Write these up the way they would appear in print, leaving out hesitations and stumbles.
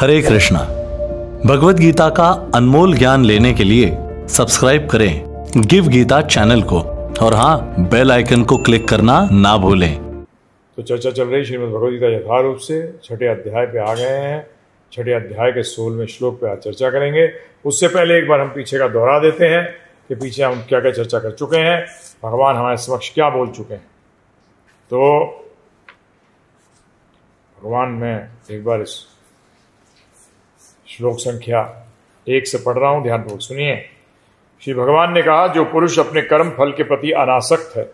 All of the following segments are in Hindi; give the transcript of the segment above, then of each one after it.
हरे कृष्णा। भगवत गीता का अनमोल ज्ञान लेने के लिए सब्सक्राइब करें गिव गीता चैनल को और हाँ, बेल आइकन को क्लिक करना ना भूलें। तो चर्चा चल रही श्रीमद् भगवद गीता यथारूप से छठे अध्याय पे आ गए हैं। छठे अध्याय के 16वें श्लोक पे आज चर्चा करेंगे। उससे पहले एक बार हम पीछे का दोहरा देते हैं कि पीछे हम क्या क्या चर्चा कर चुके हैं, भगवान हमारे समक्ष क्या बोल चुके हैं। तो भगवान मैं एक बार इस श्लोक संख्या 1 से पढ़ रहा हूं, ध्यानपूर्वक सुनिए। श्री भगवान ने कहा, जो पुरुष अपने कर्म फल के प्रति अनासक्त है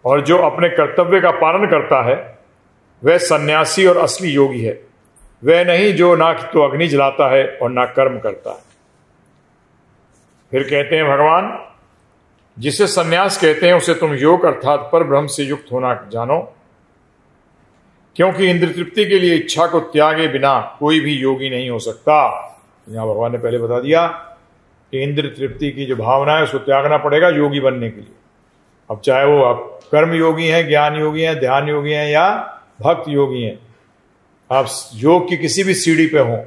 और जो अपने कर्तव्य का पालन करता है वह सन्यासी और असली योगी है। वह नहीं जो ना तो अग्नि जलाता है और ना कर्म करता है। फिर कहते हैं भगवान, जिसे सन्यास कहते हैं उसे तुम योग अर्थात पर ब्रह्म से युक्त होना जानो, क्योंकि इंद्र तृप्ति के लिए इच्छा को त्यागे बिना कोई भी योगी नहीं हो सकता। यहां भगवान ने पहले बता दिया कि इंद्र तृप्ति की जो भावना है उसको त्यागना पड़ेगा योगी बनने के लिए। अब चाहे वो आप कर्म योगी हैं, ज्ञान योगी हैं, ध्यान योगी हैं या भक्त योगी हैं, आप योग की किसी भी सीढ़ी पे हों।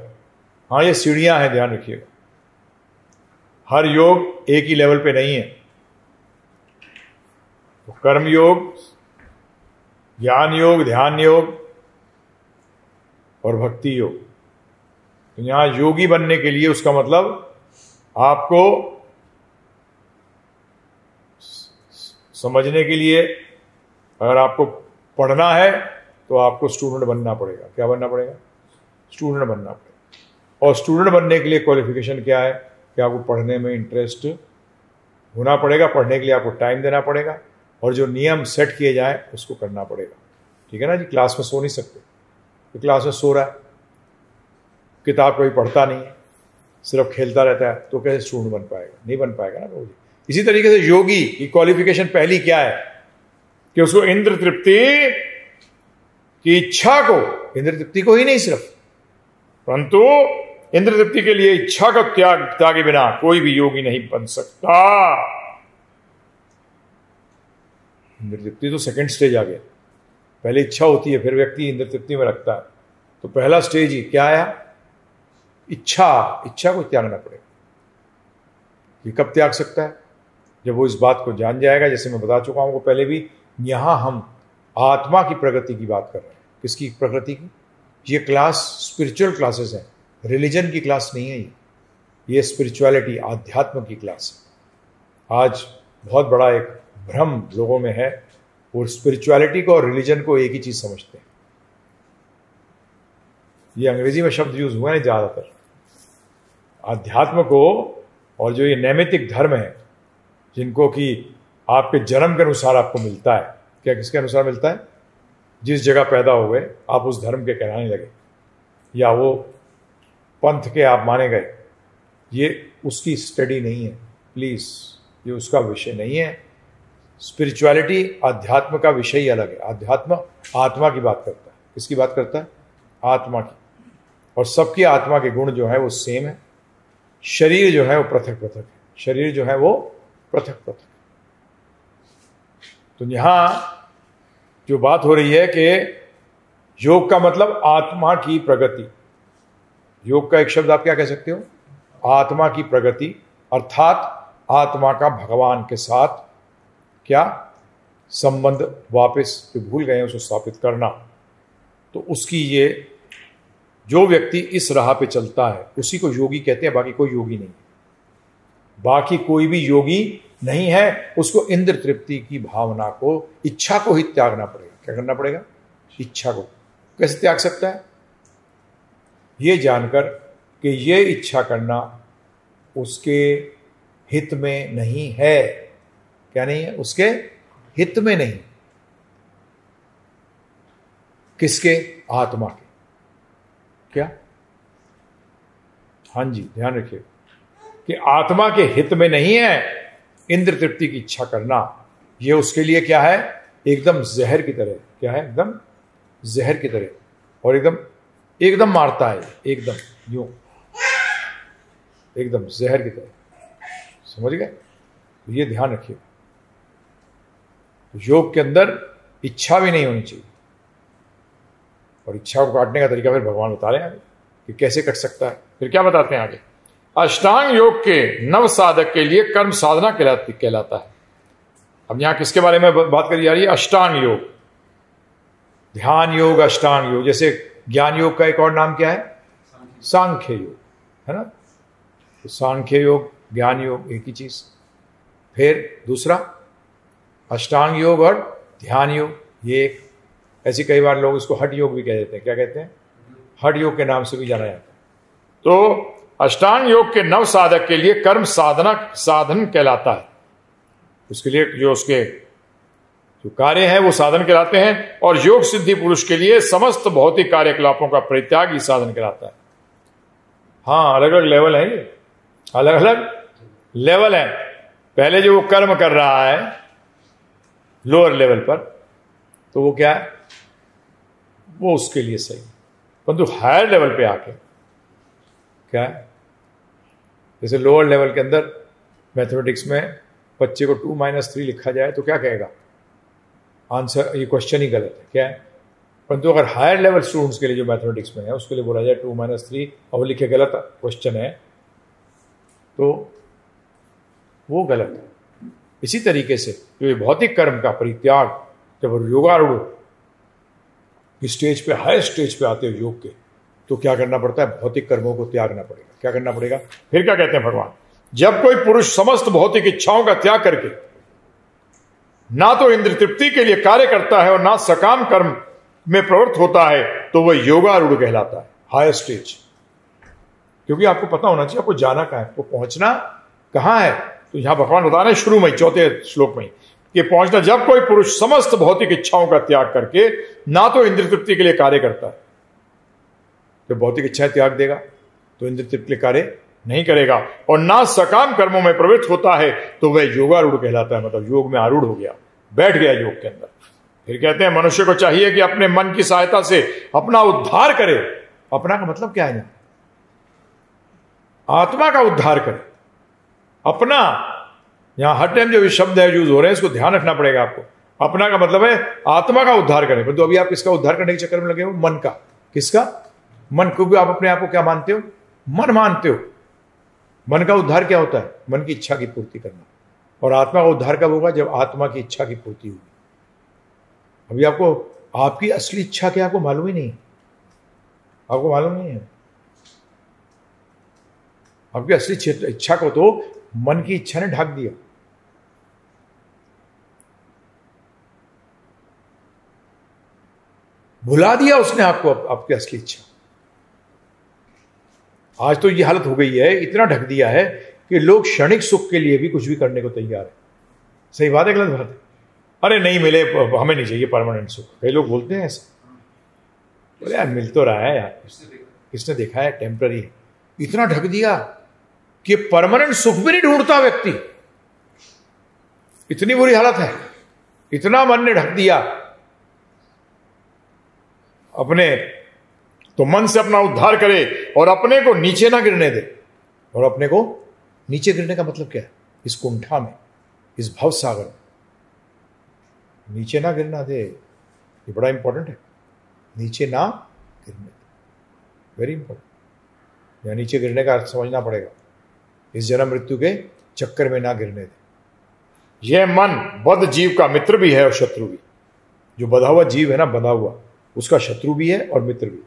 हाँ, ये सीढ़ियां हैं, ध्यान रखिएगा। हर योग एक ही लेवल पे नहीं है। तो कर्म योग, ज्ञान योग, ध्यान योग और भक्ति योग। तो यहां योगी बनने के लिए उसका मतलब आपको समझने के लिए, अगर आपको पढ़ना है तो आपको स्टूडेंट बनना पड़ेगा। क्या बनना पड़ेगा? स्टूडेंट बनना पड़ेगा। और स्टूडेंट बनने के लिए क्वालिफिकेशन क्या है कि आपको पढ़ने में इंटरेस्ट होना पड़ेगा। पढ़ने के लिए आपको टाइम देना पड़ेगा और जो नियम सेट किए जाए उसको करना पड़ेगा। ठीक है ना जी? क्लास में सो नहीं सकते। तो क्लास में सो रहा है, किताब कभी पढ़ता नहीं है, सिर्फ खेलता रहता है, तो कैसे स्टूडेंट बन पाएगा? नहीं बन पाएगा ना रोज। इसी तरीके से योगी की क्वालिफिकेशन पहली क्या है कि उसको इंद्र तृप्ति की इच्छा को, इंद्र तृप्ति को ही नहीं सिर्फ, परंतु इंद्र तृप्ति के लिए इच्छा का त्यागे बिना कोई भी योगी नहीं बन सकता। इंद्र तृप्ति तो सेकंड स्टेज आ गया। पहले इच्छा होती है, फिर व्यक्ति इंद्र तृप्ति में रखता है। तो पहला स्टेज ही क्या आया? इच्छा को त्यागना पड़ेगा। ये कब त्याग सकता है? जब वो इस बात को जान जाएगा, जैसे मैं बता चुका हूं वो पहले भी। यहां हम आत्मा की प्रगति की बात कर रहे हैं। किसकी प्रगति की? ये क्लास स्पिरिचुअल क्लासेस है, रिलीजन की क्लास नहीं है। ये स्पिरिचुअलिटी, आध्यात्म की क्लास है। आज बहुत बड़ा एक भ्रम लोगों में है, और स्पिरिचुअलिटी को और रिलीजन को एक ही चीज समझते हैं। ये अंग्रेजी में शब्द यूज हुए हैं ज्यादातर। आध्यात्म को और जो ये नैमित्तिक धर्म है, जिनको कि आपके जन्म के अनुसार आपको मिलता है। क्या किसके अनुसार मिलता है? जिस जगह पैदा हुए आप उस धर्म के कहलाने लगे, या वो पंथ के आप माने गए, ये उसकी स्टडी नहीं है। प्लीज, ये उसका विषय नहीं है। स्पिरिचुअलिटी आध्यात्म का विषय ही अलग है। आध्यात्म आत्मा की बात करता है। किसकी बात करता है? आत्मा की। और सबकी आत्मा के गुण जो है वो सेम है। शरीर जो है वो पृथक पृथक है। शरीर जो है वो पृथक पृथक। तो यहां जो बात हो रही है कि योग का मतलब आत्मा की प्रगति। योग का एक शब्द आप क्या कह सकते हो? आत्मा की प्रगति, अर्थात आत्मा का भगवान के साथ क्या संबंध, वापस जो भूल गए उसको स्थापित करना। तो उसकी ये, जो व्यक्ति इस राह पे चलता है उसी को योगी कहते हैं। बाकी कोई योगी नहीं, बाकी कोई भी योगी नहीं है। उसको इंद्र तृप्ति की भावना को, इच्छा को ही त्यागना पड़ेगा। क्या करना पड़ेगा? इच्छा को। कैसे त्याग सकता है? ये जानकर कि ये इच्छा करना उसके हित में नहीं है। क्या नहीं है? उसके हित में नहीं। किसके? आत्मा के। क्या? हाँ जी, ध्यान रखिए कि आत्मा के हित में नहीं है इंद्र तृप्ति की इच्छा करना। ये उसके लिए क्या है? एकदम जहर की तरह। क्या है? एकदम जहर की तरह। और एकदम मारता है, एकदम यूं, एकदम जहर की तरह। समझ गए? ये ध्यान रखिए। योग के अंदर इच्छा भी नहीं होनी चाहिए। और इच्छा को काटने का तरीका फिर भगवान बता रहे हैं। कि कैसे कट सकता है। फिर क्या बताते हैं आगे, अष्टांग योग के नव साधक के लिए कर्म साधना कहलाता है। अब यहां किसके बारे में बात करी जा रही है? अष्टांग योग, ध्यान योग, अष्टांग योग। जैसे ज्ञान योग का एक और नाम क्या है? सांख्य योग, है ना। तो सांख्य योग, ज्ञान योग एक ही चीज। फिर दूसरा अष्टांग योग और ध्यान योग, ये एक। ऐसे कई बार लोग इसको हठ योग भी कह देते हैं। क्या कहते हैं? हठ योग के नाम से भी जाना जाता है। तो अष्टांग योग के नव साधक के लिए कर्म साधन कहलाता है। उसके लिए जो उसके जो कार्य हैं वो साधन कहलाते हैं, और योग सिद्धि पुरुष के लिए समस्त भौतिक कार्यकलापों का परित्याग ही साधन कहलाता है। हाँ, अलग अलग लेवल है, ये अलग अलग लेवल है। पहले जो वो कर्म कर रहा है लोअर लेवल पर, तो वो क्या है? वो उसके लिए सही। परंतु हायर लेवल पे आके क्या है? जैसे लोअर लेवल के अंदर मैथमेटिक्स में बच्चे को 2 - 3 लिखा जाए तो क्या कहेगा? आंसर, ये क्वेश्चन ही गलत है, क्या है? परंतु अगर हायर लेवल स्टूडेंट्स के लिए जो मैथमेटिक्स में है उसके लिए बोला जाए 2 - 3 और वो लिखे गलत क्वेश्चन है, तो वो गलत है। इसी तरीके से जो ये भौतिक कर्म का परित्याग, जब योगारूढ़ स्टेज पे, हायर स्टेज पे आते हो योग के, तो क्या करना पड़ता है? भौतिक कर्मों को त्यागना पड़ेगा। क्या करना पड़ेगा? फिर क्या कहते हैं भगवान, जब कोई पुरुष समस्त भौतिक इच्छाओं का त्याग करके ना तो इंद्र तृप्ति के लिए कार्य करता है और ना सकाम कर्म में प्रवृत्त होता है, तो वह योगारूढ़ कहलाता है, हायर स्टेज। क्योंकि आपको पता होना चाहिए आपको जाना कहां है, आपको पहुंचना कहां है। तो यहां भगवान बता रहे हैं शुरू में, 4 श्लोक में, कि पहुंचना, जब कोई पुरुष समस्त भौतिक इच्छाओं का त्याग करके ना तो इंद्र तृप्ति के लिए कार्य करता है, जब भौतिक इच्छाएं त्याग देगा तो इंद्र तृप्ति के लिए कार्य नहीं करेगा, और ना सकाम कर्मों में प्रवृत्त होता है, तो वह योगारूढ़ कहलाता है। मतलब योग में आरूढ़ हो गया, बैठ गया योग के अंदर। फिर कहते हैं मनुष्य को चाहिए कि अपने मन की सहायता से अपना उद्धार करे। अपना का मतलब क्या है? आत्मा का उद्धार करे। अपना, यहां हर टाइम जो भी शब्द है यूज हो रहे हैं, इसको ध्यान रखना पड़ेगा आपको। अपना का मतलब है आत्मा का उद्धार करें। परंतु अभी आप किसका उद्धार करने के चक्कर में लगे हो? मन का। किसका? मन। क्योंकि आप अपने आप को क्या मानते हो? मन मानते हो। मन का उद्धार क्या होता है? मन की इच्छा की पूर्ति करना। और आत्मा का उद्धार कब होगा? जब आत्मा की इच्छा की पूर्ति होगी। अभी आपको आपकी असली इच्छा क्या आपको मालूम ही नहीं। आपको मालूम नहीं है आपकी असली इच्छा को तो मन की इच्छा ने ढक दिया। भुला दिया उसने आपको आपकी असली इच्छा। आज तो ये हालत हो गई है, इतना ढक दिया है कि लोग क्षणिक सुख के लिए भी कुछ भी करने को तैयार है। सही बात है, गलत बात है? अरे नहीं मिले, हमें नहीं चाहिए परमानेंट सुख। कई लोग बोलते हैं ऐसा। बोले यार मिल तो रहा है यार, किसने देखा है टेम्पररी है। इतना ढक दिया कि परमानेंट सुख भी नहीं ढूंढता व्यक्ति। इतनी बुरी हालत है, इतना मन ने ढक दिया अपने। तो मन से अपना उद्धार करे और अपने को नीचे ना गिरने दे। और अपने को नीचे गिरने का मतलब क्या है? इस कुंठा में, इस भव सागर में नीचे ना गिरना दे। ये बड़ा इंपॉर्टेंट है, नीचे ना गिरने दे, वेरी इंपॉर्टेंट। या नीचे गिरने का अर्थ समझना पड़ेगा, इस जन्म मृत्यु के चक्कर में ना गिरने दे। यह मन बद्ध जीव का मित्र भी है और शत्रु भी। जो बधा हुआ जीव है ना, बधा हुआ, उसका शत्रु भी है और मित्र भी।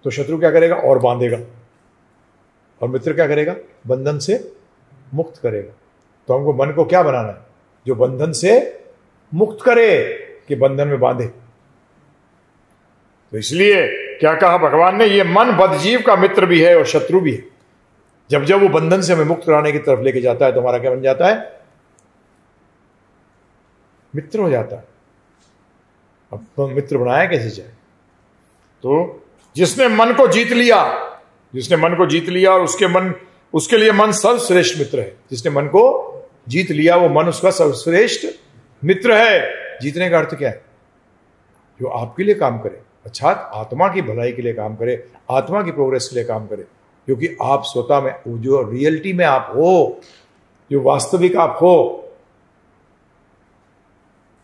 तो शत्रु क्या करेगा? और बांधेगा। और मित्र क्या करेगा? बंधन से मुक्त करेगा। तो हमको मन को क्या बनाना है? जो बंधन से मुक्त करे, कि बंधन में बांधे। तो इसलिए क्या कहा भगवान ने? ये मन बद्धजीव का मित्र भी है और शत्रु भी है। जब जब वो बंधन से हमें मुक्त कराने की तरफ लेके जाता है तो हमारा क्या बन जाता है? मित्र हो जाता है। अब तो मित्र बनाया कैसे जाए? तो जिसने मन को जीत लिया, जिसने मन को जीत लिया, और उसके लिए मन सर्वश्रेष्ठ मित्र है। जिसने मन को जीत लिया, वो मन उसका सर्वश्रेष्ठ मित्र है। जीतने का अर्थ क्या है? जो आपके लिए काम करे, अर्थात आत्मा की भलाई के लिए काम करे, आत्मा की प्रोग्रेस के लिए काम करे। क्योंकि आप स्वतः में, जो रियलिटी में आप हो, जो वास्तविक आप हो।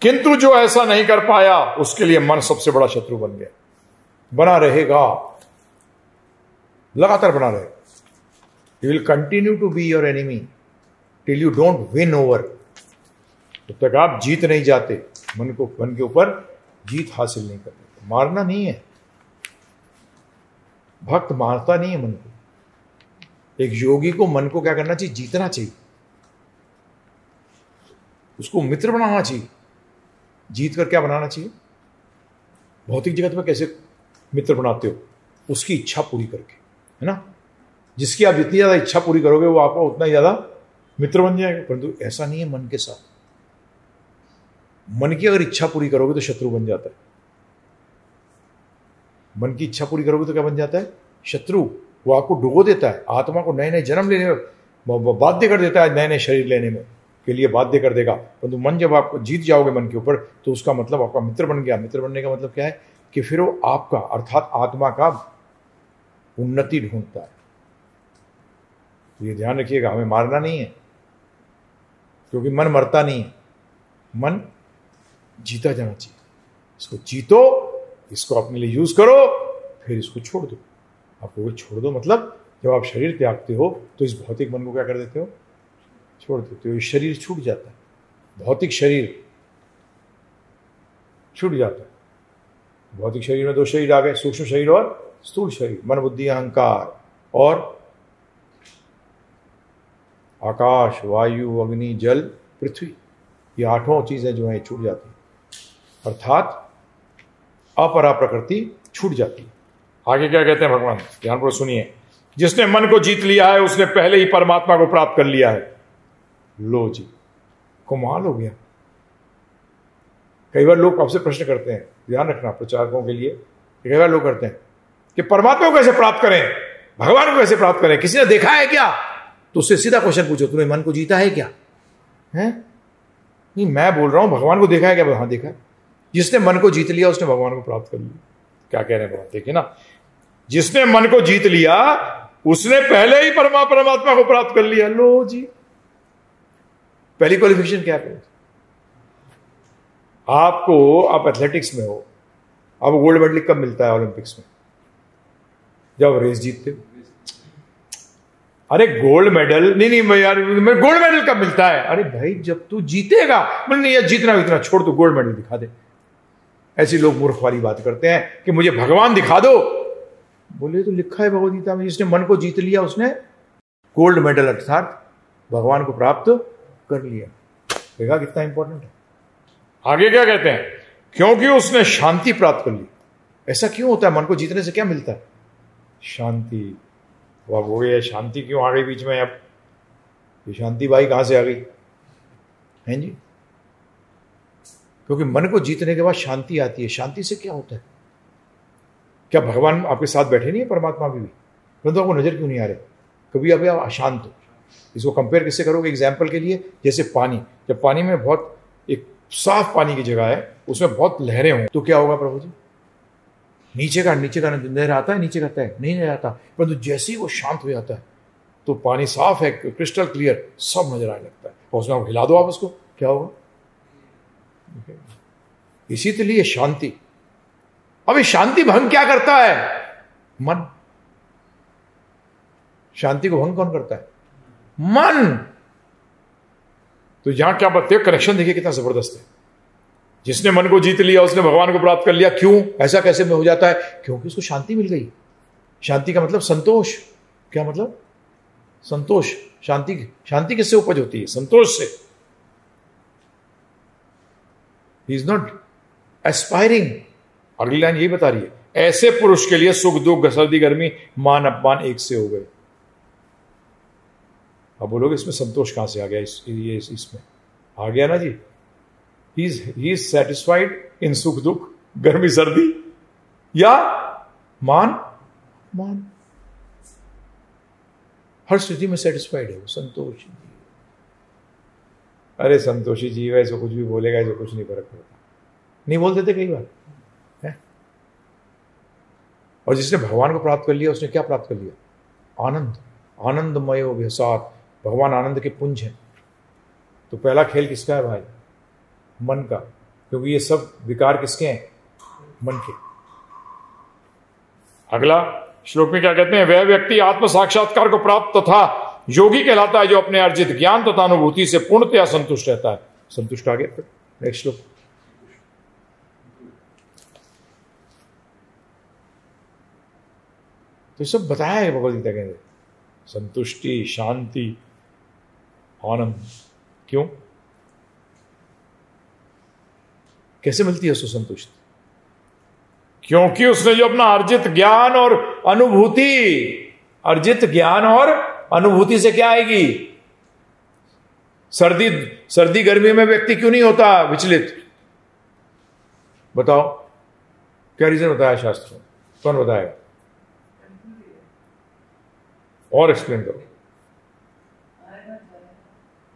किंतु जो ऐसा नहीं कर पाया, उसके लिए मन सबसे बड़ा शत्रु बन गया, बना रहेगा। लगातार बना रहे, he will continue to be your enemy till you don't win over. जब तक आप जीत नहीं जाते, मन के ऊपर जीत हासिल नहीं करते। मारना नहीं है, भक्त मारता नहीं है मन को। एक योगी को मन को क्या करना चाहिए? जीतना चाहिए, उसको मित्र बनाना चाहिए। जीत कर क्या बनाना चाहिए? भौतिक जगत में कैसे मित्र बनाते हो? उसकी इच्छा पूरी करके, है ना। जिसकी आप जितनी ज्यादा इच्छा पूरी करोगे वो आपका उतना ही ज्यादा मित्र बन जाएगा। परंतु ऐसा नहीं है मन के साथ। मन की अगर इच्छा पूरी करोगे तो शत्रु बन जाता है। मन की इच्छा पूरी करोगे तो क्या बन जाता है? शत्रु। वो आपको डुबो देता है, आत्मा को नए नए जन्म लेने में बाध्य कर देता है, नए नए शरीर लेने में के लिए बाध्य कर देगा। परंतु मन जब आप जीत जाओगे मन के ऊपर, तो उसका मतलब आपका मित्र बन गया। मित्र बनने का मतलब क्या है? कि फिर वो आपका अर्थात आत्मा का उन्नति ढूंढता है। तो ये ध्यान रखिएगा, हमें मारना नहीं है, क्योंकि मन मरता नहीं है, मन जीता जाना चाहिए। इसको जीतो, इसको अपने लिए यूज करो, फिर इसको छोड़ दो। आपको छोड़ दो मतलब जब आप शरीर त्यागते हो तो इस भौतिक मन को क्या कर देते हो? छोड़ देते हो। शरीर छूट जाता है, भौतिक शरीर छूट जाता है। भौतिक शरीर में दो शरीर आ गए, सूक्ष्म शरीर और स्थूल शरीर। मन, बुद्धि, अहंकार और आकाश, वायु, अग्नि, जल, पृथ्वी, ये आठों चीजें जो है छूट जाती हैं, अर्थात अपरा प्रकृति छूट जाती है। आगे क्या कहते हैं भगवान? ध्यानपूर्वक सुनिए। जिसने मन को जीत लिया है उसने पहले ही परमात्मा को प्राप्त कर लिया है। लो जी, कमाल हो गया। कई बार लोग आपसे प्रश्न करते हैं, ध्यान रखना प्रचारकों के लिए, कई बार लोग करते हैं कि परमात्मा को कैसे प्राप्त करें, भगवान को कैसे प्राप्त करें, किसी ने देखा है क्या? तो उससे सीधा क्वेश्चन पूछो, तूने मन को जीता है क्या? है नहीं, मैं बोल रहा हूं भगवान को देखा है क्या? हाँ देखा है। जिसने मन को जीत लिया उसने भगवान को प्राप्त कर लिया। क्या कह रहे हैं भगवान? देखिए ना, जिसने मन को जीत लिया उसने पहले ही परमात्मा को प्राप्त कर लिया। लो जी, पहली क्वालिफिकेशन क्या है? आपको, आप एथलेटिक्स में हो, आपको गोल्ड मेडल कब मिलता है ओलंपिक्स में? जब रेस जीतते हो। अरे गोल्ड मेडल नहीं यार, गोल्ड मेडल कब मिलता है? अरे भाई जब तू जीतेगा। बोले नहीं यार, जीतना इतना छोड़, तू गोल्ड मेडल दिखा दे। ऐसे लोग मूर्ख वाली बात करते हैं कि मुझे भगवान दिखा दो। बोले तो लिखा है भगवद गीता में, जिसने मन को जीत लिया उसने गोल्ड मेडल अर्थात भगवान को प्राप्त कर लिया। देखा कितना इंपॉर्टेंट है। आगे क्या कहते हैं? क्योंकि उसने शांति प्राप्त कर ली। ऐसा क्यों होता है? मन को जीतने से क्या मिलता है? शांति। वो हो गया, शांति क्यों आ गई बीच में? अब ये शांति बाई कहां से आ गई? हैं जी, क्योंकि मन को जीतने के बाद शांति आती है। शांति से क्या होता है? क्या भगवान आपके साथ बैठे नहीं है? परमात्मा भी, परंतु आपको नजर क्यों नहीं आ रहे? कभी अभी आप अशांत हो। इसको कंपेयर किससे करोगे? एग्जाम्पल के लिए, जैसे पानी, जब पानी में बहुत एक साफ पानी की जगह है, उसमें बहुत लहरें हों तो क्या होगा प्रभु जी? नीचे का नजर आता है, नीचे का है नहीं नजर आता। परंतु जैसे ही वो शांत हो जाता है तो पानी साफ है, क्रिस्टल क्लियर, सब नजर आने लगता है। और उसमें हिला दो आप उसको, क्या होगा? इसी के लिए शांति। अब ये शांति भंग क्या करता है? मन। शांति को भंग कौन करता है? मन। तो यहां क्या बताते हो? कनेक्शन देखिए कितना जबरदस्त है। जिसने मन को जीत लिया उसने भगवान को प्राप्त कर लिया। क्यों? ऐसा कैसे में हो जाता है? क्योंकि उसको शांति मिल गई। शांति का मतलब संतोष। क्या मतलब? संतोष। शांति किससे उपज होती है? संतोष से। He is not aspiring. अगली लाइन यही बता रही है, ऐसे पुरुष के लिए सुख दुख सर्दी गर्मी मान अपमान एक से हो गए। अब बोलोगे इसमें संतोष कहां से आ गया? इसमें आ गया ना जी। ही इज सेटिस्फाइड इन सुख दुख गर्मी सर्दी या मान हर स्थिति में सेटिस्फाइड है वो, संतोषी जीव। अरे संतोषी जीव है, इसको कुछ भी बोलेगा, इसको कुछ नहीं फर्क पड़ता। नहीं बोल देते कई बार है? और जिसने भगवान को प्राप्त कर लिया उसने क्या प्राप्त कर लिया? आनंद। आनंदमय व्यसात। भगवान आनंद के पुंज है। तो पहला खेल किसका है भाई? मन का। क्योंकि ये सब विकार किसके हैं? मन के। अगला श्लोक में क्या कहते हैं, वह व्यक्ति आत्म साक्षात्कार को प्राप्त तथा योगी कहलाता है जो अपने अर्जित ज्ञान तथा अनुभूति से पूर्णतया संतुष्ट रहता है। संतुष्ट आगे फिर नेक्स्ट श्लोक। तो सब बताया है भगवद गीता के अंदर, संतुष्टि, शांति, आनंद। क्यों, कैसे मिलती है उसको संतुष्टि? क्योंकि उसने जो अपना अर्जित ज्ञान और अनुभूति, अर्जित ज्ञान और अनुभूति से क्या आएगी? सर्दी गर्मी में व्यक्ति क्यों नहीं होता विचलित? बताओ क्या रीजन बताया शास्त्रों, कौन बताएगा? और एक्सप्लेन करो।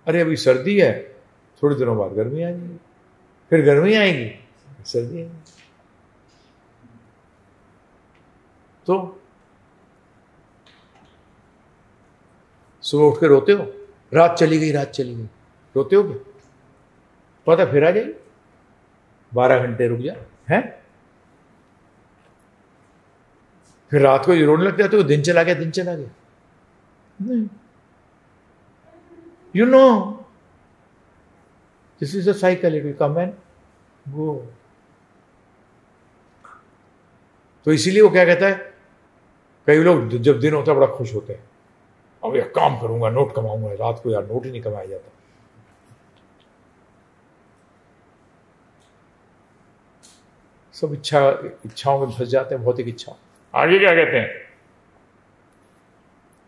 अरे अभी सर्दी है, थोड़े दिनों बाद गर्मी आएगी, फिर गर्मी आएगी, सर्दी आएगी। तो सुबह उठ के रोते हो, रात चली गई, रात चली गई, रोते हो क्या? पता फिर आ जाएगी, 12 घंटे रुक जा है, फिर रात को रोने लग जाते हो, दिन चला गया, दिन चला गया। नहीं, you know, this is a cycle, it will come and go. तो इसीलिए वो क्या कहता है, कई लोग जब दिन होता है बड़ा खुश होते हैं, अब यार काम करूंगा, नोट कमाऊंगा, रात को यार नोट ही नहीं कमाया जाता। सब इच्छाओं में फंस जाते हैं, भौतिक इच्छा। आगे क्या कहते हैं,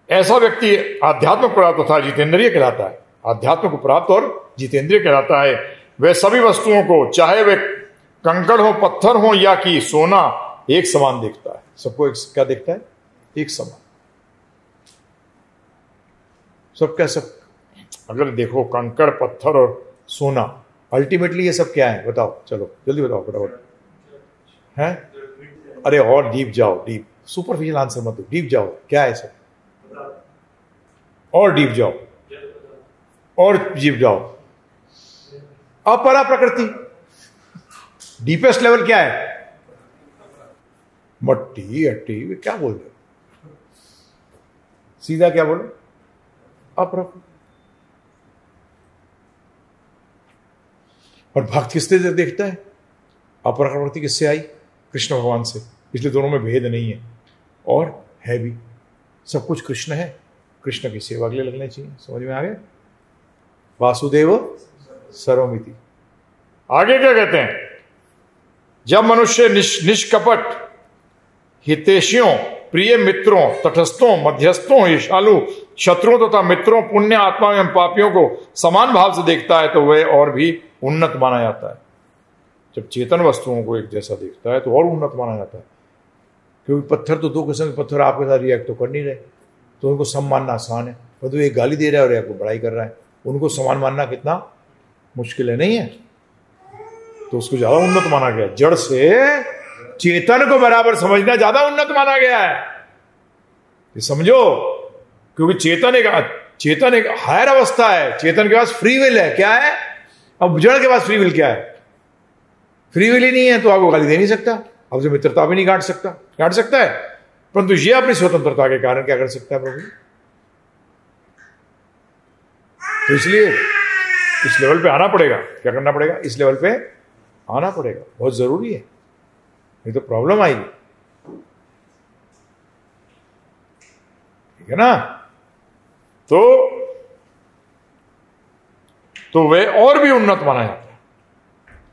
ऐसा व्यक्ति आध्यात्म को प्राप्त तथा जितेंद्रिय कहलाता है। आध्यात्म को प्राप्त और जितेंद्रिय कहलाता है। वह सभी वस्तुओं को, चाहे वे कंकड़ हो, पत्थर हो या कि सोना, एक समान देखता है। सबको एक क्या देखता है? एक समान। सब क्या, सब अगर देखो कंकड़, पत्थर और सोना, अल्टीमेटली ये सब क्या है? बताओ, चलो जल्दी बताओ फटाफट। हैं? अरे और डीप जाओ, डीप, सुपरफिशियल आंसर मत दो, डीप जाओ। क्या है सब? और डीप जाओ, और डीप जाओ। अपरा प्रकृति, डीपेस्ट लेवल क्या है? मट्टी अट्टी, क्या बोल रहे हो? सीधा क्या बोलो? अप्रकृति। और भक्त किससे देखता है? अप्रकृति किससे आई? कृष्ण भगवान से। इसलिए दोनों में भेद नहीं है, और है भी, सब कुछ कृष्ण है। कृष्ण की सेवा के लिए लगने चाहिए। समझ में आ गया? वासुदेव सर्वमिति। आगे क्या कहते हैं, जब मनुष्य निष्कपट, हितैषियों, प्रिय मित्रों, तटस्थों, मध्यस्थों, ईर्ष्यालु, शत्रुओं तथा मित्रों, पुण्य आत्मा एवं पापियों को समान भाव से देखता है तो वह और भी उन्नत माना जाता है। जब चेतन वस्तुओं को एक जैसा देखता है तो और उन्नत माना जाता है। क्योंकि पत्थर तो दो किस्म के पत्थर आपके साथ रिएक्ट तो कर नहीं रहे, तो उनको सम मानना आसान है। तो एक गाली दे रहा है और एक को बड़ाई कर रहा है, उनको समान मानना कितना मुश्किल है, नहीं है? तो उसको ज्यादा उन्नत माना गया। जड़ से चेतन को बराबर समझना ज्यादा उन्नत माना गया है, ये समझो। क्योंकि चेतन एक हायर अवस्था है। चेतन के पास फ्री विल है। क्या है? अब जड़ के पास फ्री विल क्या है? फ्री विल ही नहीं है तो आपको गाली दे नहीं सकता, आपसे मित्रता भी नहीं काट सकता है। परंतु ये अपनी स्वतंत्रता के कारण क्या कर सकता है प्रभु? तो इसलिए इस लेवल पे आना पड़ेगा। क्या करना पड़ेगा? इस लेवल पे आना पड़ेगा, बहुत जरूरी है, नहीं तो प्रॉब्लम आएगी। ठीक है ना? तो वे और भी उन्नत माना जाता है।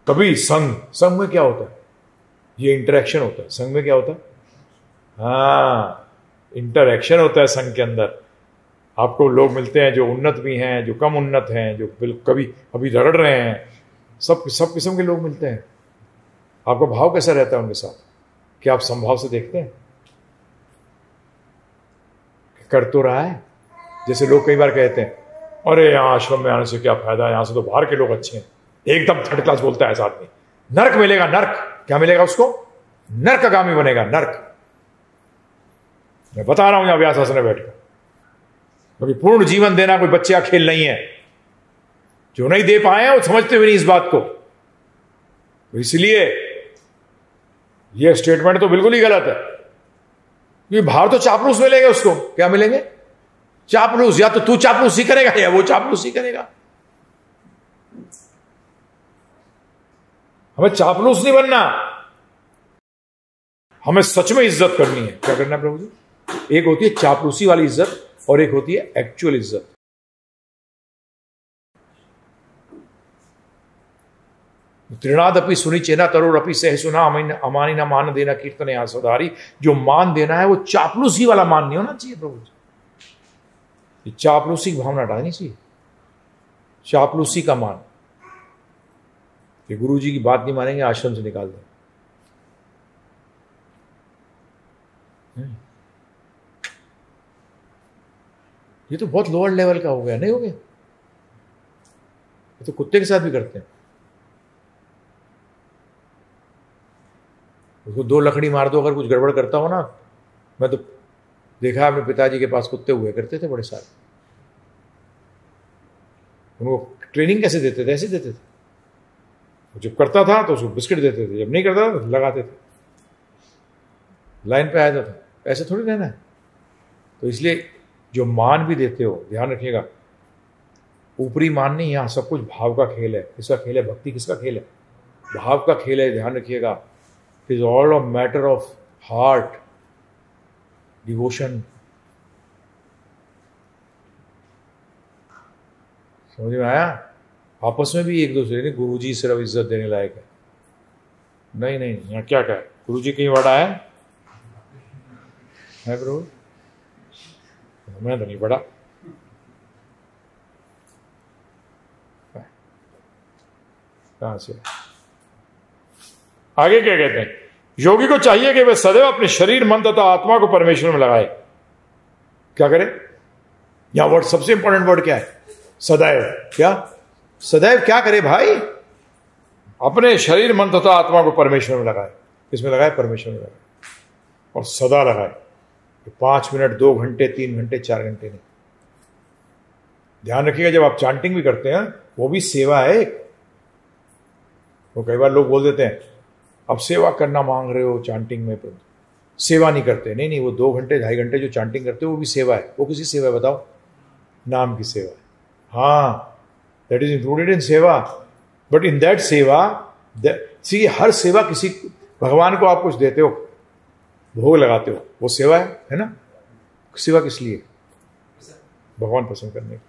कभी संघ में क्या होता है? ये इंटरेक्शन होता है। संघ में क्या होता है? हाँ, इंटरेक्शन होता है संघ के अंदर। आपको लोग मिलते हैं जो उन्नत भी हैं, जो कम उन्नत हैं, जो कभी अभी रगड़ रहे हैं, सब किस्म के लोग मिलते हैं। आपका भाव कैसा रहता है उनके साथ? क्या आप समभाव से देखते हैं? कर तो रहा है। जैसे लोग कई बार कहते हैं, अरे यहाँ आश्रम में आने से क्या फायदा है, यहां से तो बाहर के लोग अच्छे हैं। एकदम थर्ड क्लास बोलता है ऐसा आदमी। नर्क मिलेगा, नर्क। क्या मिलेगा उसको? नर्कगामी बनेगा, नर्क। मैं बता रहा हूं यहां व्यास आसन में बैठकर, क्योंकि पूर्ण जीवन देना कोई बच्चे का खेल नहीं है। जो नहीं दे पाए हैं वो समझते हुए नहीं इस बात को। तो इसलिए यह स्टेटमेंट तो बिल्कुल ही गलत है। ये बाहर तो चापलूस मिलेंगे उसको, क्या मिलेंगे? चापलूस। या तो तू चापलूसी करेगा या वो चापलूसी करेगा। हमें चापलूस नहीं बनना, हमें सच में इज्जत करनी है। क्या करना है प्रभु जी? एक होती है चापलूसी वाली इज्जत और एक होती है एक्चुअल इज्जत। तृणादपि सुनी चेना तरोरपि सह सुना अमानी ना मान देना कीर्तन यहाँ सदारी। जो मान देना है वो चापलूसी वाला मान नहीं होना चाहिए प्रभु जी। चापलूसी की भावना हटानी चाहिए, चापलूसी का मान। ये गुरु जी की बात नहीं मानेंगे, आश्रम से निकाल दें। ये तो बहुत लोअर लेवल का हो गया, नहीं हो गया? ये तो कुत्ते के साथ भी करते हैं। उसको 2 लकड़ी मार दो अगर कुछ गड़बड़ करता हो ना। मैं तो देखा है अपने पिताजी के पास कुत्ते हुए करते थे बड़े सारे। उनको ट्रेनिंग कैसे देते थे? ऐसे देते थे। जब करता था तो उसको बिस्किट देते थे, जब नहीं करता था तो लगाते थे। लाइन पे आ जाता था। ऐसे थोड़ी रहना है। तो इसलिए जो मान भी देते हो ध्यान रखिएगा, ऊपरी मान नहीं, यहाँ सब कुछ भाव का खेल है। किसका खेल है? भक्ति किसका खेल है? भाव का खेल है। ध्यान रखिएगा, it is all a matter of heart, devotion. समझ में आया? आपस में भी एक दूसरे ने गुरु जी सिर्फ इज्जत देने लायक है। नहीं नहीं, यहाँ क्या क्या है? गुरु जी कहीं बड़ा है प्रभु? मैं तो नहीं पढ़ा। कहां से? आगे क्या कहते हैं? योगी को चाहिए कि वह सदैव अपने शरीर, मन तथा आत्मा को परमेश्वर में लगाए। क्या करे? यहां वर्ड, सबसे इंपॉर्टेंट वर्ड क्या है? सदैव। क्या सदैव क्या करे भाई? अपने शरीर, मन तथा आत्मा को परमेश्वर में लगाए। किसमें लगाए? परमेश्वर में लगाए। और सदा लगाए। 5 मिनट, 2 घंटे, 3 घंटे, 4 घंटे नहीं। ध्यान रखिएगा, जब आप चांटिंग भी करते हैं वो भी सेवा है। तो कई बार लोग बोल देते हैं अब सेवा करना मांग रहे हो चांटिंग में, पर सेवा नहीं करते। नहीं नहीं, वो 2 घंटे 2.5 घंटे जो चांटिंग करते हो वो भी सेवा है। वो किसी सेवा है बताओ? नाम की सेवा है। हाँ, दैट इज इंक्लूडेड इन सेवा। बट इन दैट सेवा, सी हर सेवा किसी, भगवान को आप कुछ देते हो, भोग लगाते हो, वो सेवा है ना? सेवा किस लिए? भगवान प्रसन्न करने की।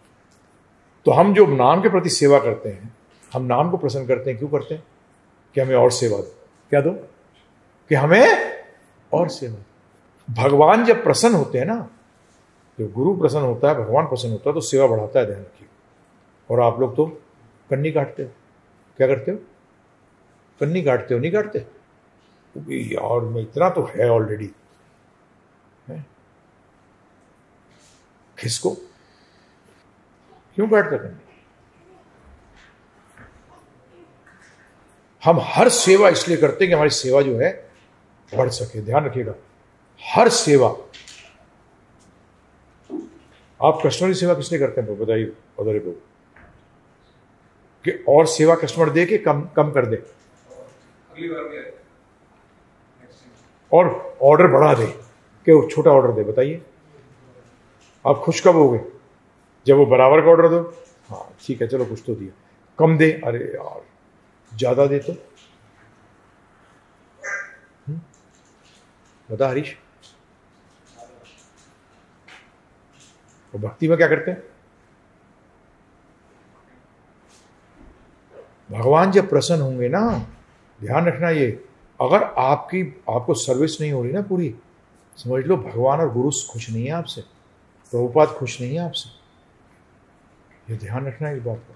तो हम जो नाम के प्रति सेवा करते हैं, हम नाम को प्रसन्न करते हैं। क्यों करते हैं? कि हमें और सेवा दो। क्या दो? कि हमें और सेवा। भगवान जब प्रसन्न होते हैं ना, जब गुरु प्रसन्न होता है, भगवान प्रसन्न होता है, तो सेवा बढ़ाता है। ध्यान रखिए। और आप लोग तो कन्नी काटते हो। क्या करते हो? कन्नी काटते हो। नहीं काटते? यार मैं इतना तो है ऑलरेडी। किसको क्यों काटते कन्नी? हम हर सेवा इसलिए करते हैं कि हमारी सेवा जो है बढ़ सके। ध्यान रखिएगा, हर सेवा। आप कस्टमर की सेवा किस लिए करते हैं बताइए? उधर ही कि और सेवा कस्टमर दे के कम कर दे, अगली बार भी और ऑर्डर बढ़ा दे कि वो छोटा ऑर्डर दे। बताइए आप खुश कब होगे? जब वो बराबर का ऑर्डर दो। हाँ ठीक है, चलो कुछ तो दिया। कम दे, अरे यार ज्यादा दे तो। बता हरीश, वो भक्ति में क्या करते हैं? भगवान जब प्रसन्न होंगे ना, ध्यान रखना ये, अगर आपको सर्विस नहीं हो रही ना पूरी, समझ लो भगवान और गुरु खुश नहीं है आपसे, प्रभुपाद खुश नहीं है आपसे। ये ध्यान रखना इस बात का,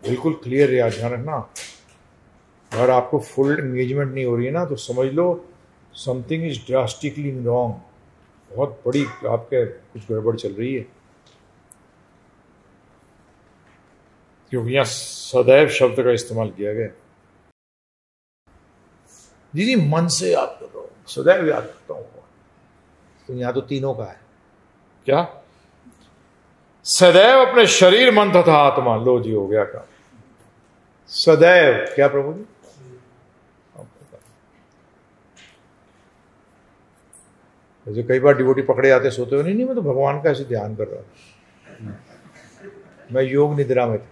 बिल्कुल क्लियर है। ध्यान रखना, अगर आपको फुल एंगेजमेंट नहीं हो रही है ना, तो समझ लो समथिंग इज ड्रास्टिकली रॉन्ग। बहुत बड़ी आपके कुछ गड़बड़ चल रही है, क्योंकि यहां सदैव शब्द का इस्तेमाल किया गया। जी मन से याद कर रहा हूं, सदैव याद करता हूं। तो यहां तो तीनों का है। क्या? सदैव अपने शरीर, मन तथा आत्मा। लो जी, हो गया काम। सदैव क्या प्रभु जी? जैसे कई बार डिवोटी पकड़े जाते सोते हुए, नहीं नहीं मैं तो भगवान का ऐसे ध्यान कर रहा था, मैं योग निद्रा में था।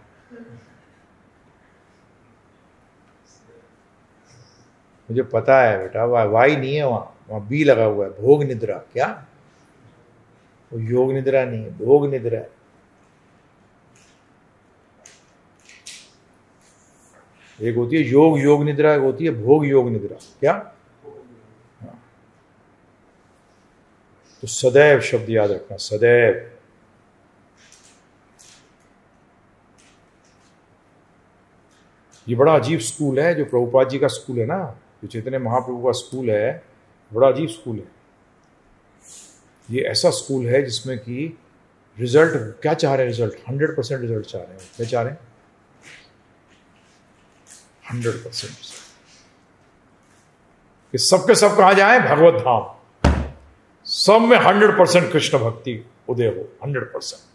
मुझे पता है बेटा, वाई नहीं है, वहां बी लगा हुआ है, भोग निद्रा। क्या? वो योग निद्रा नहीं है, भोग निद्रा है। एक होती है योग निद्रा, एक होती है भोग योग निद्रा। क्या? तो सदैव शब्द याद रखना, सदैव। ये बड़ा अजीब स्कूल है जो प्रभुपाद जी का स्कूल है ना, जो चैतन्य महाप्रभु का स्कूल है, बड़ा अजीब स्कूल है। ये ऐसा स्कूल है जिसमें कि रिजल्ट क्या चाह रहे हैं, रिजल्ट 100% रिजल्ट चाह रहे हैं। क्या चाह रहे हैं? 100%। कि सबके सब कहां जाए? भगवत धाम। सब में 100% कृष्ण भक्ति उदय हो, 100%।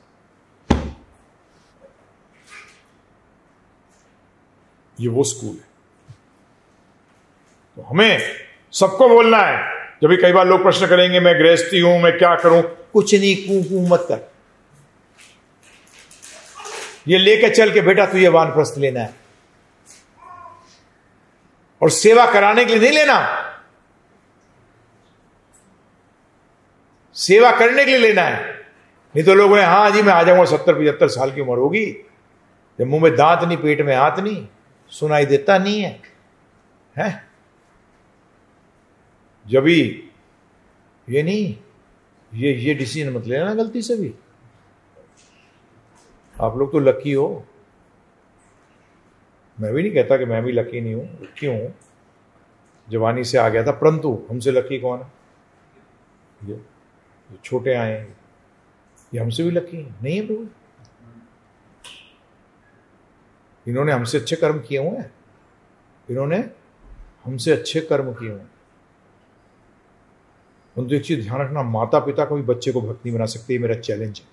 ये वो स्कूल है। तो हमें सबको बोलना है। जब भी कई बार लोग प्रश्न करेंगे मैं गृहस्थी हूं, मैं क्या करूं, कुछ नहीं, कू मत कर। ये लेके चल के बेटा तुझे वानप्रस्थ लेना है, और सेवा कराने के लिए नहीं लेना, सेवा करने के लिए लेना है। नहीं तो लोग हाँ जी मैं आ जाऊंगा, 70-75 साल की उम्र होगी, जब मुंह में दांत नहीं, पेट में हाथ नहीं, सुनाई देता नहीं है, हैं? जब भी ये नहीं, ये डिसीजन मत लेना गलती से भी। आप लोग तो लकी हो, मैं भी नहीं कहता कि मैं भी लकी नहीं हूं, लकी हूं, जवानी से आ गया था, परंतु हमसे लकी कौन है? ये छोटे आए, ये हमसे भी लकी नहीं है प्रभु। इन्होंने हमसे अच्छे कर्म किए हुए हैं, इन्होंने हमसे अच्छे कर्म किए हुए हैं। परंतु एक चीज ध्यान रखना, माता पिता कभी बच्चे को भक्त नहीं बना सकते, ये मेरा चैलेंज है।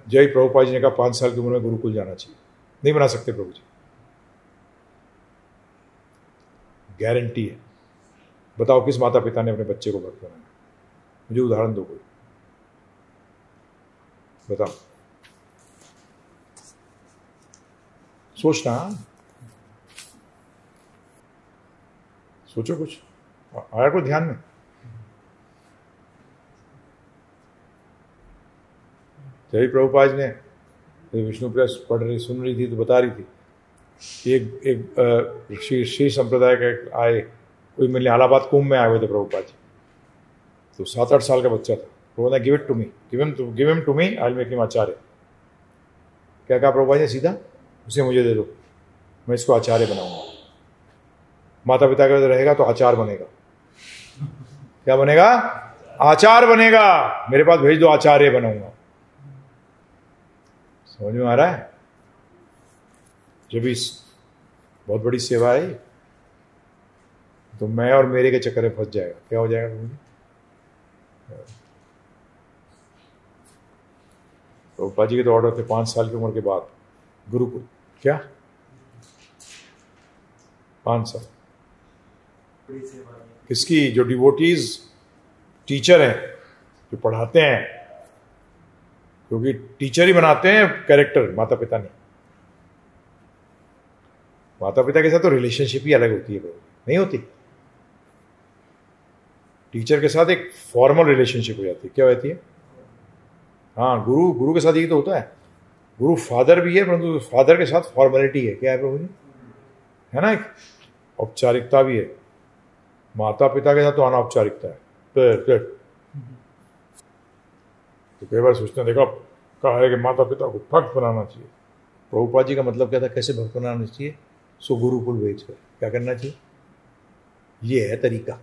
जय प्रभुपाद जी ने कहा 5 साल की उम्र में गुरुकुल जाना चाहिए, नहीं बना सकते प्रभु जी, गारंटी है। बताओ किस माता पिता ने अपने बच्चे को भक्त बनाया? मुझे उदाहरण दो कोई, बताओ। सोचना, सोचो, कुछ आया कोई ध्यान में? जय प्रभुपाद ने विष्णु प्रेस पढ़ रही, सुन रही थी तो बता रही थी कि एक श्री संप्रदाय के आए, कोई मिलने इलाहाबाद कुंभ में आए हुए थे प्रभुपाद जी। तो 7-8 साल का बच्चा था। प्रभु ने give it to me, give him to me, I will make him acharya. क्या कहा प्रभुपाद जी? सीधा, उसे मुझे दे दो, मैं इसको आचार्य बनाऊंगा। माता पिता का रहेगा तो आचार्य बनेगा। क्या बनेगा? आचार्य बनेगा। मेरे पास भेज दो, आचार्य बनाऊंगा। समझ में आ रहा है? जब इस बहुत बड़ी सेवा है तो मैं और मेरे के चक्कर में फंस जाएगा। क्या हो जाएगा? प्रभुपाद जी के तो ऑर्डर थे 5 साल की उम्र के बाद गुरुकुल। क्या 5 साल? किसकी? जो डिवोटीज टीचर हैं, जो पढ़ाते हैं, क्योंकि टीचर ही बनाते हैं कैरेक्टर, माता पिता नहीं। माता पिता के साथ तो रिलेशनशिप ही अलग होती है, नहीं होती? टीचर के साथ एक फॉर्मल रिलेशनशिप हो जाती है। क्या होती है? हाँ, गुरु के साथ यही तो होता है। गुरु फादर भी है, परंतु फादर के साथ फॉर्मेलिटी है। क्या है प्रभु जी? है ना, एक औपचारिकता भी है। माता पिता के साथ तो अनौपचारिकता है। तो कई बार सोचते हैं, देखो कहा है कि माता पिता को भक्त बनाना चाहिए। प्रभुपाद जी का मतलब क्या था? कैसे भक्त बनाना चाहिए? सो गुरुकुल भेजकर क्या करना चाहिए? ये है तरीका।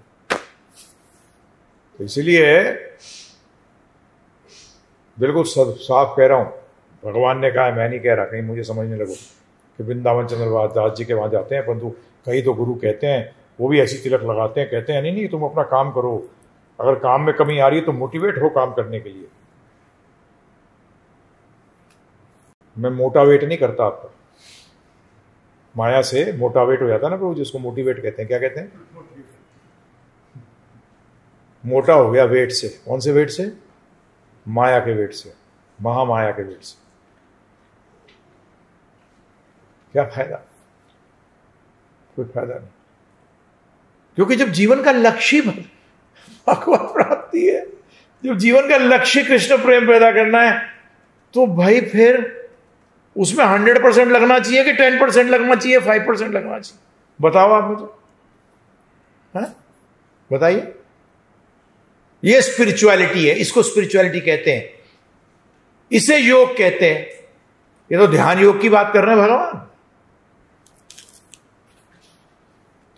तो इसलिए बिल्कुल साफ कह रहा हूं, भगवान ने कहा है, मैं नहीं कह रहा, कहीं मुझे समझने लगो कि वृंदावन चंद्र दास जी के वहां जाते हैं, परंतु कहीं तो गुरु कहते हैं, वो भी ऐसी तिलक लगाते हैं, कहते हैं नहीं नहीं तुम अपना काम करो, अगर काम में कमी आ रही है तो मोटिवेट हो काम करने के लिए। मैं मोटावेट नहीं करता आपका, माया से मोटावेट हो जाता है ना प्रभु, जिसको मोटिवेट कहते हैं। क्या कहते हैं? मोटा हो गया वेट से। कौन से वेट से? माया के वेट से, महामाया के वेट से। क्या फायदा? कोई फायदा नहीं। क्योंकि जब जीवन का लक्ष्य भगवत प्राप्ति है, जब जीवन का लक्ष्य कृष्ण प्रेम पैदा करना है, तो भाई फिर उसमें 100% लगना चाहिए कि 10% लगना चाहिए, 5% लगना चाहिए? बताओ आप मुझे, बताइए। ये स्पिरिचुअलिटी है, इसको स्पिरिचुअलिटी कहते हैं, इसे योग कहते हैं। ये तो ध्यान योग की बात कर रहे हैं भगवान।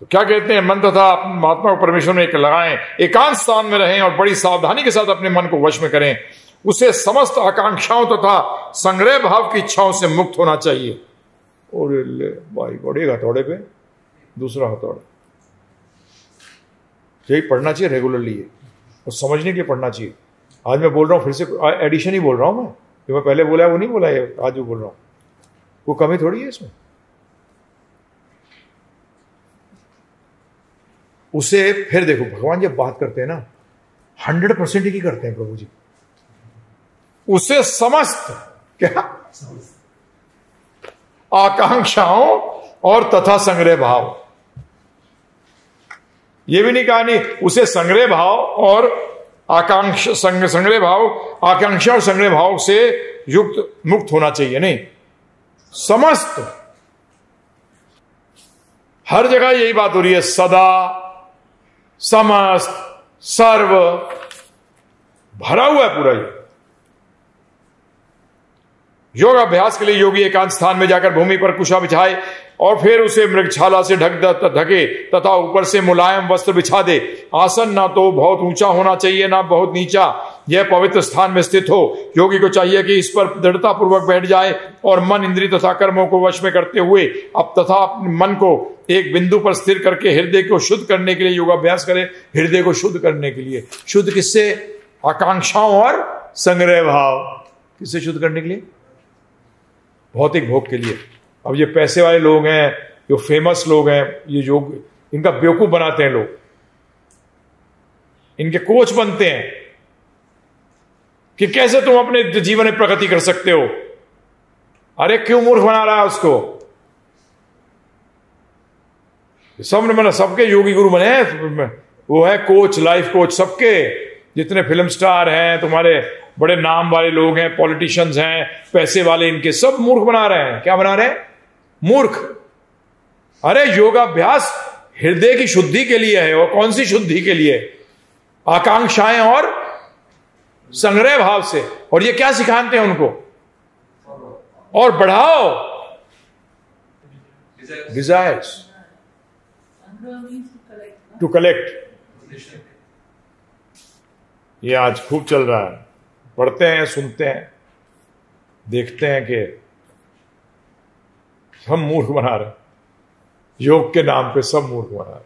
तो क्या कहते हैं? मन तथा महात्मा को परमेश्वर में एक लगाएं, एकांत स्थान में रहें और बड़ी सावधानी के साथ अपने मन को वश में करें। उसे समस्त आकांक्षाओं तथा संग्रह भाव की इच्छाओं से मुक्त होना चाहिए। और ले भाई, बढ़ेगा हथौड़े पे दूसरा हथौड़ा। यही पढ़ना चाहिए रेगुलरली, ये और समझने के लिए पढ़ना चाहिए। आज मैं बोल रहा हूं, फिर से एडिशन ही बोल रहा हूं मैं, जो मैं पहले बोला है वो नहीं बोला है, आज जो बोल रहा हूं वो कमी थोड़ी है इसमें। उसे फिर देखो, भगवान जब बात करते हैं ना 100% ही करते हैं प्रभु जी। उसे समस्त क्या आकांक्षाओं और तथा संग्रह भाव, ये भी नहीं कहा नहीं, उसे संग्रह भाव और संग्रह भाव, आकांक्षा और संग्रह भाव से युक्त मुक्त होना चाहिए, नहीं, समस्त। हर जगह यही बात हो रही है, सदा, समस्त, सर्व, भरा हुआ है पूरा। ये योग अभ्यास के लिए योगी एकांत स्थान में जाकर भूमि पर कुशा बिछाए और फिर उसे मृगछाला से ढके तथा ऊपर से मुलायम वस्त्र बिछा दे। आसन ना तो बहुत ऊंचा होना चाहिए ना बहुत नीचा, यह पवित्र स्थान में स्थित हो। योगी को चाहिए कि इस पर दृढ़ता पूर्वक बैठ जाए और मन, इंद्रिय तथा कर्मों को वश में करते हुए अपने मन को एक बिंदु पर स्थिर करके हृदय को शुद्ध करने के लिए योगाभ्यास करे। हृदय को शुद्ध करने के लिए, शुद्ध किससे? आकांक्षाओं और संग्रह भाव। किससे शुद्ध करने के लिए? भौतिक भोग के लिए। अब ये पैसे वाले लोग हैं, जो फेमस लोग हैं, ये योग इनका बेवकूफ बनाते हैं लोग, इनके कोच बनते हैं कि कैसे तुम अपने जीवन में प्रगति कर सकते हो। अरे क्यों मूर्ख बना रहा है उसको? सबने बना, सबके योगी गुरु बने हैं, वो है कोच, लाइफ कोच सबके। जितने फिल्म स्टार हैं, तुम्हारे बड़े नाम वाले लोग हैं, पॉलिटिशियंस हैं, पैसे वाले, इनके सब मूर्ख बना रहे हैं। क्या बना रहे हैं? मूर्ख। अरे योगाभ्यास हृदय की शुद्धि के लिए है। और कौन सी शुद्धि के लिए? आकांक्षाएं और संग्रह भाव से। और ये क्या सिखाते हैं उनको? और बढ़ाओ डिजायर्स टू कलेक्ट। ये आज खूब चल रहा है, पढ़ते हैं, सुनते हैं, देखते हैं कि हम मूर्ख बना रहे, योग के नाम पे सब मूर्ख बना रहे।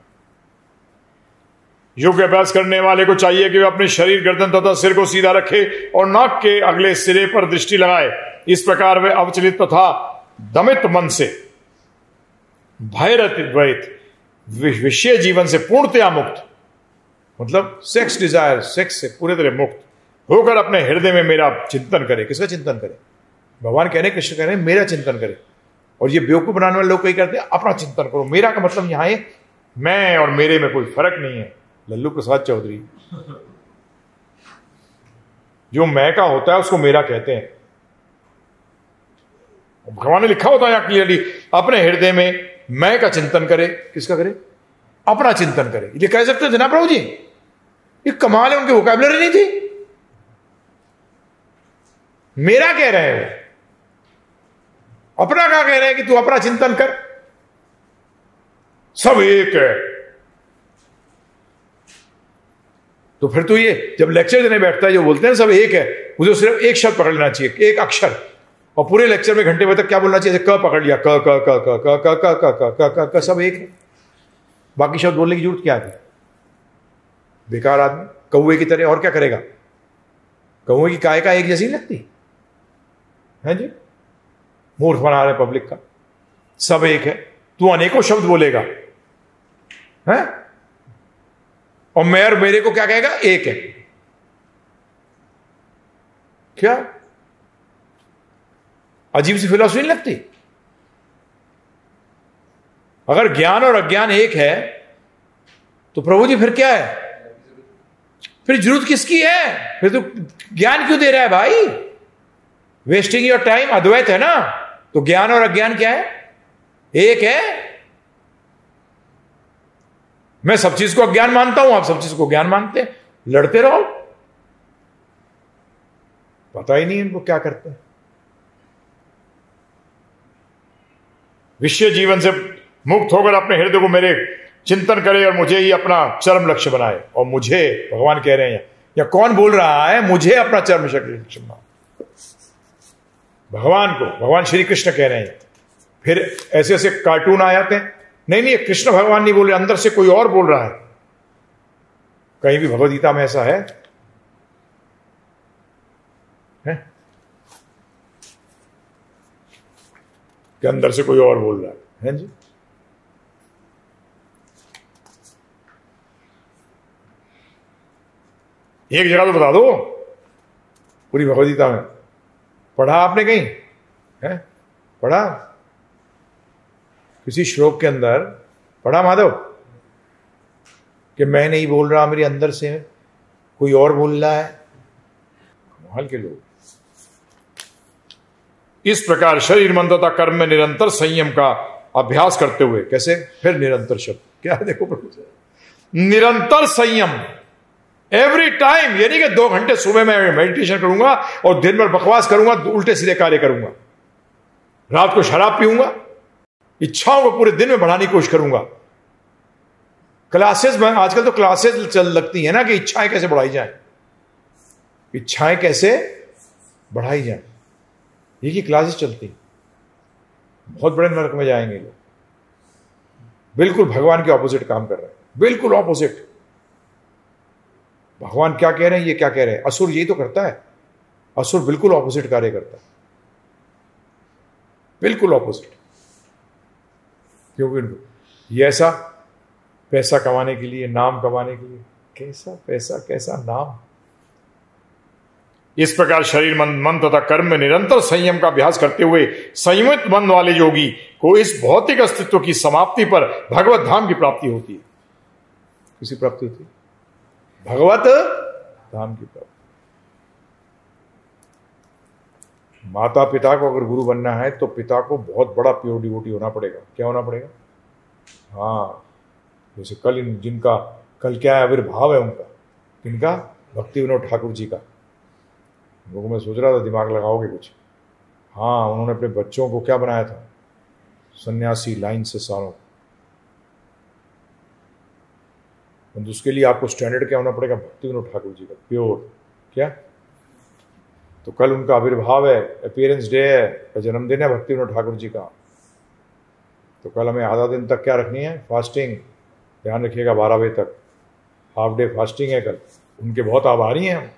योग अभ्यास करने वाले को चाहिए कि वह अपने शरीर, गर्दन तथा सिर को सीधा रखे और नाक के अगले सिरे पर दृष्टि लगाए। इस प्रकार वे अवचलित तथा दमित मन से, भयरहित विषय जीवन से पूर्णतया मुक्त, मतलब सेक्स डिजायर, सेक्स से पूरे तरह मुक्त होकर अपने हृदय में मेरा चिंतन करे। किसका चिंतन करे? भगवान कह रहे, कृष्ण कह रहे मेरा चिंतन करे। और ये बेवकूफ बनाने वाले लोग कहीं करते हैं अपना चिंतन करो। मेरा का मतलब यहां है मैं और मेरे में कोई फर्क नहीं है। लल्लू प्रसाद चौधरी, जो मैं का होता है उसको मेरा कहते हैं। भगवान ने लिखा होता है क्लियरली, अपने हृदय में मैं का चिंतन करे। किसका करे? अपना चिंतन करे। ये कह सकते थे ना प्रभु जी, ये कमाल है, उनकी वोकैबुलरी नहीं थी। मेरा कह रहे हैं, अपना क्या कह रहे हैं कि तू अपना चिंतन कर। सब एक है। तो फिर तो ये जब लेक्चर देने बैठता है, जो बोलते हैं सब एक है, मुझे सिर्फ एक शब्द पकड़ लेना चाहिए, एक अक्षर, और पूरे लेक्चर में घंटे बजे तक क्या बोलना चाहिए? क पकड़ लिया, क क क क क क क क क क, सब एक है। बाकी शब्द बोलने की जरूरत क्या है? बेकार आदमी, कौवे की तरह। और क्या करेगा? कौवे की काय का एक जैसी लगती है जी। मूर्ख बना रहे पब्लिक का। सब एक है, तू अनेकों शब्द बोलेगा है। और मैं और मेरे को क्या कहेगा? एक है। क्या अजीब सी फिलॉसफी नहीं लगती? अगर ज्ञान और अज्ञान एक है तो प्रभु जी फिर क्या है? फिर जरूरत किसकी है? फिर तो ज्ञान क्यों दे रहा है भाई? Wasting your time. अद्वैत है ना, तो ज्ञान और अज्ञान क्या है? एक है। मैं सब चीज को अज्ञान मानता हूं, आप सब चीज को ज्ञान मानते हैं, लड़ते रहो। पता ही नहीं इनको क्या करते हैं। विषय जीवन से मुक्त होकर अपने हृदय को मेरे चिंतन करे और मुझे ही अपना चरम लक्ष्य बनाए। और मुझे भगवान कह रहे हैं, या कौन बोल रहा है? मुझे अपना चरम लक्ष्य बनाओ। भगवान को, भगवान श्री कृष्ण कह रहे हैं। फिर ऐसे ऐसे कार्टून आ जाते हैं, नहीं नहीं, कृष्ण भगवान नहीं बोल रहे, अंदर से कोई और बोल रहा है। कहीं भी भगवद गीता में ऐसा है? कि अंदर से कोई और बोल रहा है जी? एक जगह तो बता दो पूरी भगवद गीता में। पढ़ा आपने कहीं? है पढ़ा? किसी श्लोक के अंदर पढ़ा माधव कि मैं नहीं बोल रहा, मेरे अंदर से कोई और बोल रहा है? कमाल के लोग। इस प्रकार शरीर मन तथा कर्म में निरंतर संयम का अभ्यास करते हुए, कैसे? फिर निरंतर शब्द क्या है देखो प्रभु, निरंतर संयम। एवरी टाइम, यानी कि 2 घंटे सुबह में मेडिटेशन करूंगा और दिन भर बकवास करूंगा, उल्टे सीधे कार्य करूंगा, रात को शराब पीऊंगा, इच्छाओं को पूरे दिन में बढ़ाने की कोशिश करूंगा। क्लासेस में आजकल तो क्लासेस चल लगती है ना कि इच्छाएं कैसे बढ़ाई जाएं, इच्छाएं कैसे बढ़ाई जाएं, ये की क्लासेस चलती। बहुत बड़े नरक में जाएंगे लोग। बिल्कुल भगवान के ऑपोजिट काम कर रहे हैं, बिल्कुल ऑपोजिट। भगवान क्या कह रहे हैं, ये क्या कह रहे हैं? असुर यही तो करता है। असुर बिल्कुल ऑपोजिट कार्य करता है, बिल्कुल ऑपोजिट। क्योंकि ये ऐसा पैसा कमाने के लिए, नाम कमाने के लिए, कैसा पैसा कैसा नाम। इस प्रकार शरीर मन तथा कर्म में निरंतर संयम का अभ्यास करते हुए संयमित मन वाले योगी को इस भौतिक अस्तित्व की समाप्ति पर भगवत धाम की प्राप्ति होती है। किसी प्राप्ति होती है? भगवत धाम की प्राप्ति। माता पिता को अगर गुरु बनना है तो पिता को बहुत बड़ा प्योर डिवोटी होना पड़ेगा। क्या होना पड़ेगा? हाँ, जैसे जिनका कल क्या है आविर्भाव है उनका, किनका? भक्ति विनोद ठाकुर जी का। लोगों में सोच रहा था दिमाग लगाओगे कुछ। हाँ, उन्होंने अपने बच्चों को क्या बनाया था? सन्यासी लाइन से सारों। तो उसके लिए आपको स्टैंडर्ड क्या होना पड़ेगा? भक्ति विनोद ठाकुर जी का प्योर। क्या? तो कल उनका आविर्भाव है, अपीयरेंस डे है, जन्मदिन है भक्ति विनोद ठाकुर जी का। तो कल हमें आधा दिन तक क्या रखनी है? फास्टिंग। ध्यान रखिएगा 12 बजे तक हाफ डे फास्टिंग है कल। उनके बहुत आभारी हैं हम,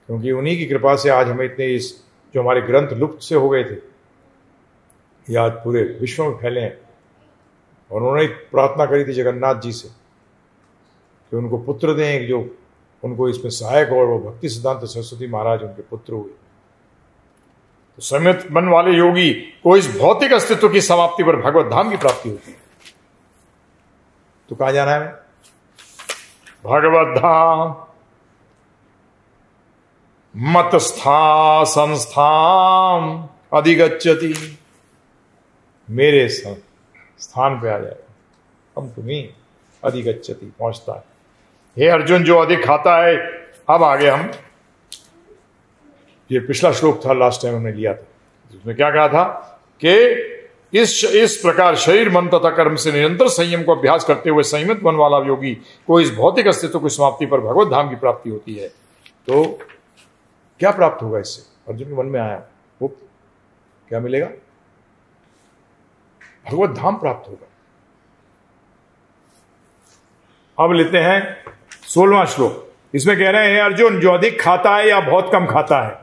क्योंकि उन्हीं की कृपा से आज हमें इतने इस जो हमारे ग्रंथ लुप्त से हो गए थे, ये आज पूरे विश्व में फैले हैं। और उन्होंने प्रार्थना करी थी जगन्नाथ जी से कि उनको पुत्र दें, जो उनको इसमें सहायक, और वो भक्ति सिद्धांत सरस्वती महाराज उनके पुत्र हुए। तो संयमित मन वाले योगी को इस भौतिक अस्तित्व की समाप्ति पर भगवत धाम की प्राप्ति होती है। तो कहां जाना है? भगवत धाम। मतस्था संस्थान अधिगच्छति, मेरे स्थान पे आ जाएगा। हम तुम्हें अधिगच्छति, पहुंचता है। हे अर्जुन, जो अधिक खाता है, अब आगे हम, ये पिछला श्लोक था, लास्ट टाइम हमने लिया था, उसमें क्या कहा था कि इस प्रकार शरीर मन तथा कर्म से निरंतर संयम को अभ्यास करते हुए संयमित मन वाला योगी को इस भौतिक अस्तित्व की समाप्ति पर भगवत धाम की प्राप्ति होती है। तो क्या प्राप्त होगा इससे? अर्जुन के मन में आया, वो क्या मिलेगा? भगवत धाम प्राप्त होगा। अब लेते हैं 16वां श्लोक। इसमें कह रहे हैं, अर्जुन, जो अधिक खाता है या बहुत कम खाता है,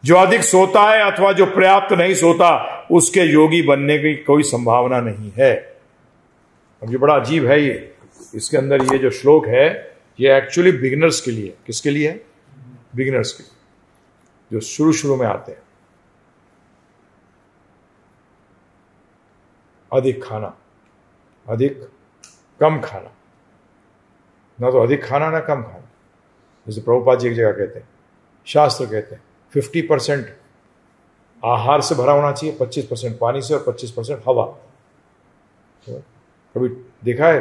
जो अधिक सोता है अथवा जो पर्याप्त नहीं सोता, उसके योगी बनने की कोई संभावना नहीं है। अब ये बड़ा अजीब है, ये इसके अंदर ये जो श्लोक है ये एक्चुअली बिगिनर्स के लिए, किसके लिए है? बिगिनर्स के लिए, जो शुरू शुरू में आते हैं। अधिक खाना, अधिक कम खाना, ना तो अधिक खाना ना कम खाना। जैसे प्रभुपाद जी एक जगह कहते हैं, शास्त्र कहते हैं 50% आहार से भरा होना चाहिए, 25% पानी से और 25% हवा। तो कभी देखा है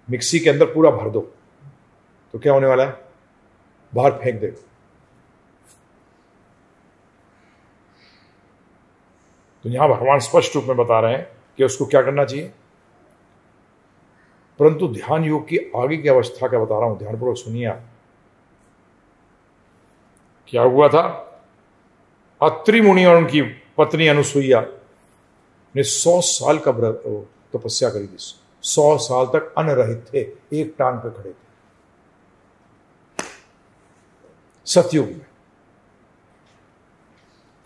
मिक्सी के अंदर पूरा भर दो तो क्या होने वाला है? बाहर फेंक दे। तो यहां भगवान स्पष्ट रूप में बता रहे हैं कि उसको क्या करना चाहिए। परंतु ध्यान योग की आगे की अवस्था क्या बता रहा हूं, ध्यानपूर्वक सुनिए आप। क्या हुआ था? अत्रि मुनि और उनकी पत्नी अनुसुईया ने 100 साल का तपस्या करी थी। 100 साल तक अन्न रहित थे, एक टांग पे खड़े थे, सतयुग में।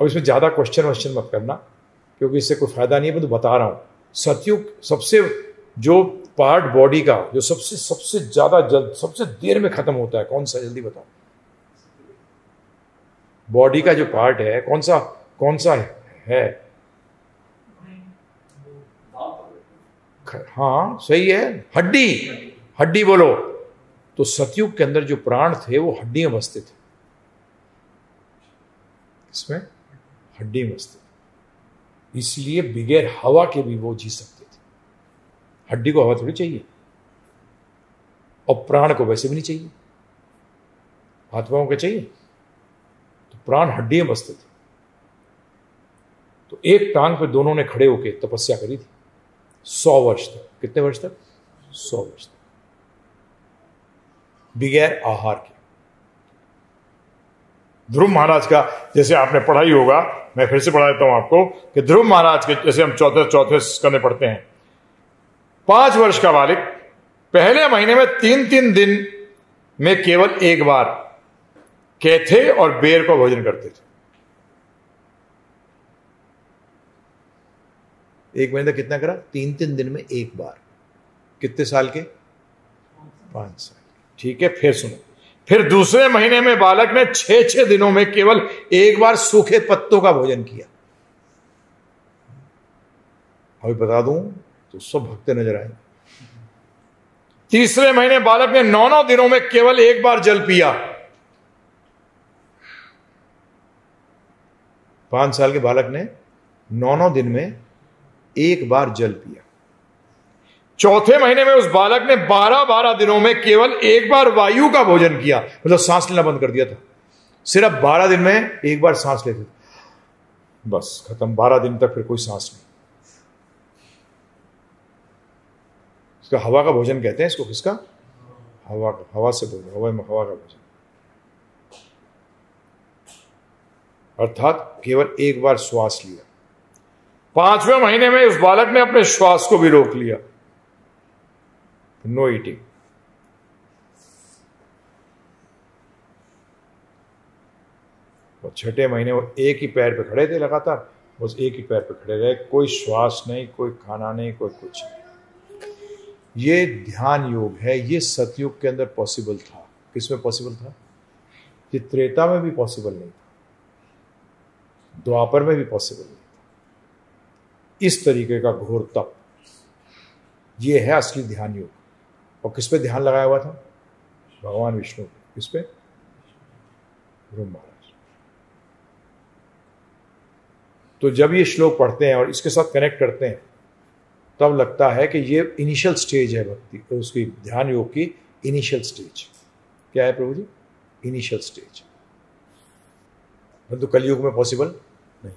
अब इसमें ज्यादा क्वेश्चन मत करना क्योंकि इससे कोई फायदा नहीं है, मैं तो बता रहा हूं। सतयुग सबसे जो पार्ट बॉडी का जो सबसे ज्यादा सबसे देर में खत्म होता है, कौन सा? जल्दी बताओ। बॉडी का जो पार्ट है कौन सा है? हाँ सही है, हड्डी बोलो। तो सतयुग के अंदर जो प्राण थे वो हड्डी में बसते थे। इसमें हड्डी में बसते थे, इसलिए बगैर हवा के भी वो जी सकते थे। हड्डी को हवा थोड़ी चाहिए, और प्राण को वैसे भी नहीं चाहिए, आत्माओं को चाहिए। तो प्राण हड्डी में बसते थे। तो एक टांग पे दोनों ने खड़े होकर तपस्या करी थी 100 वर्ष तक। कितने वर्ष तक? 100 वर्ष तक, बगैर आहार के। ध्रुव महाराज का जैसे आपने पढ़ा ही होगा, मैं फिर से पढ़ा देता हूं आपको कि ध्रुव महाराज के जैसे हम चौथे स्कंद में पढ़ते हैं, 5 वर्ष का बालक पहले महीने में 3-3 दिन में केवल एक बार कैथे और बेर का भोजन करते थे। एक महीने कितना करा? 3-3 दिन में एक बार। कितने साल के? 5 साल। ठीक है, फिर सुनो। फिर दूसरे महीने में बालक ने 6-6 दिनों में केवल एक बार सूखे पत्तों का भोजन किया। अभी बता दूं तो सब भक्ते नजर आएंगे। तीसरे महीने बालक ने 9 दिनों में केवल एक बार जल पिया। 5 साल के बालक ने 9 दिन में एक बार जल पिया। चौथे महीने में उस बालक ने 12 दिनों में केवल एक बार वायु का भोजन किया, मतलब सांस लेना बंद कर दिया था। सिर्फ 12 दिन में एक बार सांस लेते थे, बस खत्म। 12 दिन तक फिर कोई सांस नहीं। इसका हवा का भोजन कहते हैं इसको। किसका? हवा से भोजन, हवा का भोजन। अर्थात केवल एक बार श्वास लिया। 5वें महीने में उस बालक ने अपने श्वास को भी रोक लिया, नो ईटिंग। और 6ठे महीने वो एक ही पैर पे खड़े थे लगातार, बस एक ही पैर पे खड़े रहे, कोई श्वास नहीं, कोई खाना नहीं, कोई कुछ नहीं। ये ध्यान योग है। ये सतयुग के अंदर पॉसिबल था। किसमें पॉसिबल था? ये त्रेता में भी पॉसिबल नहीं था, द्वापर में भी पॉसिबल नहीं था। इस तरीके का घोर तप, ये है असली ध्यान योग। और किस पे ध्यान लगाया हुआ था? भगवान विष्णु। किस पे? ध्रुव महाराज। तो जब ये श्लोक पढ़ते हैं और इसके साथ कनेक्ट करते हैं तब लगता है कि ये इनिशियल स्टेज है भक्ति, तो उसकी ध्यान योग की इनिशियल स्टेज। क्या है प्रभु जी? Initial stage. परंतु कलयुग में पॉसिबल नहीं।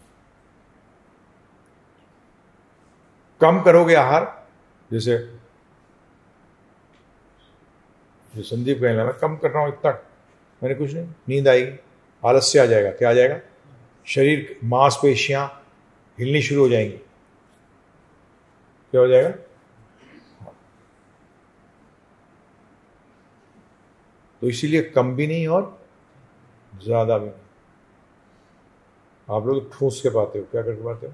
कम करोगे आहार, जैसे जो संदीप कहना, मैं कम कर रहा हूं इतना, मैंने कुछ नहीं, नींद आएगी, आलस्य आ जाएगा। क्या आ जाएगा? शरीर, मांसपेशियां हिलनी शुरू हो जाएंगी। क्या हो जाएगा? तो इसीलिए कम भी नहीं और ज्यादा भी नहीं। आप लोग ठूस के पाते हो, क्या करके पाते हो?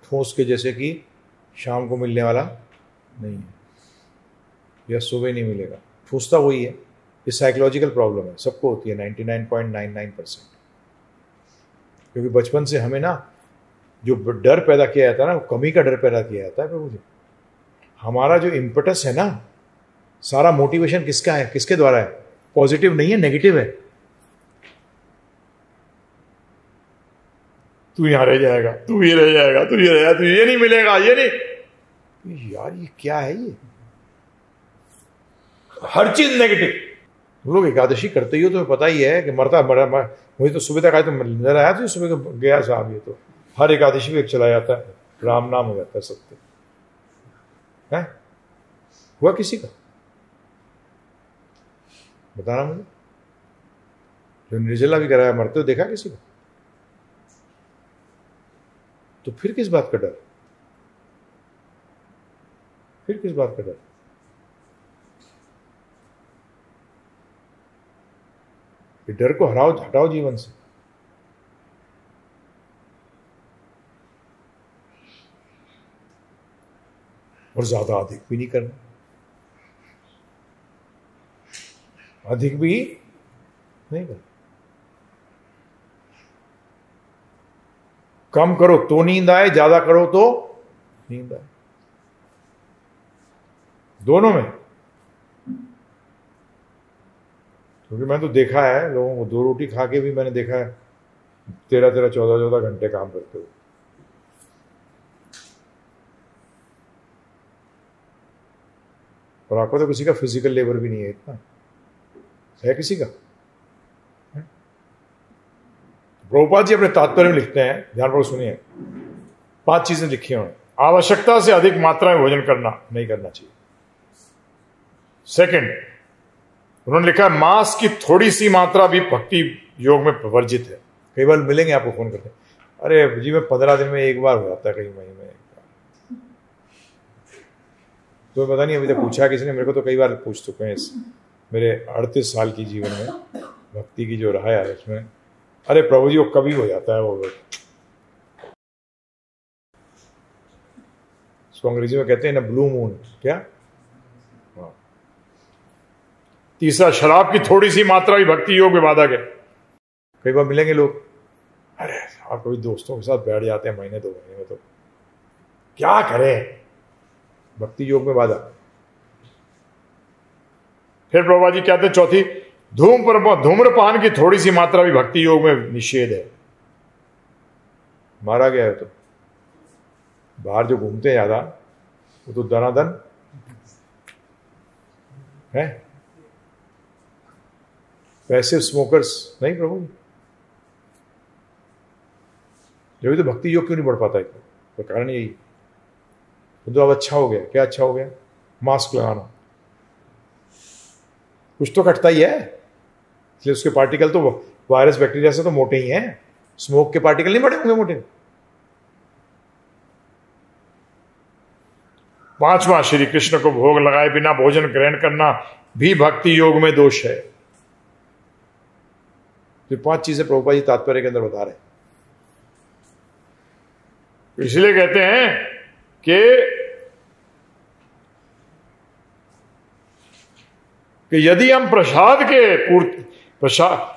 ठूस के, जैसे कि शाम को मिलने वाला नहीं है। या सुबह नहीं मिलेगा, ठूसता वही है। ये साइकोलॉजिकल प्रॉब्लम है, सबको होती है 99.99%। क्योंकि बचपन से हमें ना जो डर पैदा किया जाता है ना, वो कमी का डर पैदा किया जाता है प्रभु जी। हमारा जो इम्पटस है ना, सारा मोटिवेशन किसका है, किसके द्वारा है? पॉजिटिव नहीं है, नेगेटिव है। तू यहां रह जाएगा, तू ये रह जाएगा, तू ये रह जाएगा, तू ये नहीं मिलेगा, ये नहीं। यार ये क्या है? ये हर चीज नेगेटिव। तुम लोग एकादशी करते ही हो, तुम्हें पता ही है कि मरता मुझे तो सुबह तक आया तो नजर आया तो सुबह को गया साहब। ये तो हर एकादशी में एक चला जाता है, राम नाम हो जाता है सत्य है। हुआ किसी का? बताना मुझे। जो निर्जला भी कराया मरते हो देखा किसी को? तो फिर किस बात का डर? फिर किस बात का डर? ये डर को हटाओ जीवन से। और ज्यादा अधिक भी नहीं करना, अधिक भी नहीं करना। कम करो तो नींद आए, ज्यादा करो तो नींद आए, दोनों में। क्योंकि मैंने तो देखा है लोगों को, 2 रोटी खा के भी मैंने देखा है 13-13, 14-14 घंटे काम करते हुए। और आपको तो किसी का फिजिकल लेबर भी नहीं है, इतना है किसी का? प्रभुपाद जी अपने तात्पर्य में लिखते हैं, ध्यानपूर्वक सुनिए, 5 चीजें लिखी हैं। आवश्यकता से अधिक मात्रा में भोजन करना नहीं करना चाहिए। सेकंड, उन्होंने लिखा है मांस की थोड़ी सी मात्रा भी भक्ति योग में वर्जित है। कई बार मिलेंगे आपको, फोन करते हैं, अरे जी मैं 15 दिन में एक बार हो जाता है, कई महीने में एक बार। तो पता नहीं अभी तक पूछा किसी ने, मेरे को तो कई बार पूछ चुके हैं इस मेरे 38 साल की जीवन में भक्ति की जो रहा है उसमें। अरे प्रभु जी वो कभी हो जाता है, वो इसको अंग्रेजी में कहते हैं ना ब्लू मून। क्या? तीसरा, शराब की थोड़ी सी मात्रा भी भक्ति योग में बाधक है। कई बार मिलेंगे लोग, अरे आप कभी दोस्तों के साथ बैठ जाते हैं महीने 2 महीने में, तो क्या करें, भक्ति योग में बाधा। फिर प्रभुपाद जी कहते हैं चौथी, धूम्रपान की थोड़ी सी मात्रा भी भक्ति योग में निषेध है। मारा गया है तो बाहर जो घूमते हैं ज्यादा, वो तो दनादन है। पैसिव स्मोकर्स नहीं प्रभु, जब तो भक्ति योग क्यों नहीं बढ़ पाता है? तो कारण यही, तो अब अच्छा हो गया। क्या अच्छा हो गया? मास्क लगाना, कुछ तो कटता ही है, इसलिए उसके पार्टिकल तो वायरस बैक्टीरिया से तो मोटे ही हैं, स्मोक के पार्टिकल नहीं बड़े होंगे मोटे। 5वां, श्री कृष्ण को भोग लगाए बिना भोजन ग्रहण करना भी भक्ति योग में दोष है। तो 5 चीजें प्रभुपाद जी तात्पर्य के अंदर बता रहे हैं। इसलिए कहते हैं कि यदि हम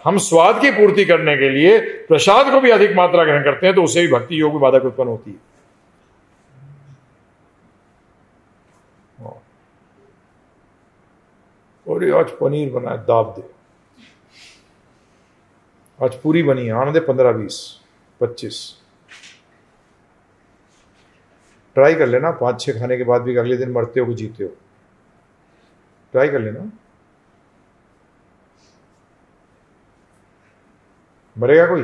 हम स्वाद की पूर्ति करने के लिए प्रसाद को भी अधिक मात्रा ग्रहण करते हैं, तो उससे भी भक्ति योग में बाधक उत्पन्न होती है। और आज पनीर बना है, दाब दे। आज पूरी बनी है, आने दे 15, 20, 25। ट्राई कर लेना, 5-6 खाने के बाद भी अगले दिन मरते हो कि जीते हो, ट्राई कर लेना। मरेगा कोई?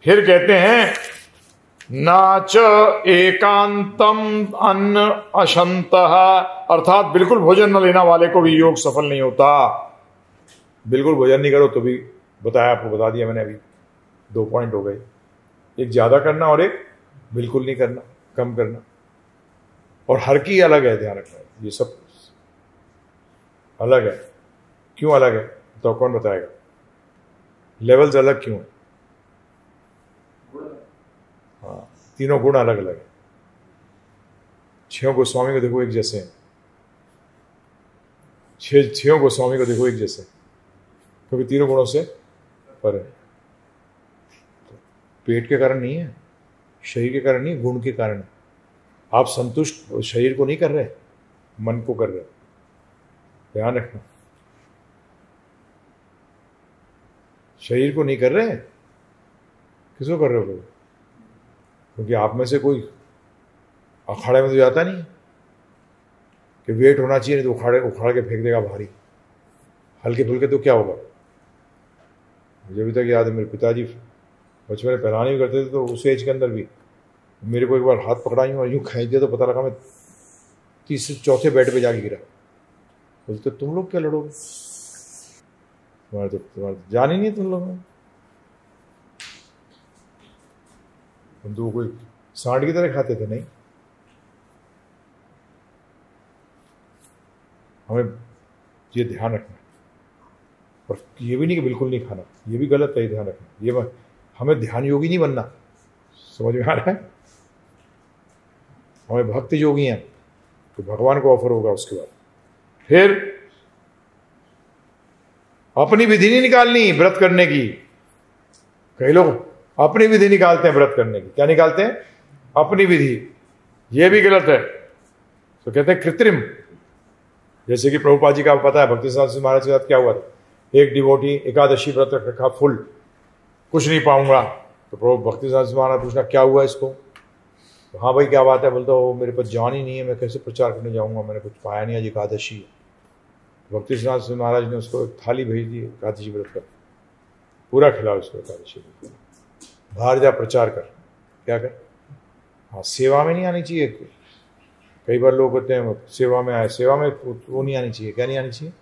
फिर कहते हैं नाच एकांतम अन्न अशंतः, अर्थात बिल्कुल भोजन न लेना वाले को भी योग सफल नहीं होता। बिल्कुल भोजन नहीं करो तो भी बताया, आपको बता दिया मैंने, अभी 2 पॉइंट हो गए, एक ज्यादा करना और एक बिल्कुल नहीं करना, कम करना। और हर की अलग है, ध्यान रखना, ये सब अलग है। क्यों अलग है तो कौन बताएगा? लेवल्स अलग क्यों है? हाँ, तीनों गुण अलग अलग है। छह गोस्वामी को देखो एक जैसे हैं, छह गोस्वामी को देखो एक जैसे, क्योंकि तीनों गुणों से पर है। पेट के कारण नहीं है, शरीर के कारण नहीं, गुण के कारण है। आप संतुष्ट शरीर को नहीं कर रहे, मन को कर रहे, ध्यान रखना। शरीर को नहीं कर रहे, किसको कर रहे हो? क्योंकि आप में से कोई अखाड़े में तो जाता नहीं कि वेट होना चाहिए, नहीं तो उखाड़ के फेंक देगा भारी। हल्के फुल्के तो क्या होगा? मुझे अभी तक याद है, मेरे पिताजी बचपन में पहलाने भी करते थे, तो उस एज के अंदर भी मेरे को एक बार हाथ पकड़ा यूँ और यूँ खींच दिया, तो पता लगा मैं तीसरे चौथे बेड पे जाके गिरा। बोलते तुम लोग क्या लड़ोगे, तुम्हारा जान ही नहीं तुम लोग में। हम तो कोई सांड की तरह खाते थे, नहीं। हमें ये ध्यान रखना, और ये भी नहीं कि बिल्कुल नहीं खाना, ये भी गलत है, ये ध्यान रखना। ये हमें ध्यान योगी नहीं बनना, समझ में आ रहा है? हमें भक्त योगी हैं, तो भगवान को ऑफर होगा। उसके बाद फिर अपनी विधि नहीं निकालनी व्रत करने की। कई लोग अपनी विधि निकालते हैं व्रत करने की। क्या निकालते हैं? अपनी विधि। ये भी गलत है। तो कहते हैं कृत्रिम। जैसे कि प्रभुपाद जी का पता है, भक्ति सिद्धांत महाराज के साथ क्या हुआ था। एक डिवोटी एकादशी व्रत रखा फुल, कुछ नहीं पाऊंगा, तो प्रभु भक्ति सिद्धांत महाराज पूछना क्या हुआ इसको? तो हाँ भाई क्या बात है? बोलता वो मेरे पास जान ही नहीं है, मैं कैसे प्रचार करने जाऊंगा, मैंने कुछ पाया नहीं, आज एकादशी है। भक्ति सिद्धांत महाराज ने उसको थाली भेज दी एकादशी व्रत का, पूरा खिला उसको एकादशी व्रत। बाहर जा प्रचार कर, क्या कर? हाँ, सेवा में नहीं आनी चाहिए। कई बार लोग होते हैं सेवा में आए, सेवा में वो नहीं आनी चाहिए। क्या नहीं आनी चाहिए?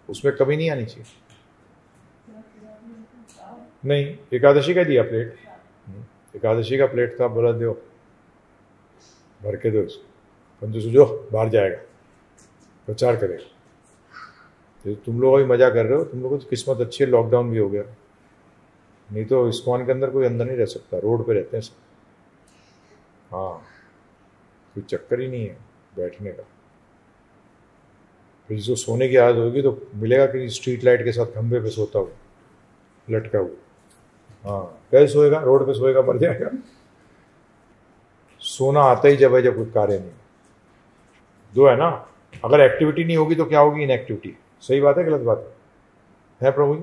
उसमें कभी नहीं आनी चाहिए। नहीं, एकादशी का दिया प्लेट, एकादशी का प्लेट था, बोला दो भर के दो इसको, परंतु जो बाहर जाएगा प्रचार करेगा। तो तुम लोग अभी मजा कर रहे हो, तुम लोगों की किस्मत अच्छी है, लॉकडाउन भी हो गया, नहीं तो इस्कॉन के अंदर कोई अंदर नहीं रह सकता, रोड पे रहते हैं सब। हाँ, कोई चक्कर ही नहीं है बैठने का। फिर जो सोने की आदत होगी तो मिलेगा कि स्ट्रीट लाइट के साथ खंभे पे सोता हुआ, लटका हुआ। हाँ, कैसे सोएगा? रोड पे सोएगा, मर जाएगा। सोना आता ही जब है जब कोई कार्य नहीं। दो है ना, अगर एक्टिविटी नहीं होगी तो क्या होगी? इनएक्टिविटी। सही बात है, गलत बात है प्रभु जी?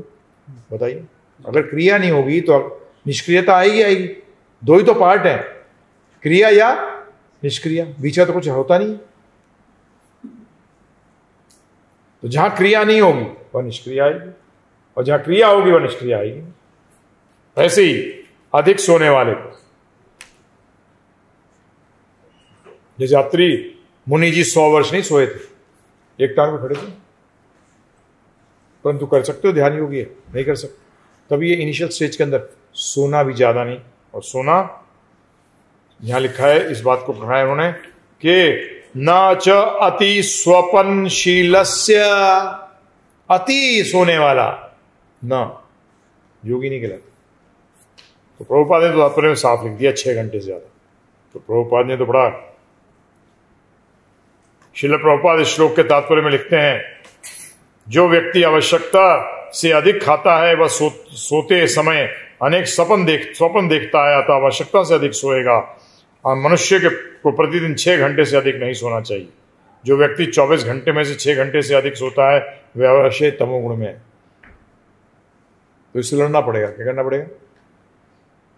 बताइए। अगर क्रिया नहीं होगी तो निष्क्रियता आएगी आएगी। दो ही तो पार्ट है, क्रिया या निष्क्रिया, बीच में तो कुछ होता नहीं। तो जहां क्रिया नहीं होगी वह निष्क्रिया आएगी, और जहां क्रिया होगी वह निष्क्रिया आएगी। ऐसे ही अधिक सोने वाले को, जैसे अत्रि मुनि जी 100 वर्ष नहीं सोए थे, एक टांग में खड़े थे, परंतु कर सकते हो ध्यान योगी है, नहीं कर सकते। तभी ये इनिशियल स्टेज के अंदर सोना भी ज्यादा नहीं। और सोना यहां लिखा है, इस बात को कहा है उन्होंने कि न च अति स्वपनशीलस्य, अति सोने वाला न योगी नहीं कहलाता। तो प्रभुपाद ने तो तात्पर्य में साफ लिख दिया 6 घंटे से ज्यादा। तो प्रभुपाद ने तो बड़ा, श्रील प्रभुपाद इस श्लोक के तात्पर्य में लिखते हैं, जो व्यक्ति आवश्यकता से अधिक खाता है वह सोते समय अनेक स्वप्न देखता है, अतः आवश्यकता से अधिक सोएगा। और मनुष्य को प्रतिदिन 6 घंटे से अधिक नहीं सोना चाहिए। जो व्यक्ति 24 घंटे में से 6 घंटे से अधिक सोता है वह अवश्य तमोगुण में है। तो इससे लड़ना पड़ेगा। क्या करना पड़ेगा?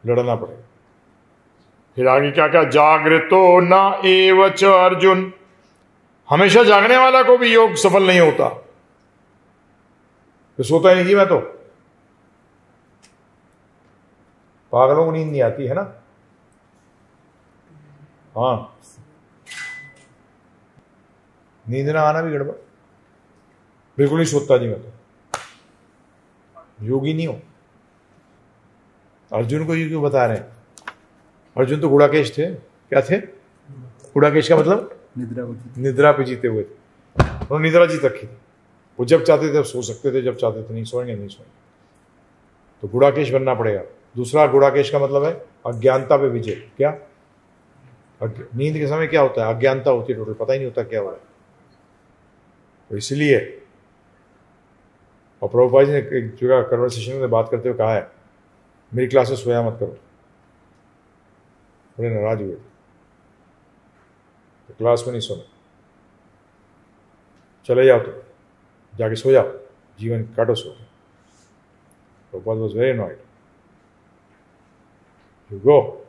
लड़ना पड़ेगा। फिर आगे क्या क्या, जागृतो न एवच अर्जुन, हमेशा जागने वाला को भी योग सफल नहीं होता। तो सोता ही नहीं कि मैं तो, पागलों को नींद नहीं आती है ना। हाँ, नींद ना आना भी गड़बड़। बिल्कुल नहीं सोता जी मैं तो, योगी नहीं हो। अर्जुन को ये क्यों बता रहे हैं? अर्जुन तो गुड़ाकेश थे। क्या थे? गुड़ाकेश का मतलब निद्रा पे जीते हुए थे। उन्होंने निद्रा जीत रखी थी। वो जब चाहते थे तब सो सकते थे, जब चाहते थे नहीं सोएंगे, नहीं सोएंगे। तो गुड़ाकेश बनना पड़ेगा। दूसरा गुड़ाकेश का मतलब है अज्ञानता पे विजय। क्या? नींद के समय क्या होता है? अज्ञानता होती है, टोटल पता ही नहीं होता क्या हो रहा है। तो इसलिए, और प्रभुपाद जी ने एक जगह कन्वर्सेशन में बात करते हुए कहा है, मेरी क्लास में सोया मत करो। बड़े नाराज हुए, तो क्लास में नहीं सोना, चले जाओ, तो जाके सो जाओ, जीवन काटो सो। Prabhupada was very annoyed. You go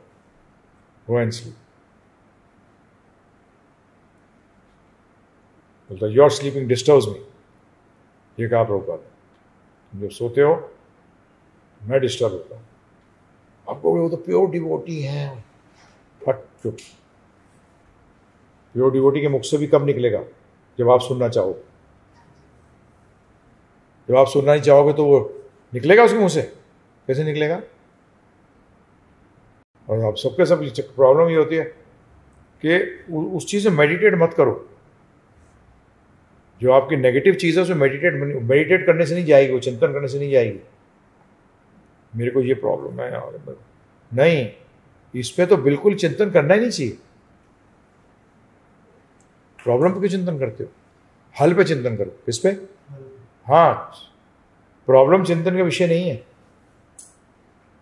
and sleep. बोलता योर स्लीपिंग डिस्टर्ब्स मी, ये कहा प्रभुपाद ने। तुम जब सोते हो मैं डिस्टर्ब होता हूँ। आपको वो तो प्योर डिवोटी है, फट चुप। प्योर डिवोटी के मुख से भी कब निकलेगा? जब आप सुनना चाहो। जब आप सुनना नहीं चाहोगे तो वो निकलेगा उसके मुंह से? कैसे निकलेगा? और आप सबके सब प्रॉब्लम ये होती है कि उस चीज़ में मेडिटेट मत करो। जो आपकी नेगेटिव चीज़ है उसमें मेडिटेट करने से नहीं जाएगी, वो चिंतन करने से नहीं जाएगी। मेरे को ये प्रॉब्लम है यार, नहीं, इस पे तो बिल्कुल चिंतन करना ही नहीं चाहिए। प्रॉब्लम पे क्यों चिंतन करते हो? हल पे चिंतन करो। किस पे? हाँ, प्रॉब्लम चिंतन का विषय नहीं है।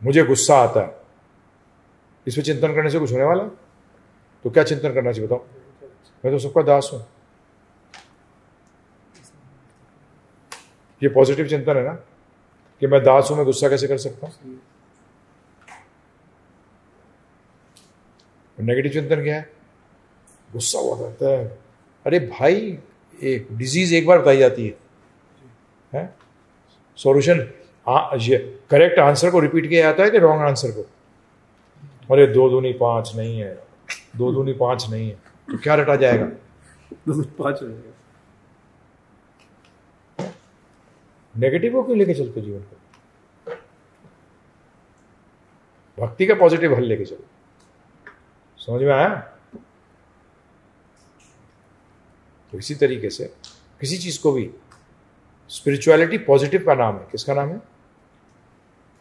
मुझे गुस्सा आता है, इस पे चिंतन करने से कुछ होने वाला? तो क्या चिंतन करना चाहिए बताओ? मैं तो सबका दास हूं। ये पॉजिटिव चिंतन है ना, कि मैं दास हूं, मैं गुस्सा कैसे कर सकता हूं? नेगेटिव चिंतन क्या है? गुस्सा हुआ रहता है। अरे भाई, एक डिजीज एक बार बताई जाती है? सॉल्यूशन ये करेक्ट आंसर को रिपीट किया जाता है कि रॉन्ग आंसर को? अरे 2 दूनी 5 नहीं है, 2 दूनी 5 नहीं है, तो क्या रटा जाएगा? 2 दूनी 5 हो जाएगा। नेगेटिव को क्यों लेके चलते जीवन को? भक्ति का पॉजिटिव हल लेके चलो। समझ में आया? तो इसी तरीके से किसी चीज को भी, स्पिरिचुअलिटी पॉजिटिव का नाम है। किसका नाम है?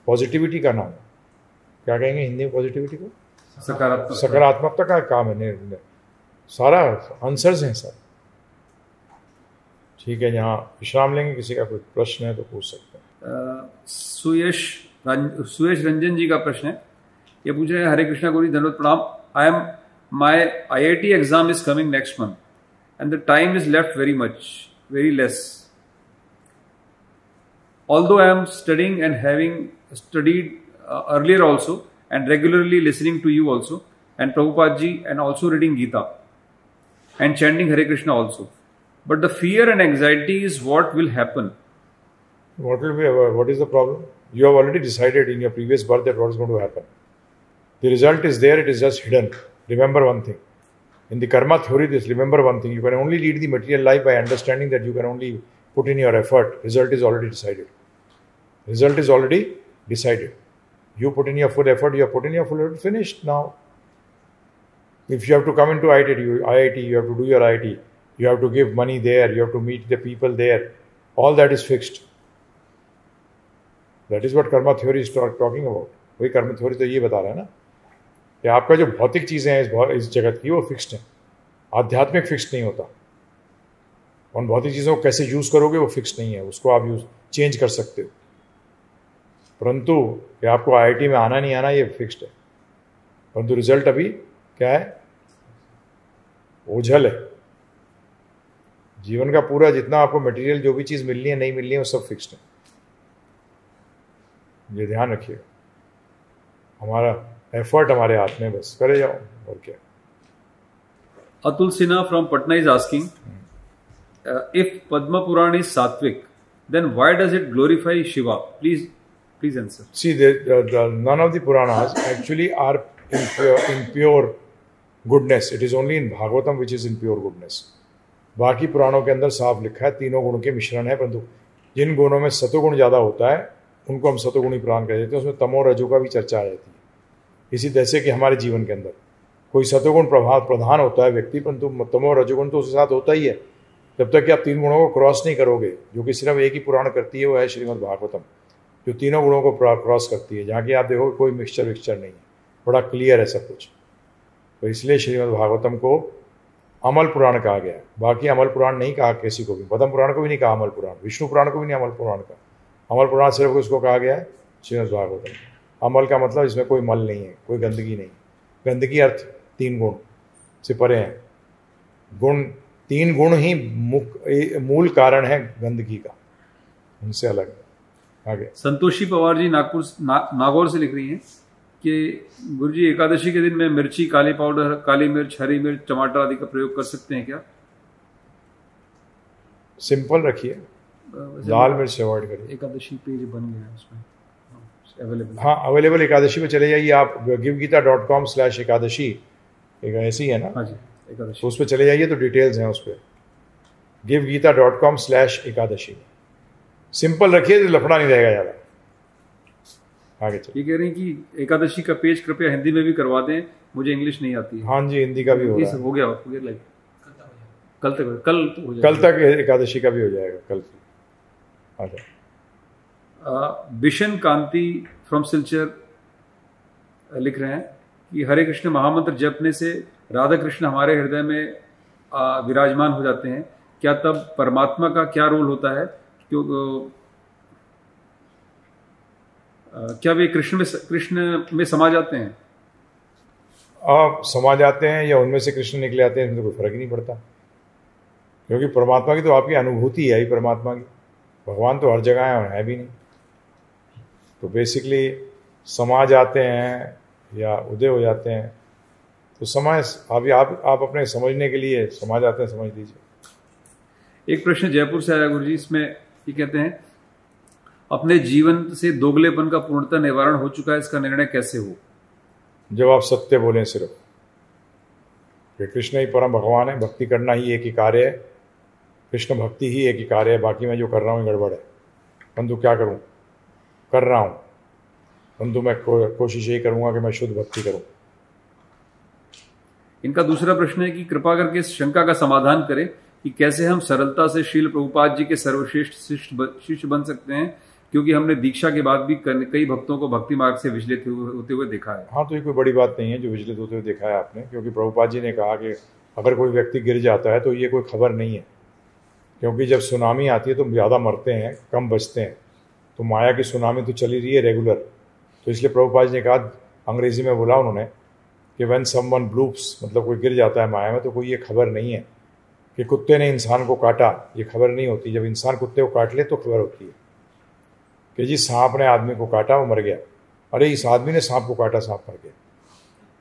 पॉजिटिविटी का नाम है। क्या कहेंगे हिंदी में पॉजिटिविटी को? सकारात्मकता का काम है। सारा आंसर्स हैं सर। ठीक है, यहाँ विश्राम लेंगे। किसी का कोई प्रश्न है तो पूछ सकते हैं। सुयश रंजन जी का प्रश्न है, ये पूछ रहे हैं, हरे कृष्णा गुरु, धन्यवाद, प्रणाम। माई IIT exam is coming next month and the time is left very less. Although I am studying and having studied earlier also, and regularly listening to you also, and Prabhupada ji, and also reading Gita, and chanting Hare Krishna also. But the fear and anxiety is what will happen. What is the problem? You have already decided in your previous birth that what is going to happen. The result is there, it is just hidden. Remember one thing. In the karma theory, remember one thing, you can only lead the material life by understanding that you can only put in your effort. Result is already decided. Result is already decided. You put in your full effort, you have put in your full effort, finished now. If you have to come into IIT, you have to do your IIT, you have to give money there, you have to meet the people there, all that is fixed. That is what karma theory is talking about. वही कर्म थ्योरी तो ये बता रहा है ना, कि आपका जो भौतिक चीज़ें हैं इस जगत की, वो फिक्स्ड है। आध्यात्मिक फिक्स्ड नहीं होता। उन भौतिक चीज़ों को कैसे यूज़ करोगे वो फिक्स्ड नहीं है, उसको आप चेंज कर सकते हो। परंतु कि आपको IIT में आना नहीं आना ये फिक्स्ड है। परंतु रिजल्ट अभी क्या है? ओझल है। जीवन का पूरा जितना आपको मटेरियल जो भी चीज़ मिलनी है नहीं मिलनी है वो सब फिक्स्ड है। ये ध्यान रखिएगा। हमारा एफर्ट हमारे हाथ में, बस करे जाओ और क्या। Atul Sinha from Patna is asking, if Padma Puran is Sattvic, then why does it glorify Shiva? Please answer. See, none of the Puranas actually are in pure goodness. It is only in Bhagavatam which is in pure goodness. बाकी पुराणों के अंदर साफ लिखा है तीनों गुणों के मिश्रण है, परंतु जिन गुणों में सतोगुण ज़्यादा होता है उनको हम सतोगुणी पुराण कह देते हैं। उसमें तमो रजो का भी चर्चा आ जाती है। इसी तरह से कि हमारे जीवन के अंदर कोई सतोगुण प्रधान होता है व्यक्ति, परंतु तमो रजोगुण तो उसके साथ होता ही है। जब तक कि आप 3 गुणों को क्रॉस नहीं करोगे, जो कि सिर्फ एक ही पुराण करती है, वो है श्रीमद् भागवतम, जो तीनों गुणों को क्रॉस करती है, जहाँ की आप देखो कोई मिक्सचर नहीं है, बड़ा क्लियर है सब कुछ। तो इसलिए श्रीमद् भागवतम को अमल पुराण कहा गया है। बाकी अमल पुराण नहीं कहा किसी को भी, पद्म पुराण को भी नहीं कहा अमल पुराण, विष्णु पुराण को भी नहीं अमल पुराण कहा। अमल पुराण सिर्फ उसको कहा गया है श्रीमद् भागवतम। अमल का मतलब इसमें कोई मल नहीं है, कोई गंदगी नहीं। गंदगी अर्थ 3 गुण से परे हैं। गुण 3 गुण ही मूल कारण है गंदगी का, उनसे अलग है। आगे संतोषी पवार जी नागौर से लिख रही हैं कि गुरुजी एकादशी के दिन में मिर्ची, काली पाउडर, काली मिर्च, हरी मिर्च, टमाटर आदि का प्रयोग कर सकते हैं क्या? सिंपल रखिए, लाल मिर्च अवॉइड करिए। एकादशी पेज बन गया है उसमें अवेलेबल। हाँ अवेलेबल, एकादशी पे चले जाइए आप, givegita.com/एकादशी, एक ऐसी है ना? हाँ जी, एकादशी। तो उस पर चले जाइए तो डिटेल्स हैं उस पर, givegita.com/एकादशी। सिंपल रखिए तो लफड़ा नहीं रहेगा ज़्यादा। आगे चलिए। ये कह रहे हैं कि एकादशी का पेज कृपया हिंदी में भी करवा दें, मुझे इंग्लिश नहीं आती है। हाँ जी, हिंदी का भी हो रहा है। हो गया लाइक कल तो हो जाएगा। कल तक एकादशी का भी हो जाएगा, कल। अच्छा, बिशन कांति फ्रॉम सिलचर लिख रहे हैं कि हरे कृष्ण महामंत्र जपने से राधा कृष्ण हमारे हृदय में विराजमान हो जाते हैं, क्या तब परमात्मा का क्या रोल होता है? क्यों क्या वे कृष्ण में समा जाते हैं? आप समा जाते हैं या उनमें से कृष्ण निकले आते हैं, इसमें तो कोई फर्क ही नहीं पड़ता, क्योंकि परमात्मा की तो आपकी अनुभूति है ही परमात्मा की। भगवान तो हर जगह है और है भी नहीं। तो बेसिकली समा जाते हैं या उदय हो जाते हैं, तो समय अभी आप अपने समझने के लिए समा जाते हैं, समझ लीजिए। एक प्रश्न जयपुर से आया गुरुजी, इसमें ये कहते हैं अपने जीवन से दोगलेपन का पूर्णतः निवारण हो चुका है, इसका निर्णय कैसे हो? जब आप सत्य बोलें सिर्फ कि कृष्ण ही परम भगवान है, भक्ति करना ही एक ही कार्य है, कृष्ण भक्ति ही एक ही कार्य है, बाकी मैं जो कर रहा हूँ गड़बड़ है, परंतु क्या करूँ, कर रहा हूँ, परंतु मैं कोशिश यही करूँगा कि मैं शुद्ध भक्ति करूँ। इनका दूसरा प्रश्न है कि कृपा करके इस शंका का समाधान करें कि कैसे हम सरलता से श्रील प्रभुपाद जी के सर्वश्रेष्ठ शिष्य बन सकते हैं, क्योंकि हमने दीक्षा के बाद भी कई भक्तों को भक्ति मार्ग से विचलित होते हुए देखा है। हाँ, तो ये कोई बड़ी बात नहीं है जो विचलित होते हुए देखा है आपने, क्योंकि प्रभुपाद जी ने कहा कि अगर कोई व्यक्ति गिर जाता है तो ये कोई खबर नहीं है, क्योंकि जब सुनामी आती है तो ज़्यादा मरते हैं, कम बचते हैं। तो माया की सुनामी तो चली रही है रेगुलर, तो इसलिए प्रभुपाद जी ने कहा, अंग्रेजी में बोला उन्होंने कि व्हेन समवन ब्लूप्स, मतलब कोई गिर जाता है माया में, तो कोई ये खबर नहीं है कि कुत्ते ने इंसान को काटा, ये खबर नहीं होती। जब इंसान कुत्ते को काट ले तो खबर होती है कि जी सांप ने आदमी को काटा, वो मर गया, अरे इस आदमी ने सांप को काटा, सांप मर गया,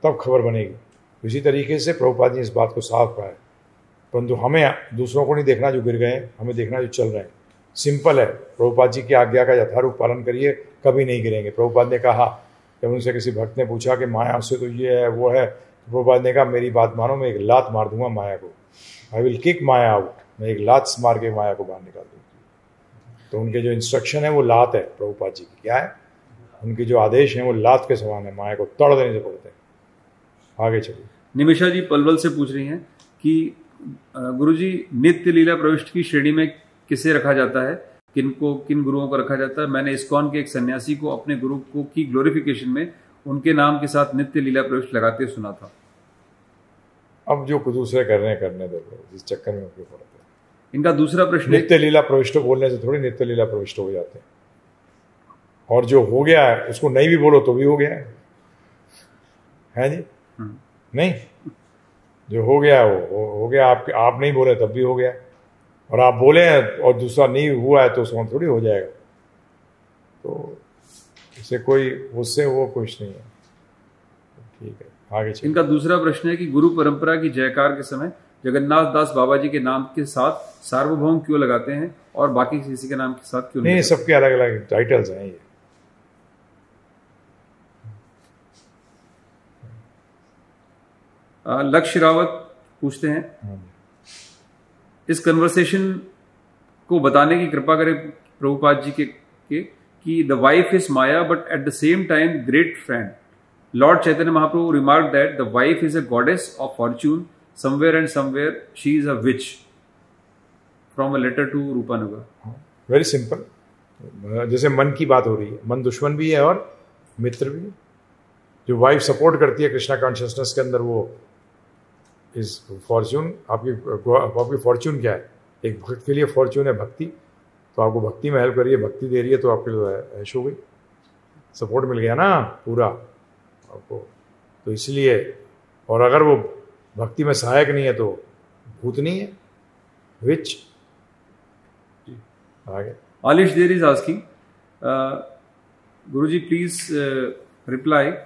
तब खबर बनेगी। इसी तरीके से प्रभुपाद जी ने इस बात को साफ कहा है, परंतु हमें दूसरों को नहीं देखना जो गिर गए, हमें देखना जो चल रहे हैं। सिंपल है, प्रभुपाद जी की आज्ञा का यथारूप पालन करिए, कभी नहीं गिरेंगे। प्रभुपाद ने कहा, जब उनसे किसी भक्त ने पूछा कि माया से तो ये है वो है, तो प्रभुपाद ने कहा मेरी बात मानो, मैं एक लात मार दूंगा माया को, I will kick Maya out, मैं एक लात मार के माया को बाहर निकाल दूंगा। तो उनके जो इंस्ट्रक्शन है वो लात है प्रभुपाद जी की, क्या है, उनके जो आदेश हैं वो लात के समान है, माया को तोड़ देने से पड़ते हैं। आगे चलिए। निमिषा जी पलवल से पूछ रही हैं कि गुरुजी नित्य लीला प्रविष्ट की श्रेणी में किसे रखा जाता है, किन गुरुओं को रखा जाता है? मैंने इस्कॉन के एक सन्यासी को अपने गुरु को की ग्लोरिफिकेशन में उनके नाम के साथ नित्य लीला प्रविष्ट लगाते सुना था। अब जो दूसरे कर रहे हैं करने दो, इस चक्कर में क्यों पड़ते हैं। इनका दूसरा प्रश्न, नित्य लीला प्रविष्ट बोलने से थोड़ी नित्य लीला प्रविष्ट हो जाते हैं, और जो हो गया है उसको नहीं भी बोलो तो भी हो गया है जी, नहीं, जो हो गया है वो हो गया। आप नहीं बोले तब भी हो गया, और आप बोले और दूसरा नहीं हुआ है तो उसमें थोड़ी हो जाएगा। तो इससे कोई उससे वो कुछ नहीं है। ठीक है, आगे चलिए। इनका दूसरा प्रश्न है कि गुरु परंपरा की जयकार के समय जगन्नाथ दास बाबा जी के नाम के साथ सार्वभौम क्यों लगाते हैं और बाकी किसी के नाम के साथ क्यों नहीं? सबके अलग अलग टाइटल्स हैं ये। लक्ष्य रावत पूछते हैं, इस कन्वर्सेशन को बताने की कृपा करें प्रभुपाद जी के कि the wife is maya but at the same time great friend. Lord Chaitanya Mahaprabhu remark that the wife is a goddess of fortune, somewhere and somewhere she is a witch. From a letter to Rupanuga. Very simple, जैसे मन की बात हो रही है, मन दुश्मन भी है और मित्र भी है। जो वाइफ सपोर्ट करती है कृष्णा कॉन्शियसनेस के अंदर वो इज फॉर्च्यून, आपकी फॉर्च्यून क्या है? एक भक्त के लिए फॉर्च्यून है भक्ति, तो आपको भक्ति में हेल्प करिए, भक्ति दे रही है तो आपके लिए ऐश हो गई, सपोर्ट मिल गया ना पूरा आपको। तो इसलिए, और अगर वो भक्ति में सहायक नहीं है तो भूत नहीं है, विच आगे। Alish there is asking, Guruji, please reply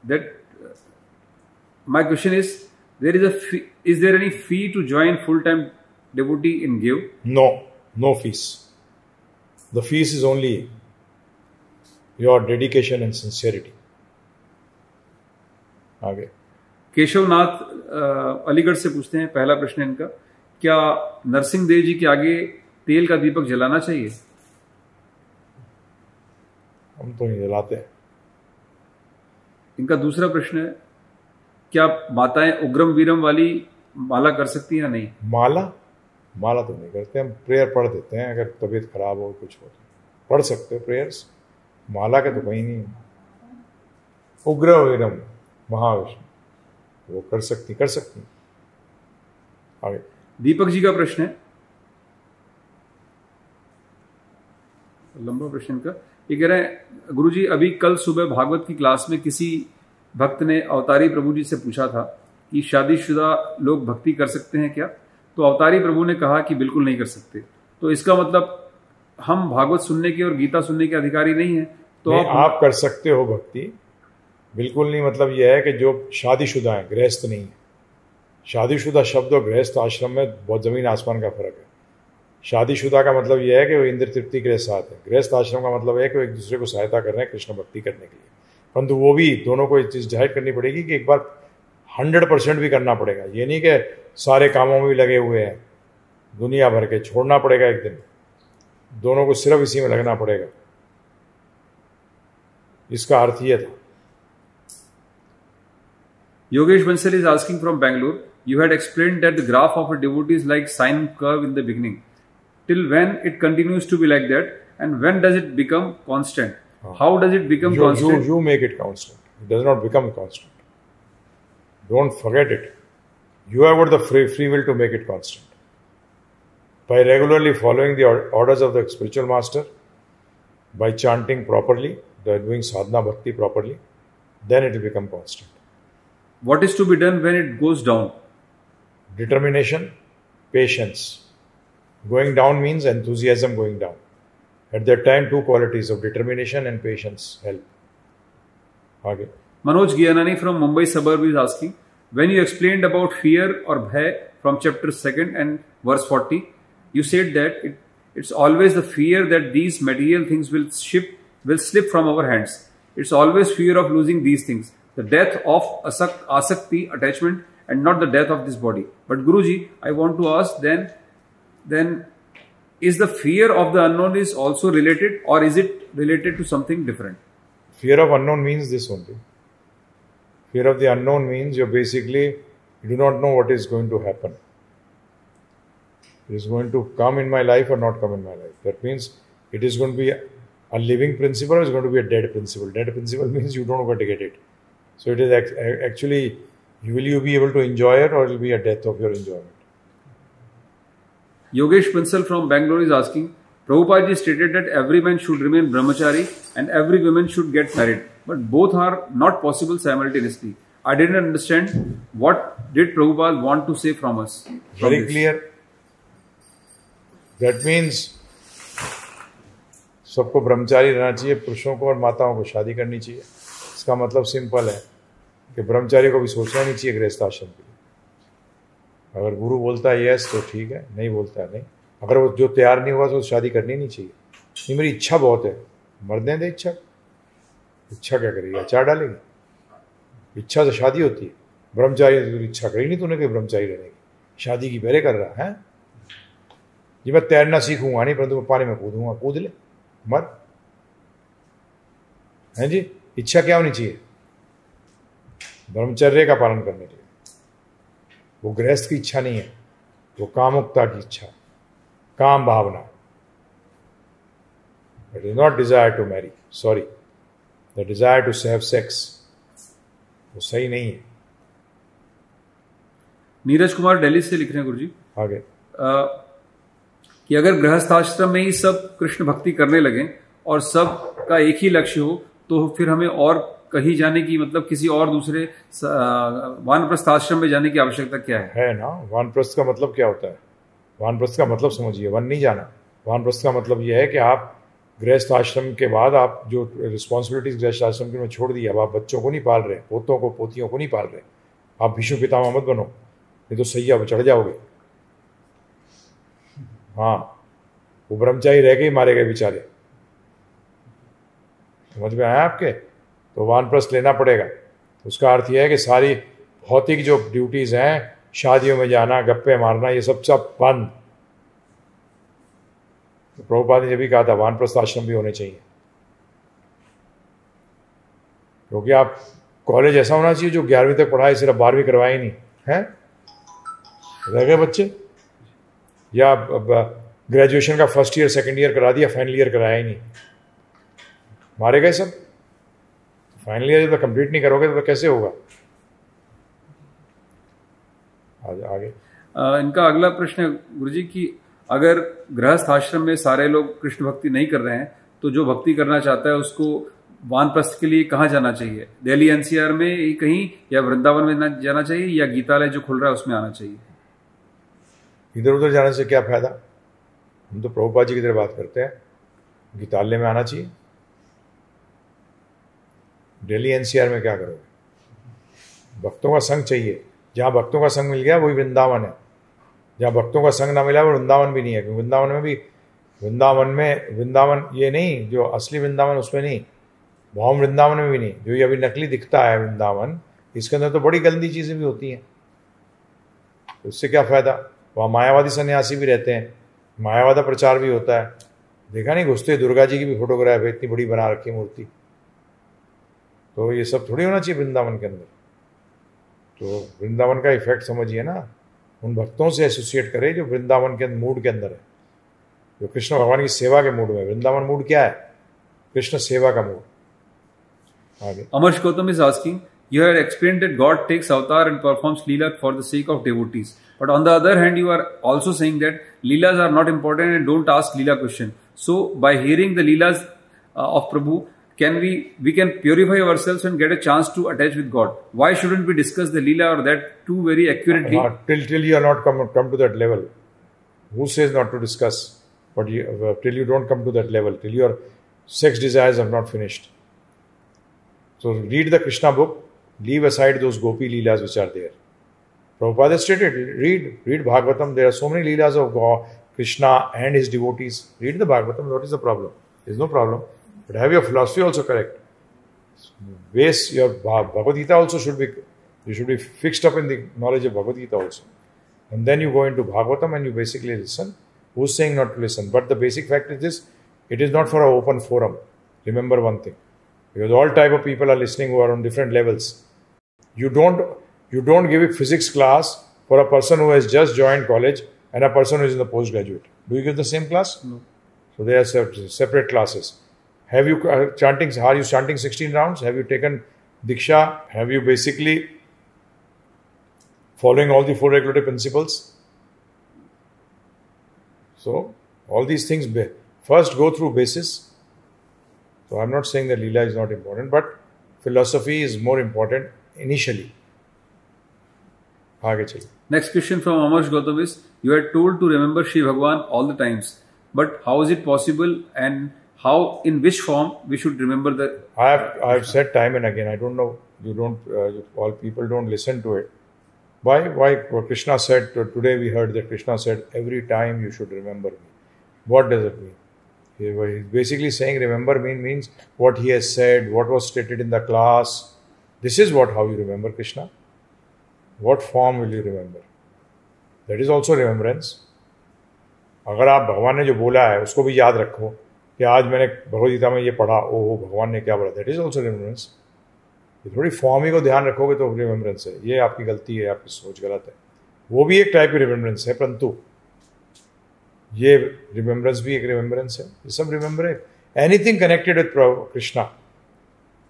that my question is, there is a fee, is there any fee to join full-time devotee in GIVE? No fees. The fees is only your dedication and sincerity. आगे। केशवनाथ अलीगढ़ से पूछते हैं, पहला प्रश्न इनका, क्या नरसिंह देव जी के आगे तेल का दीपक जलाना चाहिए? हम तो नहीं जलाते। इनका दूसरा प्रश्न है, क्या माताएं उग्रम वीरम वाली माला कर सकती हैं या नहीं? माला तो नहीं करते, हम प्रेयर पढ़ देते हैं, अगर तबीयत खराब हो कुछ हो तो पढ़ सकते हो प्रेयर्स, माला के तो कहीं नहीं। उग्र वीरम महाविष्णु वो कर सकती आगे। दीपक जी का प्रश्न है, लंबा प्रश्न का, ये कह रहे हैं, गुरुजी अभी कल सुबह भागवत की क्लास में किसी भक्त ने अवतारी प्रभु जी से पूछा था कि शादीशुदा लोग भक्ति कर सकते हैं क्या? तो अवतारी प्रभु ने कहा कि बिल्कुल नहीं कर सकते। तो इसका मतलब हम भागवत सुनने के और गीता सुनने के अधिकारी नहीं है? तो नहीं, आप कर सकते हो भक्ति, बिल्कुल नहीं। मतलब यह है कि जो शादीशुदा है, गृहस्थ नहीं है। शादीशुदा शब्द और गृहस्थ आश्रम में बहुत जमीन आसमान का फर्क है। शादीशुदा का मतलब यह है कि वो इंद्र तृप्ति के लिए साथ है, गृहस्थ आश्रम का मतलब है कि वो एक दूसरे को सहायता कर रहे हैं कृष्ण भक्ति करने के लिए। परंतु वो भी दोनों को एक चीज़ डिसाइड करनी पड़ेगी कि एक बार 100% भी करना पड़ेगा। ये नहीं कि सारे कामों में भी लगे हुए हैं, दुनिया भर के छोड़ना पड़ेगा एक दिन, दोनों को सिर्फ इसी में लगना पड़ेगा। इसका अर्थ ये था। Yogesh Bansal is asking from Bangalore, you had explained that the graph of a devotee is like sine curve in the beginning. Till when it continues to be like that, and when does it become constant? How does it become constant? You make it constant. It does not become constant. Don't forget it. You have got the free will to make it constant. By regularly following the orders of the spiritual master, by chanting properly, by doing sadhana bhakti properly, then it will become constant. What is to be done when it goes down? Determination, patience. Going down means enthusiasm going down. At that time, two qualities of determination and patience help. Aage. Manoj Gianani from Mumbai suburb is asking, when you explained about fear or bhay from chapter 2 and verse 40, you said that it's always the fear that these material things will slip from our hands. It's always fear of losing these things. The death of asakti, attachment, and not the death of this body. But Guruji, I want to ask then is the fear of the unknown is also related, or is it related to something different? Fear of unknown means this only. Fear of the unknown means you do not know what is going to happen. It is going to come in my life or not come in my life. That means it is going to be a living principle or it is going to be a dead principle. Dead principle means you don't know where to get it. So it is actually, will you be able to enjoy it or it will be a death of your enjoyment? Yogesh Bansal from Bangalore is asking, Prabhupada ji stated that every man should remain brahmachari and every woman should get married, but both are not possible simultaneously. I didn't understand, what did Prabhupada want to say from us? Very clear. That means सबको ब्रह्मचारी रहना चाहिए, पुरुषों को और माताओं को शादी करनी चाहिए। इसका मतलब सिंपल है कि ब्रह्मचारी को भी सोचना नहीं चाहिए गृहस्थ आश्रम के लिए। अगर गुरु बोलता है यस तो ठीक है, नहीं बोलता है नहीं। अगर वो जो तैयार नहीं होगा तो शादी करनी नहीं चाहिए। नहीं, मेरी इच्छा बहुत है, मरने दे इच्छा क्या करेगी, अचार डालेगी? इच्छा से शादी होती है। ब्रह्मचारी तो इच्छा करी नहीं तूने कि ब्रह्मचारी रहने की, शादी की पहले कर रहा है। जी मैं तैरना सीखूंगा नहीं, परंतु मैं पानी में कूदूंगा, कूद ले मर। है जी, इच्छा क्या होनी चाहिए? ब्रह्मचर्य का पालन करने के लिए। वो गृहस्थ की इच्छा नहीं है, वो कामुकता की इच्छा, काम भावना। It is not desire to marry, sorry, the desire to have sex, वो सही नहीं है। नीरज कुमार दिल्ली से लिख रहे हैं गुरुजी, आगे कि अगर गृहस्थाश्रम में ही सब कृष्ण भक्ति करने लगे और सब का एक ही लक्ष्य हो तो फिर हमें और कहीं जाने की, मतलब किसी और दूसरे वानप्रस्थ आश्रम में जाने की आवश्यकता क्या है ना। वानप्रस्थ का मतलब क्या होता है? वानप्रस्थ का मतलब समझिए, वन नहीं जाना। वानप्रस्थ का मतलब यह है कि आप गृहस्थ आश्रम के बाद आप जो रिस्पॉन्सिबिलिटीज गृहस्थ आश्रम के में छोड़ दी, अब आप बच्चों को नहीं पाल रहे, पोतों को पोतियों को नहीं पाल रहे, आप भीष्म पितामह मत बनो, नहीं तो सैया पर चढ़ जाओगे। हाँ, वो ब्रह्मचारी रह के ही मारे गए बेचारे, समझ में आया आपके? तो वानप्रस्थ लेना पड़ेगा। उसका अर्थ यह है कि सारी भौतिक जो ड्यूटीज हैं, शादियों में जाना, गप्पे मारना, ये सब बंद। तो प्रभुपाद ने ये भी कहा था वानप्रस्थ आश्रम भी होने चाहिए, क्योंकि आप कॉलेज ऐसा होना चाहिए जो 11वीं तक पढ़ाए, सिर्फ 12वीं करवाए नहीं है, रह गए बच्चे, या ग्रेजुएशन का फर्स्ट ईयर सेकंड ईयर करा दिया, फाइनल ईयर कराया ही नहीं, मारे गए सब। फाइनल ईयर जब कंप्लीट नहीं करोगे तो कैसे होगा? आगे इनका अगला प्रश्न है गुरुजी कि अगर गृहस्थ आश्रम में सारे लोग कृष्ण भक्ति नहीं कर रहे हैं तो जो भक्ति करना चाहता है उसको वानप्रस्थ के लिए कहाँ जाना चाहिए? दिल्ली एनसीआर में कहीं, या वृंदावन में जाना चाहिए, या गीतालय जो खुल रहा है उसमें आना चाहिए? इधर उधर जाने से क्या फायदा? हम तो प्रभुपाद जी की तरह बात करते हैं, गीतालय में आना चाहिए। दिल्ली एनसीआर में क्या करोगे? भक्तों का संग चाहिए, जहाँ भक्तों का संग मिल गया वही वृंदावन है, जहाँ भक्तों का संग ना मिला वो वृंदावन भी नहीं है। क्योंकि वृंदावन ये नहीं जो असली वृंदावन, उसमें नहीं, भौम वृंदावन में भी नहीं, जो ये अभी नकली दिखता है वृंदावन, इसके अंदर तो बड़ी गंदी चीज़ें भी होती हैं। तो उससे क्या फ़ायदा? वहाँ मायावादी सन्यासी भी रहते हैं, मायावादा प्रचार भी होता है, देखा नहीं? घुसते दुर्गा जी की भी फोटोग्राफ है, इतनी बड़ी बना रखी मूर्ति। तो ये सब थोड़ी होना चाहिए वृंदावन के अंदर। तो वृंदावन का इफेक्ट समझिए ना, उन भक्तों से एसोसिएट करें जो वृंदावन के मूड के अंदर है, जो कृष्ण भगवान की सेवा के मूड में। वृंदावन मूड क्या है? कृष्ण सेवा का मूड। आगे Amarsh Gautam is asking, you have explained that God takes avatar and performs leela for the sake of devotees, but on the other hand you are also saying that leelas are not important and don't ask leela question. So by hearing the leelas of Prabhu, we can purify ourselves and get a chance to attach with God. Why shouldn't we discuss the leela or that too very accurately? Till you are not come to that level. Who says not to discuss? But till you don't come to that level, till your sex desires have not finished. So read the Krishna book, leave aside those gopi leelas which are there. Prabhupada stated, read Bhagavatam. There are so many leelas of God, Krishna and his devotees. Read the Bhagavatam. What is the problem? There is no problem. But have your philosophy also correct. Base your Bhagavad Gita also should be fixed up in the knowledge of Bhagavad Gita also. And then you go into Bhagavatam and you basically listen. Who's saying not to listen? But the basic fact is this, it is not for an open forum. Remember one thing. Because all type of people are listening who are on different levels. You don't give a physics class for a person who has just joined college and a person who is in the postgraduate. Do you give the same class? No. So they are separate classes. Are you chanting 16 rounds? Have you taken Diksha? Have you basically following all the 4 regulative principles? So all these things first go through basis. So I'm not saying that Leela is not important, but philosophy is more important initially. Next question from Amarsh Gautam is, you are told to remember Shri Bhagwan all the times, but how is it possible and how, in which form we should remember that? I've said time and again, I don't know, all people don't listen to it. Why Krishna said, today we heard that Krishna said, every time you should remember me. What does it mean? He's basically saying remember me means what he has said, what was stated in the class. This is how you remember Krishna. What form will you remember? That is also remembrance. अगर आप भगवान ने जो बोला है उसको भी याद रखो कि आज मैंने भगवद गीता में ये पढ़ा, ओहो भगवान ने क्या बोला, दैट इज ऑल्सो रिमेम्बरेंस। थोड़ी फॉर्म ही को ध्यान रखोगे तो रिमेम्बरेंस है। ये आपकी गलती है, आपकी सोच गलत है। वो भी एक टाइप की रिमेम्बरेंस है, परंतु ये रिमेम्बरेंस भी एक रिमेम्बरेंस है। ये सब रिमेम्बर है, एनीथिंग कनेक्टेड विद कृष्णा।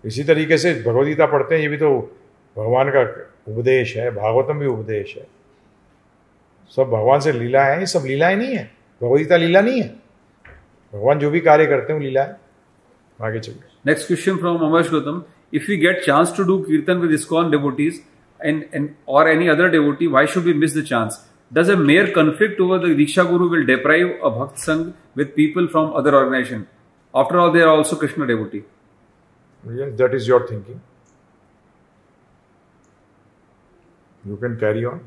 इसी तरीके से भगवद गीता पढ़ते हैं, ये भी तो भगवान का उपदेश है, भागवतम भी उपदेश है। सब भगवान से लीला है, ये सब लीलाएं नहीं है, भगवदगीता लीला नहीं है। भगवान जो भी कार्य करते हैं वो लीला है। आगे चलिए। Next question from Amash Gautam. If we get chance to do kirtan with ISKCON devotees and or any other devotee, why should we miss the chance? Does a mere conflict over the Diksha Guru will deprive a Bhakt Sangh with people from other organization? After all, they are also Krishna devotee. Yes, that is your thinking. You can carry on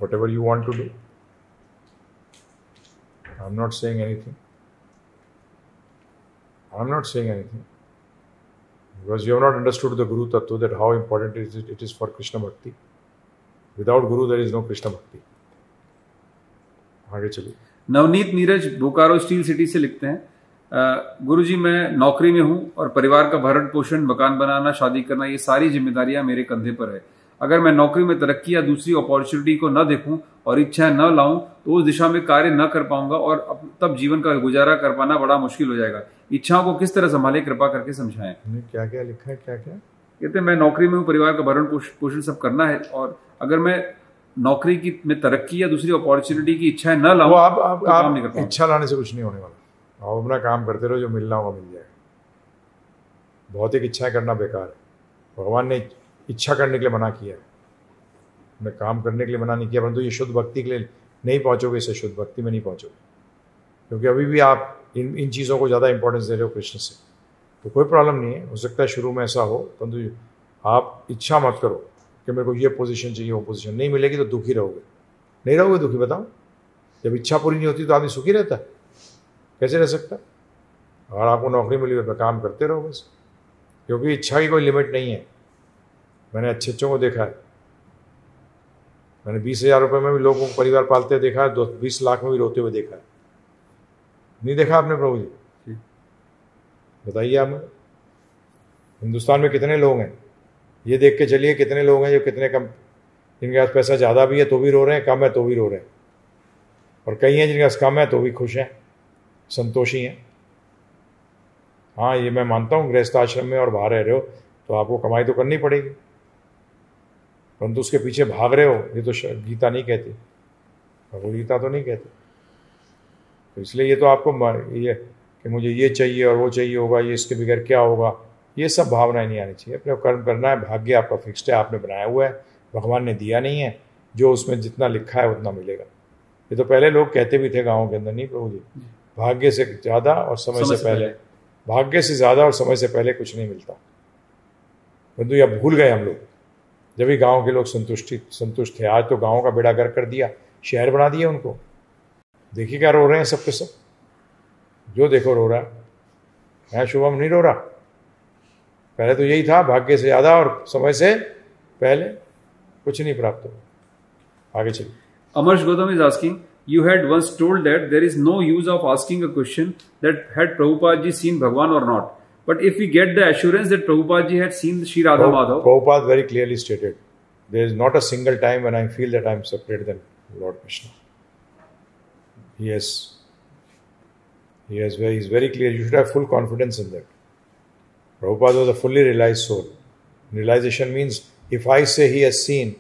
whatever you want to do. I'm not saying anything. I'm not saying anything. Because you have not understood the Guru Tattva, that how important it is for Krishna Bhakti. Without Guru, there is no Krishna Bhakti. आगे चलिए। नवनीत नीरज बोकारो स्टील सिटी से लिखते हैं, गुरुजी मैं नौकरी में हूं और परिवार का भरण पोषण, मकान बनाना, शादी करना, ये सारी जिम्मेदारियां मेरे कंधे पर है। अगर मैं नौकरी में तरक्की या दूसरी अपॉर्चुनिटी को न देखूं और इच्छाएं न लाऊं तो उस दिशा में कार्य न कर पाऊंगा और तब जीवन का गुजारा कर पाना बड़ा मुश्किल हो जाएगा। इच्छाओं को किस तरह संभाले, कृपा करके समझाएं। क्या क्या लिखा है, क्या क्या कहते हैं मैं नौकरी में हूँ, परिवार का भरण पोषण सब करना है और अगर मैं नौकरी की में तरक्की या दूसरी अपॉर्चुनिटी की इच्छाएं न लाऊं तो काम नहीं कर पाऊंगा। इच्छा लाने से कुछ नहीं होने वाला। आप अपना काम करते रहो, जो मिलना होगा मिल जाएगा। भौतिक इच्छाएं करना बेकार है। भगवान ने इच्छा करने के लिए मना किया है, मैं काम करने के लिए मना नहीं किया, परंतु ये शुद्ध भक्ति के लिए नहीं पहुंचोगे, इससे शुद्ध भक्ति में नहीं पहुंचोगे। क्योंकि अभी भी आप इन चीज़ों को ज़्यादा इंपॉर्टेंस दे रहे हो कृष्ण से, तो कोई प्रॉब्लम नहीं है। हो सकता है शुरू में ऐसा हो, परंतु आप इच्छा मत करो कि मेरे को ये पोजीशन चाहिए, वो पोजीशन नहीं मिलेगी तो दुखी रहोगे। नहीं रहोगे दुखी, बताओ। जब इच्छा पूरी नहीं होती तो आदमी सुखी रहता है, कैसे रह सकता है? अगर आपको नौकरी मिली तो काम करते रहो बस, क्योंकि इच्छा की कोई लिमिट नहीं है। मैंने अच्छे अच्छों को देखा है, मैंने 20,000 रुपये में भी लोगों को परिवार पालते देखा है, 20 लाख में भी रोते हुए देखा है। नहीं देखा आपने प्रभु जी? बताइए आप। हिंदुस्तान में कितने लोग हैं, ये देख के चलिए कितने लोग हैं जो कितने कम, जिनके पास पैसा ज़्यादा भी है तो भी रो रहे हैं, कम है तो भी रो रहे हैं, और कई हैं जिनके पास कम है तो भी खुश हैं, संतोषी हैं। हाँ, ये मैं मानता हूँ गृहस्थ आश्रम में और बाहर रह रहे हो तो आपको कमाई तो करनी पड़ेगी, परंतु उसके पीछे भाग रहे हो, ये तो गीता नहीं कहती, भगवदगीता तो नहीं कहती। तो इसलिए ये तो आपको ये कि मुझे ये चाहिए और वो चाहिए होगा, ये इसके बगैर क्या होगा, ये सब भावनाएं नहीं आनी चाहिए। अपने कर्म करना है, भाग्य आपका फिक्स्ड है, आपने बनाया हुआ है, भगवान ने दिया नहीं है, जो उसमें जितना लिखा है उतना मिलेगा। ये तो पहले लोग कहते भी थे गाँव के अंदर, नहीं प्रभु जी, भाग्य से ज़्यादा और समय से पहले, भाग्य से ज़्यादा और समय से पहले कुछ नहीं मिलता। परंतु यह भूल गए हम लोग, जब भी गांव के लोग संतुष्ट थे। आज तो गांव का बेड़ा गर्क कर दिया, शहर बना दिया उनको। देखिए क्या रो रहे हैं सब के सब, जो देखो रो रहा है। मैं शुभम नहीं रो रहा, पहले तो यही था, भाग्य से ज़्यादा और समय से पहले कुछ नहीं प्राप्त हो। आगे चलिए। Amarsh Gautam is asking, you had once told that there is no use of asking a question that had Prabhupada ji seen Bhagwan or not. But if we get the assurance that Prabhupada ji had seen Shri Radha Madhav, Prabhupada very clearly stated, there is not a single time when I feel that I am separate than Lord Krishna. Yes, he is very clear. You should have full confidence in that. Prabhupada was a fully realized soul. Realization means if I say he has seen,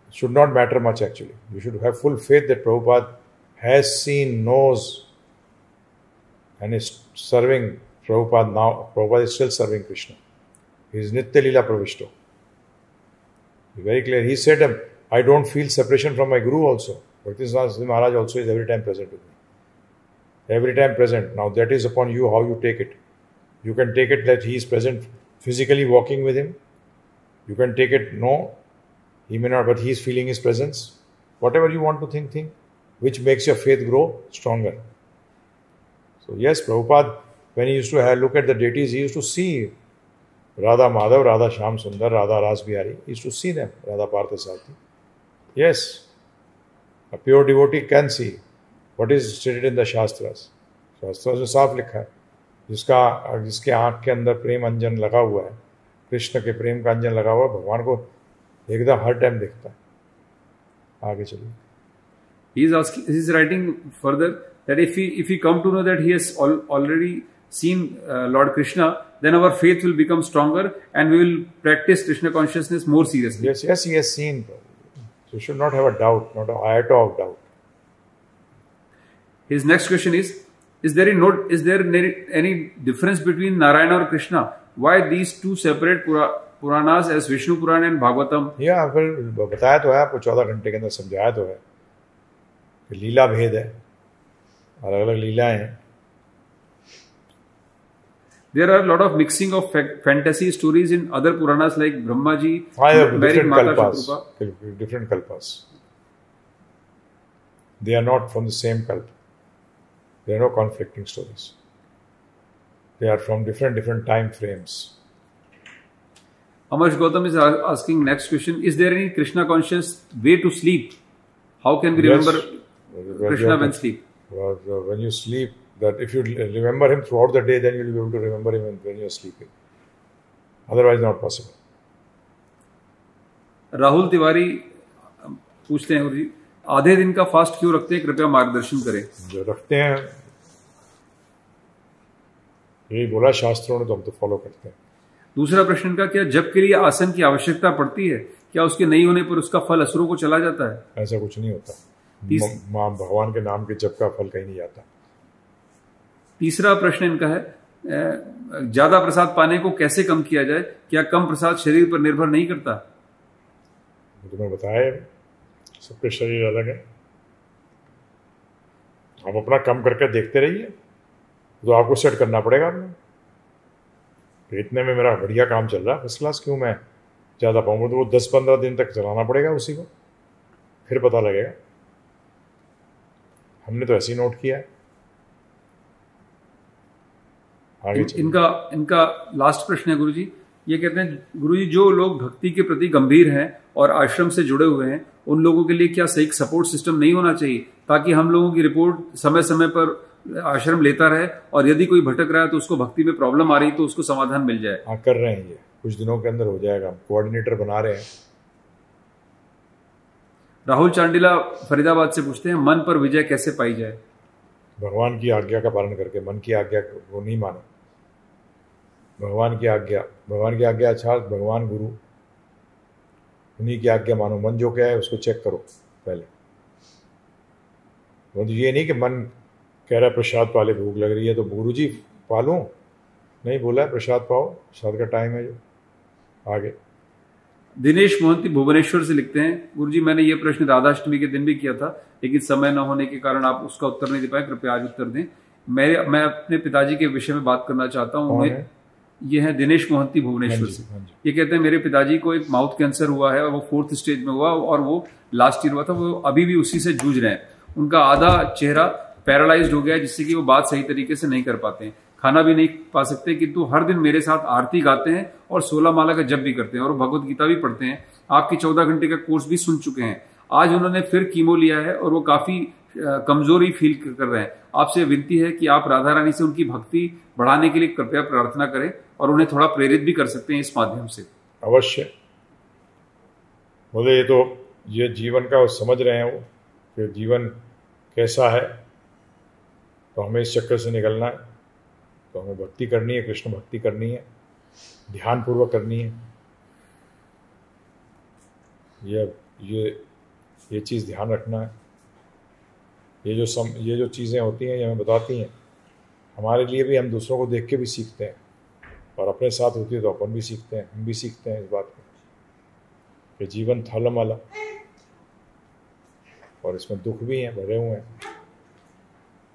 it should not matter much actually. You should have full faith that Prabhupada has seen, knows, and is serving Prabhupada now. Prabhupada is still serving Krishna. He is Nitya Leela Pravishto. Very clear. He said, I don't feel separation from my Guru also. Bhakti Maharaj also is every time present with me. Every time present. Now that is upon you how you take it. You can take it that he is present physically walking with him. You can take it, no, he may not, but he is feeling his presence. Whatever you want to think, which makes your faith grow stronger. So yes, Prabhupada, when he used to look at the deities, he used to see Radha Madhav, Radha Shyam Sundar, Radha Ras Bihari. He used to see them, Radha Partha Sarthi. Yes, a pure devotee can see what is stated in the Shastras. Shastras में साफ लिखा है, जिसके आँख के अंदर प्रेम अंजन लगा हुआ है, कृष्ण के प्रेम का अंजन लगा हुआ है, भगवान को एकदम हर टाइम देखता है। आगे चलिए। he is writing further that if we come to know that he has already seen Lord Krishna, then our faith will become stronger and we will practice Krishna consciousness more seriously. Yes, he has seen. So you should not have a doubt, not an iota of doubt. His next question is there any difference between Narayana or Krishna? Why these two separate Puranas as Vishnu Purana and Bhagavatam? या फिर बताया तो है आपको, 14 घंटे के अंदर समझाया तो है कि लीला भेद है, अलग अलग लीलाएं हैं. There are a lot of mixing of fantasy stories in other Puranas like Brahma Ji marrying Mata Shatrupa. Different kalpas. They are not from the same kalpa. There are no conflicting stories. They are from different time frames. Amash Gautam is asking next question: is there any Krishna conscious way to sleep? How can we remember Krishna when sleep? When you sleep, that if you remember him throughout the day, then you will be able to remember him when you are sleeping. Otherwise, not possible. Rahul Tiwari पूछते हैं गुरुजी, आधे दिन का फास्ट क्यों रखते हैं, कृपया मार्गदर्शन करें. जो रखते हैं, यही बोला शास्त्रों ने, तो हम तो फॉलो करते हैं. दूसरा प्रश्न का, क्या जप के लिए आसन की आवश्यकता पड़ती है? क्या उसके नहीं होने पर उसका फल असुरों को चला जाता है? ऐसा कुछ नहीं होता. मां भगवान के नाम के जप का फल कहीं नहीं जाता. तीसरा प्रश्न इनका है, ज्यादा प्रसाद पाने को कैसे कम किया जाए? क्या कम प्रसाद शरीर पर निर्भर नहीं करता? तुम्हें बताया, सबके शरीर अलग है. आप अपना कम करके देखते रहिए, तो आपको सेट करना पड़ेगा अपने. इतने में मेरा बढ़िया काम चल रहा है, फर्स्ट क्लास, क्यों मैं ज़्यादा पाऊंगा? तो वो 10-15 दिन तक चलाना पड़ेगा उसी को, फिर पता लगेगा. हमने तो ऐसे ही नोट किया है. आगे इनका लास्ट प्रश्न है गुरुजी. ये कहते हैं, गुरुजी जो लोग भक्ति के प्रति गंभीर हैं और आश्रम से जुड़े हुए हैं, उन लोगों के लिए क्या सही सपोर्ट सिस्टम नहीं होना चाहिए, ताकि हम लोगों की रिपोर्ट समय समय पर आश्रम लेता रहे, और यदि कोई भटक रहा है तो उसको भक्ति में प्रॉब्लम आ रही तो उसको समाधान मिल जाए. हाँ, कर रहे हैं, ये कुछ दिनों के अंदर हो जाएगा. हम कोऑर्डिनेटर बना रहे हैं. राहुल चांडिला फरीदाबाद से पूछते हैं, मन पर विजय कैसे पाई जाए? भगवान की आज्ञा का पालन करके. मन की आज्ञा को नहीं मानो. भगवान की आज्ञा अच्छा, भगवान गुरु, उन्हीं की आज्ञा मानो. मन जो क्या है उसको चेक करो पहले. तो ये नहीं कि मन कह रहा है प्रसाद पाले, भूख लग रही है तो गुरु जी पालूं, नहीं बोला है प्रसाद पाओ, प्रसाद का टाइम है जो. आगे दिनेश मोहंती भुवनेश्वर से लिखते हैं, गुरुजी मैंने ये प्रश्न राधाष्टमी के दिन भी किया था, लेकिन समय न होने के कारण आप उसका उत्तर नहीं दे पाए, कृपया आज उत्तर दें. मैं अपने पिताजी के विषय में बात करना चाहता हूँ. ये है दिनेश मोहंती भुवनेश्वर से. ये कहते हैं, मेरे पिताजी को एक माउथ कैंसर हुआ है और वो 4th स्टेज में हुआ, और वो लास्ट ईयर हुआ था. वो अभी भी उसी से जूझ रहे हैं. उनका आधा चेहरा पैरालाइज्ड हो गया है, जिससे कि वो बात सही तरीके से नहीं कर पाते हैं, खाना भी नहीं पा सकते, किंतु हर दिन मेरे साथ आरती गाते हैं और 16 माला का जप भी करते हैं और भगवत गीता भी पढ़ते हैं. आपकी 14 घंटे का कोर्स भी सुन चुके हैं. आज उन्होंने फिर कीमो लिया है और वो काफी कमजोरी फील कर रहे हैं. आपसे विनती है कि आप राधा रानी से उनकी भक्ति बढ़ाने के लिए कृपया प्रार्थना करें, और उन्हें थोड़ा प्रेरित भी कर सकते हैं इस माध्यम से. अवश्य. बोले ये जीवन का समझ रहे हैं वो, कि जीवन कैसा है, तो हमें इस चक्कर से निकलना है. तो हमें भक्ति करनी है, कृष्ण भक्ति करनी है, ध्यान पूर्वक करनी है. ये चीज़ ध्यान रखना है. ये जो चीज़ें होती हैं, ये हमें बताती हैं हमारे लिए भी. हम दूसरों को देख के भी सीखते हैं, और अपने साथ होती है तो अपन भी सीखते हैं. हम भी सीखते हैं इस बात को कि जीवन थलमला, और इसमें दुख भी हैं, भरे हुए हैं.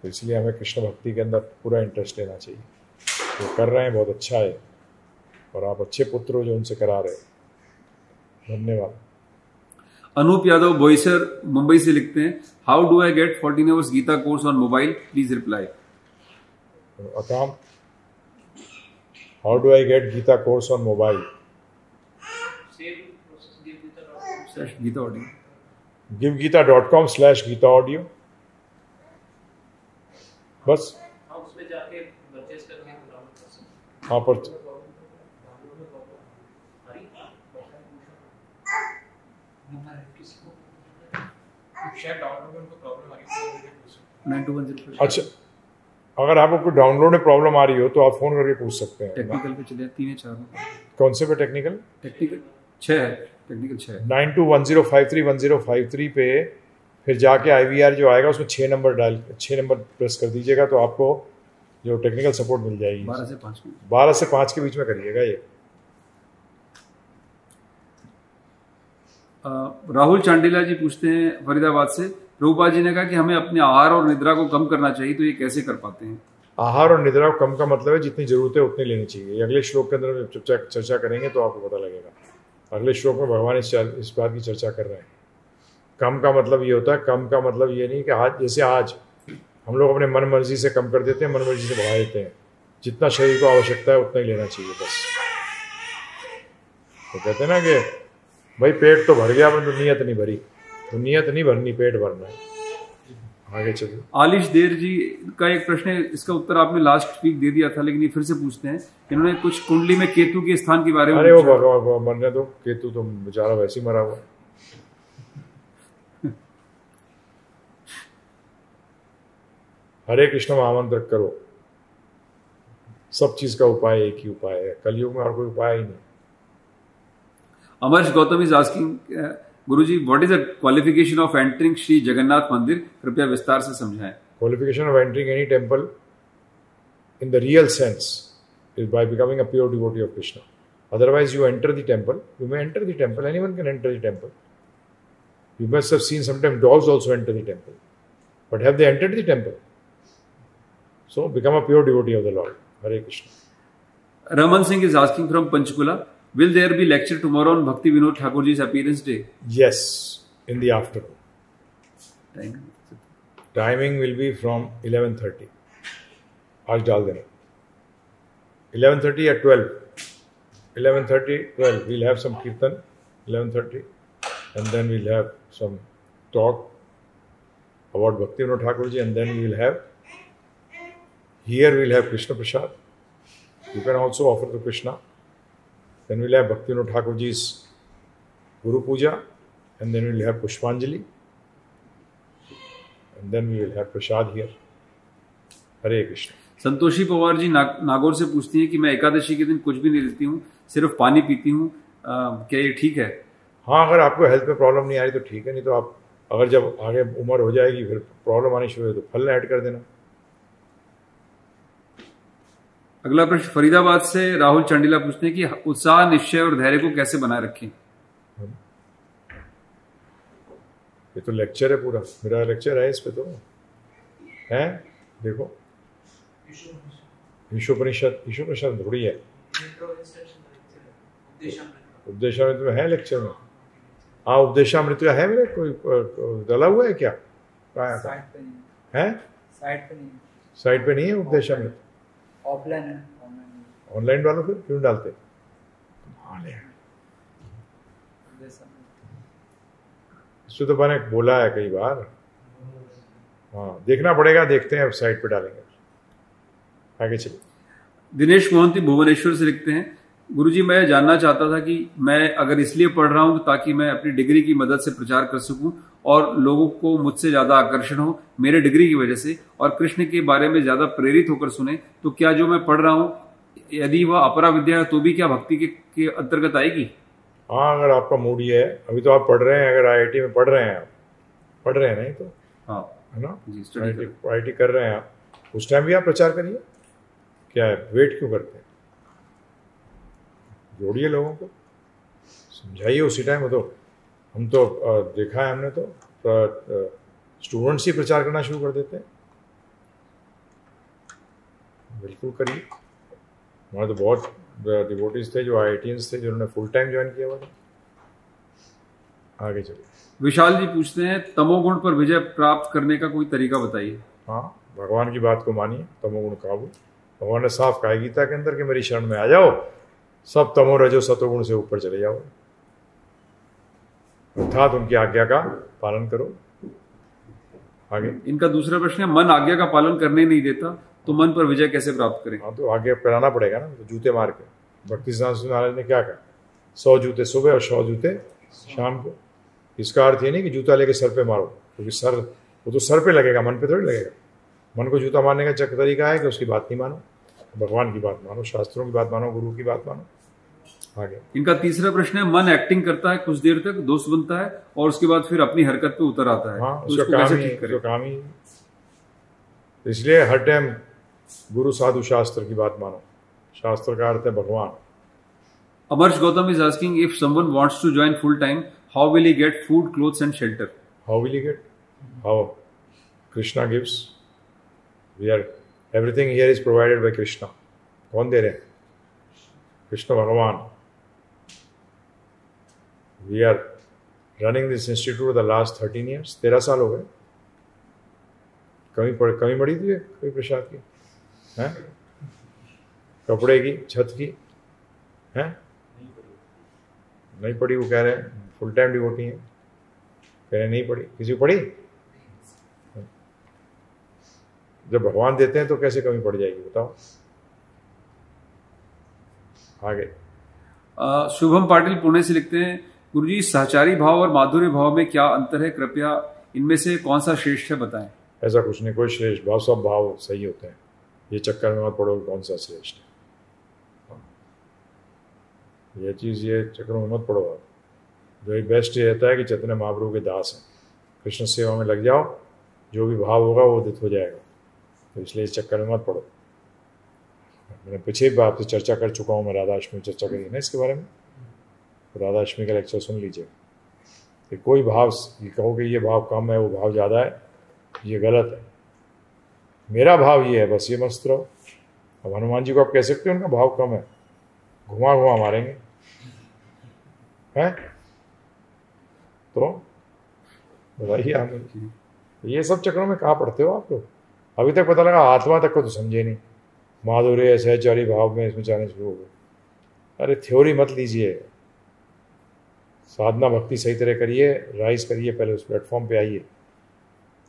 तो इसलिए हमें कृष्ण भक्ति के अंदर पूरा इंटरेस्ट लेना चाहिए. वो कर रहे हैं, बहुत अच्छा है, और आप अच्छे पुत्र हो जो उनसे करा रहे हैं. धन्यवाद. अनूप यादव बोईसर मुंबई से लिखते हैं, how do I get 14 hours Gita course on mobile, please reply. Akam, how do I get Gita course on mobile? Gita audio, givegita.com/गीता ऑडियो. बस उसमें जाके परचेज करके डाउनलोड कर सकते हैं. हाँ, पर अच्छा, अगर आपको कोई डाउनलोड में प्रॉब्लम आ रही हो तो आप फोन करके पूछ सकते हैं. टेक्निकल पे चले 3 या 4. कौन से पे टेक्निकल 6 है. टेक्निकल 6 921053 पे फिर जाके IVR जो आएगा उसमें 6 नंबर प्रेस कर दीजिएगा तो आपको जो टेक्निकल सपोर्ट मिल जाएगी। 12 से 5 के बीच में करिएगा ये। राहुल चांडिला जी पूछते हैं फरीदाबाद से, प्रभुपाद जी ने कहा कि हमें अपने आहार और निद्रा को कम करना चाहिए, तो ये कैसे कर पाते हैं? आहार और निद्रा को कम का मतलब है जितनी जरूरत है उतनी लेनी चाहिए। अगले श्लोक के अंदर चर्चा करेंगे तो आपको पता लगेगा। अगले श्लोक में भगवान इस बात की चर्चा कर रहे हैं। कम का मतलब ये होता है, कम का मतलब ये नहीं कि आज जैसे आज हम लोग अपने मन मर्जी से कम कर देते हैं, मन मर्जी से बढ़ा देते हैं। जितना शरीर को आवश्यकता है उतना ही लेना चाहिए बस। तो कहते हैं ना कि भाई पेट तो भर गया परंतु नियत नहीं भरी, तो नियत नहीं भरनी, पेट भरना है। आगे चलिए। आलिश देर जी का एक प्रश्न है, इसका उत्तर आपने लास्ट वीक दे दिया था लेकिन ये फिर से पूछते हैं। इन्होंने कुछ कुंडली में केतु के स्थान के बारे में। अरे वो मरने दो, केतु तो बेचारा वैसे ही मरा हुआ। हरे कृष्ण महामंत्र करो, सब चीज का उपाय एक ही उपाय है। कलयुग में और कोई उपाय ही नहीं। Amarsh Gautam is asking, guruji what is the qualification of entering Shri Jagannath mandir, कृपया विस्तार से समझाएं। Qualification of entering any temple in the real sense is by becoming a pure devotee of Krishna. Otherwise, you enter the temple. You may enter the temple. Anyone can enter the temple. You must have seen sometimes dogs also enter the temple. But have they entered the temple? So, become a pure devotee of the Lord. Hare Krishna. Raman Singh is asking from Panchkula, will there be lecture tomorrow on Bhakti Vinod Thakur ji's appearance day? Yes, in the afternoon. Timing will be from 11:30. आज डाल देना 11:30 at 12. 11:30, 12. We'll have some kirtan 11:30 and then we'll have some talk about Bhakti Vinod Thakur ji, and then we'll have Krishna Prasad. You can also offer to Krishna. Then we'll have Bhakti Vinod Thakur ji's Guru Puja, and then we'll have Pushpanjali. And then we will have prasad here. हरे कृष्ण। संतोषी पवार जी नागौर से पूछती हैं कि मैं एकादशी के दिन कुछ भी नहीं लेती हूँ, सिर्फ पानी पीती हूँ, क्या ये ठीक है? हाँ, अगर आपको हेल्थ में प्रॉब्लम नहीं आ रही तो ठीक है, नहीं तो आप अगर जब आगे उम्र हो जाएगी फिर प्रॉब्लम आनी शुरू हो तो फल ऐड कर देना। अगला प्रश्न फरीदाबाद से राहुल चंडीला पूछते हैं कि उत्साह, निश्चय और धैर्य को कैसे बनाए रखें? ये तो लेक्चर है, पूरा मेरा लेक्चर है इस पे तो है। देखो ईशोपनिषद थोड़ी है, उपदेशामृत में है लेक्चर में। हाँ, उपदेशामृत है मेरे, कोई डला हुआ है क्या? है साइट पे नहीं है उपदेशामृत, ऑनलाइन डालो, फिर क्यों डालते? इसको तो मैंने बोला है कई बार। हाँ, देखना पड़ेगा, देखते हैं वेबसाइट पे डालेंगे। आगे चलिए। दिनेश मोहंती भुवनेश्वर से लिखते हैं, गुरुजी मैं जानना चाहता था कि मैं अगर इसलिए पढ़ रहा हूं ताकि मैं अपनी डिग्री की मदद से प्रचार कर सकूं और लोगों को मुझसे ज्यादा आकर्षण हो मेरे डिग्री की वजह से और कृष्ण के बारे में ज्यादा प्रेरित होकर सुने, तो क्या जो मैं पढ़ रहा हूं यदि वह अपरा विद्या है तो भी क्या भक्ति के अंतर्गत आएगी? हाँ, अगर आपका मूड ये है, अभी तो आप पढ़ रहे हैं, अगर IIT में पढ़ रहे हैं, आप पढ़ रहे हैं नहीं तो हाँ है ना, IIT कर रहे हैं आप, उस टाइम भी आप प्रचार करिए। क्या है, वेट क्यों करते हैं? जोड़िए लोगों को, समझाइए उसी टाइम। हो तो हम तो देखा है हमने, तो स्टूडेंट्स ही प्रचार करना शुरू कर देते हैं। बिल्कुल करिए। हमारे तो बहुत डिवोटीज थे जो IITians थे जिन्होंने फुल टाइम ज्वाइन किया हुआ था। आगे चलिए। विशाल जी पूछते हैं, तमोगुण पर विजय प्राप्त करने का कोई तरीका बताइए। हाँ, भगवान की बात को मानिए, तमोगुण काबू। भगवान ने साफ कहा गीता के अंदर कि मेरी शरण में आ जाओ, सब तमो रजो सतोगुण से ऊपर चले जाओ, अर्थात उनकी आज्ञा का पालन करो। आगे इनका दूसरा प्रश्न है, मन आज्ञा का पालन करने नहीं देता तो मन पर विजय कैसे प्राप्त करें? हाँ, तो आगे कराना पड़ेगा ना, तो जूते मार के। भक्ति सिद्धांत महाराज ने क्या कहा, 100 जूते सुबह और 100 जूते शाम को। इसका अर्थ ये नहीं कि जूता लेके सर पे मारो, क्योंकि वो तो सर पे लगेगा, मन पे थोड़ी लगेगा। मन को जूता मारने का तरीका है कि उसकी बात नहीं मानो, भगवान की बात मानो, शास्त्रों की बात मानो, गुरु की बात मानो। आगे इनका तीसरा प्रश्न है, मन एक्टिंग करता है कुछ देर तक, दोस्त बनता है और उसके बाद फिर अपनी हरकत पे उतर आता है। हाँ, तो उसको कैसे ठीक करें? उसका काम ही इसलिए हर टाइम गुरु साधु शास्त्र की बात मानो। शास्त्र का अर्थ है भगवान। Amarsh Gautam is asking, if someone wants to join full time, how will he get food, clothes and shelter? How will he get? How? Krishna gives. Everything here is provided by Krishna. कौन दे रहे हैं? कृष्ण भगवान। We are running this institute for the last 13 years. 13 साल हो गए। कमी पड़ी थी कोई प्रसाद की? हैं? कपड़े की, छत की, हैं? नहीं पड़ी। वो कह रहे हैं फुल टाइम डिवोटी है, कह रहे नहीं पड़ी। किसी को पड़ी? जब भगवान देते हैं तो कैसे कमी पड़ जाएगी बताओ। आगे शुभम पाटिल पुणे से लिखते हैं, गुरुजी सहचारी भाव और माधुर्य भाव में क्या अंतर है, कृपया इनमें से कौन सा श्रेष्ठ है बताएं। ऐसा कुछ नहीं, कोई श्रेष्ठ भाव, सब भाव सही होते हैं। ये चक्कर में मत पड़ो कौन सा श्रेष्ठ है। ये चीज़, ये चक्रों में मत पड़ो आप। जो एक बेस्ट ये रहता है कि चैतन्य महाप्रभु के दास हैं, कृष्ण सेवा में लग जाओ, जो भी भाव होगा वो उदित हो जाएगा। तो इसलिए इस चक्कर में मत पड़ो। मैंने पीछे भी आपसे चर्चा कर चुका हूँ, मैं राधाष्टमी चर्चा करी ना इसके बारे में, तो राधाष्टमी का लेक्चर सुन लीजिए। कि कोई भाव ये कहो कि ये भाव कम है, वो भाव ज़्यादा है, ये गलत है। मेरा भाव ये है, बस ये मस्त रहो। अब हनुमान जी को आप कह सकते हो उनका भाव कम है, घुमा घुमा मारेंगे हैं? तो बताइए आप, ये सब चक्रों में कहाँ पढ़ते हो आप लोग? अभी तक पता लगा आत्मा तक को तो समझे नहीं। माधुर्य सहचारी भाव में इसमें जाने शुरू हो गए। अरे थ्योरी मत लीजिए, साधना भक्ति सही तरह करिए, राइज करिए, पहले उस प्लेटफॉर्म पे आइए।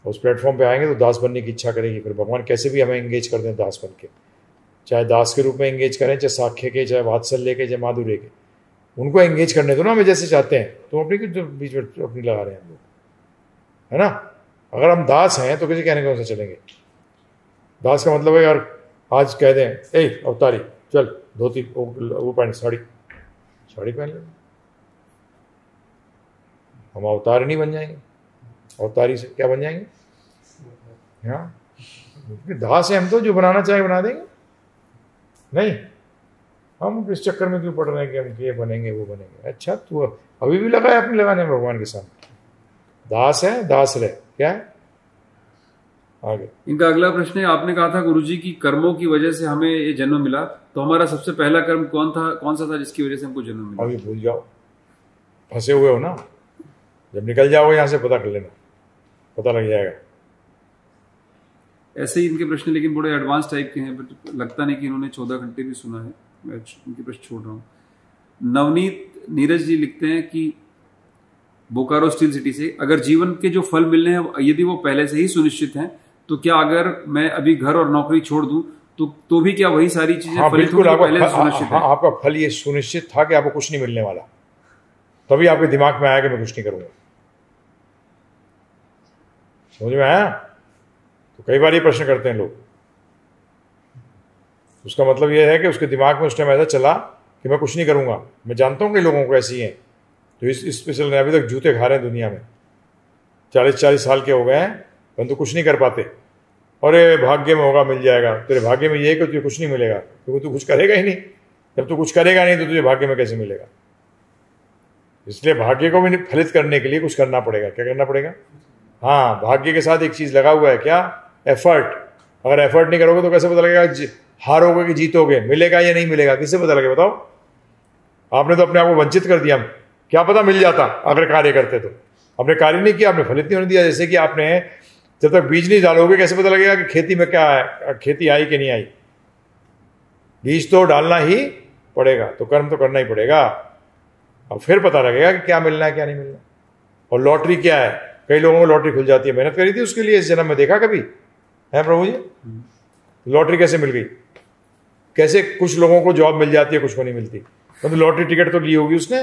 उस प्लेटफॉर्म पे आएंगे तो दास बनने की इच्छा करेगी। फिर भगवान कैसे भी हमें एंगेज कर दें दास बन के, चाहे दास के रूप में एंगेज करें, चाहे साख्य के, चाहे वात्सल्य के, चाहे माधुर्य के, उनको एंगेज करने दो ना हमें जैसे चाहते हैं। तो अपनी बीच में अपनी लगा रहे हैं हम लोग, है ना। अगर हम दास हैं तो किसी कहने के से चलेंगे। दास का मतलब है यार आज कह दें, ए अवतारी चल धोती वो पहन, साड़ी पहन ले, हम अवतार नहीं बन जाएंगे। अवतारी से क्या बन जाएंगे? हाँ, दास है हम तो, जो बनाना चाहे बना देंगे। नहीं, हम इस चक्कर में क्यों पड़ रहे हैं कि हम ये बनेंगे वो बनेंगे। अच्छा, तू अभी भी लगा है अपने लगाने में भगवान के सामने। दास है, दास रहे। क्या है आगे? इनका अगला प्रश्न है, आपने कहा था गुरुजी की कर्मों की वजह से हमें ये जन्म मिला, तो हमारा सबसे पहला कर्म कौन सा था जिसकी वजह से हमको जन्म मिला? अभी भूल जाओ, फंसे हुए हो ना। जब निकल जाओ यहाँ से पता कर लेना, पता लग जाएगा। ऐसे ही इनके प्रश्न लेकिन बड़े एडवांस टाइप के हैं, बट लगता नहीं कि इन्होंने 14 घंटे भी सुना है। मैं इनके प्रश्न छोड़ रहा हूँ। नवनीत नीरज जी लिखते हैं कि बोकारो स्टील सिटी से, अगर जीवन के जो फल मिलने हैं यदि वो पहले से ही सुनिश्चित हैं, तो क्या अगर मैं अभी घर और नौकरी छोड़ दूं तो भी क्या वही सारी चीजें फलित होंगी पहले से सुनिश्चित है? आपका फल ये सुनिश्चित था कि आपको कुछ नहीं मिलने वाला, तभी आपके दिमाग में आया कि मैं कुछ नहीं करूंगा। समझ में आया? तो कई बार ये प्रश्न करते हैं लोग। उसका मतलब ये है कि उसके दिमाग में उस टाइम ऐसा चला कि मैं कुछ नहीं करूंगा। मैं जानता हूं कि लोगों को ऐसी हैं तो इस पे चल रहे हैं, अभी तक जूते खा रहे हैं दुनिया में, 40 साल के हो गए हैं, परंतु कुछ नहीं कर पाते। अरे भाग्य में होगा, मिल जाएगा। तेरे भाग्य में ये है कि तुझे कुछ नहीं मिलेगा, क्योंकि तू कुछ करेगा ही नहीं। जब तू कुछ करेगा नहीं तो तुझे भाग्य में कैसे मिलेगा? इसलिए भाग्य को भी फलित करने के लिए कुछ करना पड़ेगा। क्या करना पड़ेगा? हाँ, भाग्य के साथ एक चीज लगा हुआ है, क्या? एफर्ट। अगर एफर्ट नहीं करोगे तो कैसे पता लगेगा हारोगे कि जीतोगे, मिलेगा या नहीं मिलेगा? किससे पता लगे बताओ? आपने तो अपने आप को वंचित कर दिया। क्या पता मिल जाता अगर कार्य करते तो। आपने कार्य नहीं किया, आपने फलित नहीं होने दिया। जैसे कि आपने जब तक बीज नहीं डालोगे कैसे पता लगेगा कि खेती में क्या है, खेती आई कि नहीं आई? बीज तो डालना ही पड़ेगा, तो कर्म तो करना ही पड़ेगा। अब फिर पता लगेगा कि क्या मिलना है क्या नहीं मिलना। और लॉटरी क्या है? कई लोगों को लॉटरी खुल जाती है, मेहनत करी थी उसके लिए इस जन्म में, देखा कभी है प्रभु जी? लॉटरी कैसे मिल गई? कैसे कुछ लोगों को जॉब मिल जाती है, कुछ को नहीं मिलती? तो लॉटरी टिकट तो ली होगी उसने?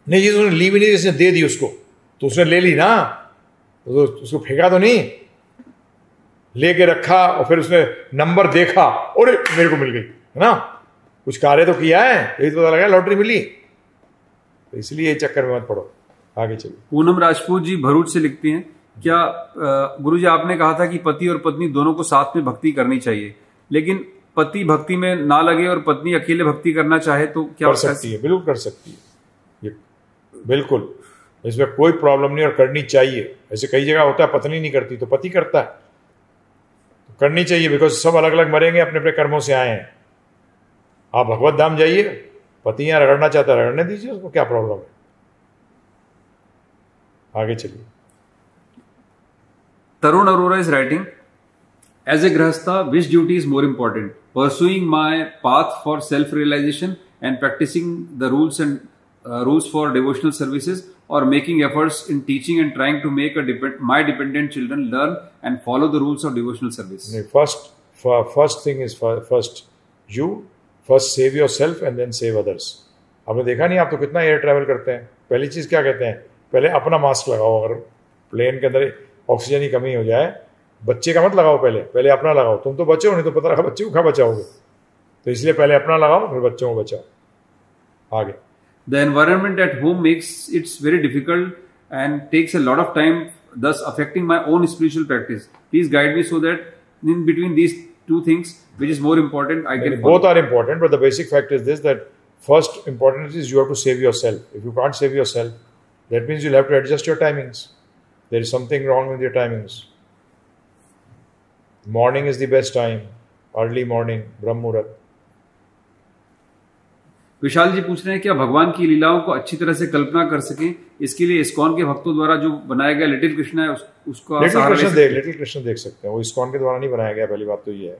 नहीं, ये उसने ली भी नहीं, जिसने दे दी उसको तो उसने ले ली ना, तो उसको फेंका तो नहीं, लेके रखा और फिर उसने नंबर देखा, अरे मेरे को मिल गई, है ना? कुछ कार्य तो किया है, यही तो पता लगा लॉटरी मिली। तो इसलिए ये चक्कर में मत पड़ो, आगे चलिए। पूनम राजपूत जी भरूच से लिखती हैं, क्या गुरुजी आपने कहा था कि पति और पत्नी दोनों को साथ में भक्ति करनी चाहिए, लेकिन पति भक्ति में ना लगे और पत्नी अकेले भक्ति करना चाहे तो क्या कर सकती है? बिल्कुल कर सकती है, ये बिल्कुल, इसमें कोई प्रॉब्लम नहीं और करनी चाहिए। ऐसे कई जगह होता है पत्नी नहीं करती तो पति करता है, तो करनी चाहिए, बिकॉज सब अलग अलग मरेंगे, अपने अपने कर्मों से आए हैं। आप भगवत धाम जाइए, पति यहाँ रगड़ना चाहता है रगड़ने दीजिए, उसको क्या प्रॉब्लम है। आगे चलिए। Tarun Arora is writing, as a grahastha, which duty is more important? Pursuing my path for self-realization and practicing the rules for devotional services, or making efforts in teaching and trying to make my dependent children learn and follow the rules of devotional service? First thing is first you first save yourself and then save others. आपने देखा नहीं, आप तो कितना एयर ट्रैवल करते हैं, पहली चीज क्या कहते हैं, पहले अपना मास्क लगाओ। अगर प्लेन के अंदर ऑक्सीजन की कमी हो जाए, बच्चे का मत लगाओ, पहले अपना लगाओ। तुम तो बच्चे हो, नहीं तो पता लगा बच्चे को क्या बचाओगे, तो इसलिए पहले अपना लगाओ फिर बच्चों को बचाओ। आगे। The environment at home makes it very difficult and takes a lot of time, thus affecting my own spiritual practice. Please guide me so that in between these two things, which is more important, I can follow. Both are important, but the basic fact is this, that first important is you have to save yourself. If you can't save yourself, that means you'll have to adjust your timings. There is something wrong with your timings. Morning is the best time. Early morning, Brahm Muhurat. विशाल जी पूछ रहे हैं, क्या भगवान की लीलाओं को अच्छी तरह से कल्पना कर सकें, इसके लिए इस्कॉन के भक्तों द्वारा जो बनाया गया लिटिल कृष्णा है उसको लिटिल कृष्ण देख सकते हैं। वो इस्कॉन के द्वारा नहीं बनाया गया, पहली बात तो ये है,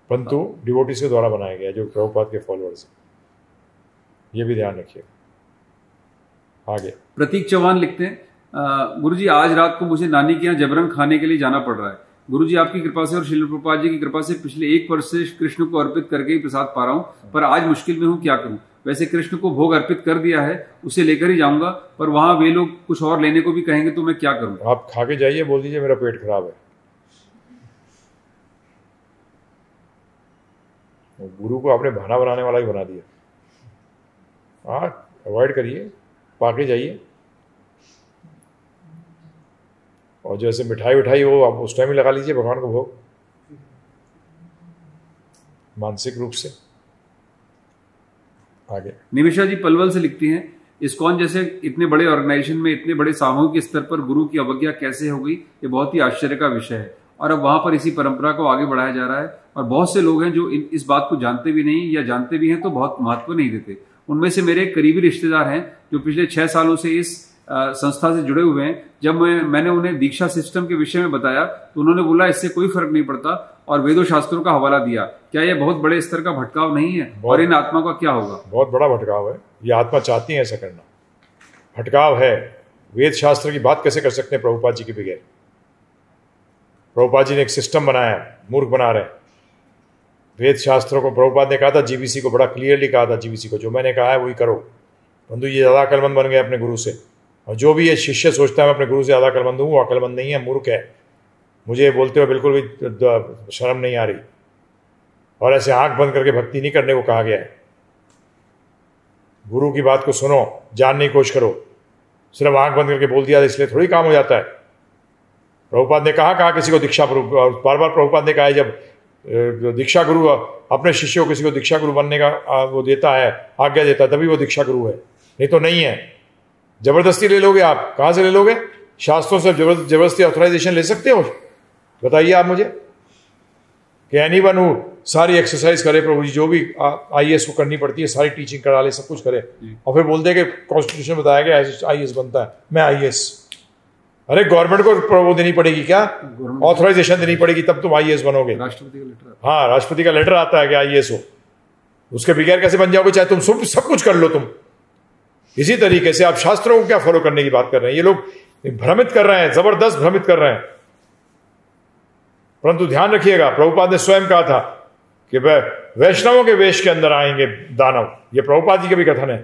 परंतु डिवोटीज के द्वारा बनाया गया जो प्रभुपाद के फॉलोअर्स हैं, ये भी ध्यान रखिए। आगे। प्रतीक चौहान लिखते हैं, गुरुजी आज रात को मुझे नानी के यहाँ जबरन खाने के लिए जाना पड़ रहा है। गुरुजी आपकी कृपा से और श्रील प्रभुपाद जी की कृपा से पिछले 1 वर्ष से कृष्ण को अर्पित करके ही प्रसाद पा रहा हूँ, पर आज मुश्किल में हूँ, क्या करूँ? वैसे कृष्ण को भोग अर्पित कर दिया है, उसे लेकर ही जाऊंगा, पर वहां वे लोग कुछ और लेने को भी कहेंगे, तो मैं क्या करूँ? आप खा के जाइए, बोल दीजिए मेरा पेट खराब है। गुरु को आपने बहाना बनाने वाला ही बना दिया। अवॉइड करिए, पाके जाइए। और जैसे मिठाई उठाई हो आप उस टाइम ही लगा लीजिए भगवान को भोग, मानसिक रूप से। आगे। निमिषा जी पलवल से लिखती हैं, इस्कॉन जैसे इतने बड़े ऑर्गेनाइजेशन में इतने बड़े सामूहिक स्तर पर गुरु की अवज्ञा कैसे हो गई, ये बहुत ही आश्चर्य का विषय है। और अब वहां पर इसी परंपरा को आगे बढ़ाया जा रहा है, और बहुत से लोग हैं जो इस बात को जानते भी नहीं, या जानते भी हैं तो बहुत महत्व नहीं देते। उनमें से मेरे करीबी रिश्तेदार हैं जो पिछले 6 सालों से इस संस्था से जुड़े हुए हैं। जब मैंने उन्हें दीक्षा सिस्टम के विषय में बताया तो उन्होंने बोला इससे कोई फर्क नहीं पड़ता, और वेदों शास्त्रों का हवाला दिया। क्या यह बहुत बड़े स्तर का भटकाव नहीं है? और इन आत्मा का क्या होगा? बहुत बड़ा भटकाव है। ये आत्मा चाहती है ऐसा करना, भटकाव है। वेद शास्त्र की बात कैसे कर सकते हैं प्रभुपाद जी के बगैर? प्रभुपाद जी ने एक सिस्टम बनाया, मूर्ख बना रहे हैं। वेद शास्त्रों को प्रभुपाद ने कहा था, जीबीसी को बड़ा क्लियरली कहा था, जीबीसी को जो मैंने कहा है वही करो। परंतु ये ज़्यादा अकलमंद बन गए अपने गुरु से, और जो भी ये शिष्य सोचता है मैं अपने गुरु से ज़्यादा अकलमंद हूँ, वो अकलमंद नहीं है, मूर्ख है। मुझे बोलते हुए बिल्कुल भी शर्म नहीं आ रही। और ऐसे आंख बंद करके भक्ति नहीं करने को कहा गया है। गुरु की बात को सुनो, जानने की कोशिश करो। सिर्फ आंख बंद करके बोल दिया इसलिए थोड़ी काम हो जाता है। प्रभुपाद ने कहा किसी को दीक्षा, बार बार प्रभुपाद ने कहा है, जब दीक्षा गुरु अपने शिष्यों को किसी को दीक्षा गुरु बनने का वो देता है, आज्ञा देता है, तभी वो दीक्षा गुरु है, नहीं तो नहीं है। जबरदस्ती ले लोगे आप, कहाँ से ले लोगे? शास्त्रों से जबरदस्ती ऑथराइजेशन ले सकते हो? बताइए आप मुझे। कि एनीवन हु सारी एक्सरसाइज करे, प्रभु जी जो भी IAS को करनी पड़ती है सारी टीचिंग करा ले, सब कुछ करे, और फिर बोल दे कि कॉन्स्टिट्यूशन बताया गया IAS बनता है, मैं IAS। अरे गवर्नमेंट को वो देनी पड़ेगी क्या? ऑथराइजेशन देनी पड़ेगी, तब तुम IAS बनोगे। राष्ट्रपति का लेटर। हाँ, राष्ट्रपति का लेटर आता है कि IAS हो, उसके बगैर कैसे बन जाओगे? चाहे तुम सब कुछ कर लो तुम। इसी तरीके से आप शास्त्रों को क्या फॉलो करने की बात कर रहे हैं? ये लोग भ्रमित कर रहे हैं, जबरदस्त भ्रमित कर रहे हैं। परंतु ध्यान रखिएगा, प्रभुपाद ने स्वयं कहा था कि वह वैष्णवों के वेश के अंदर आएंगे दानव। ये प्रभुपाद जी का भी कथन है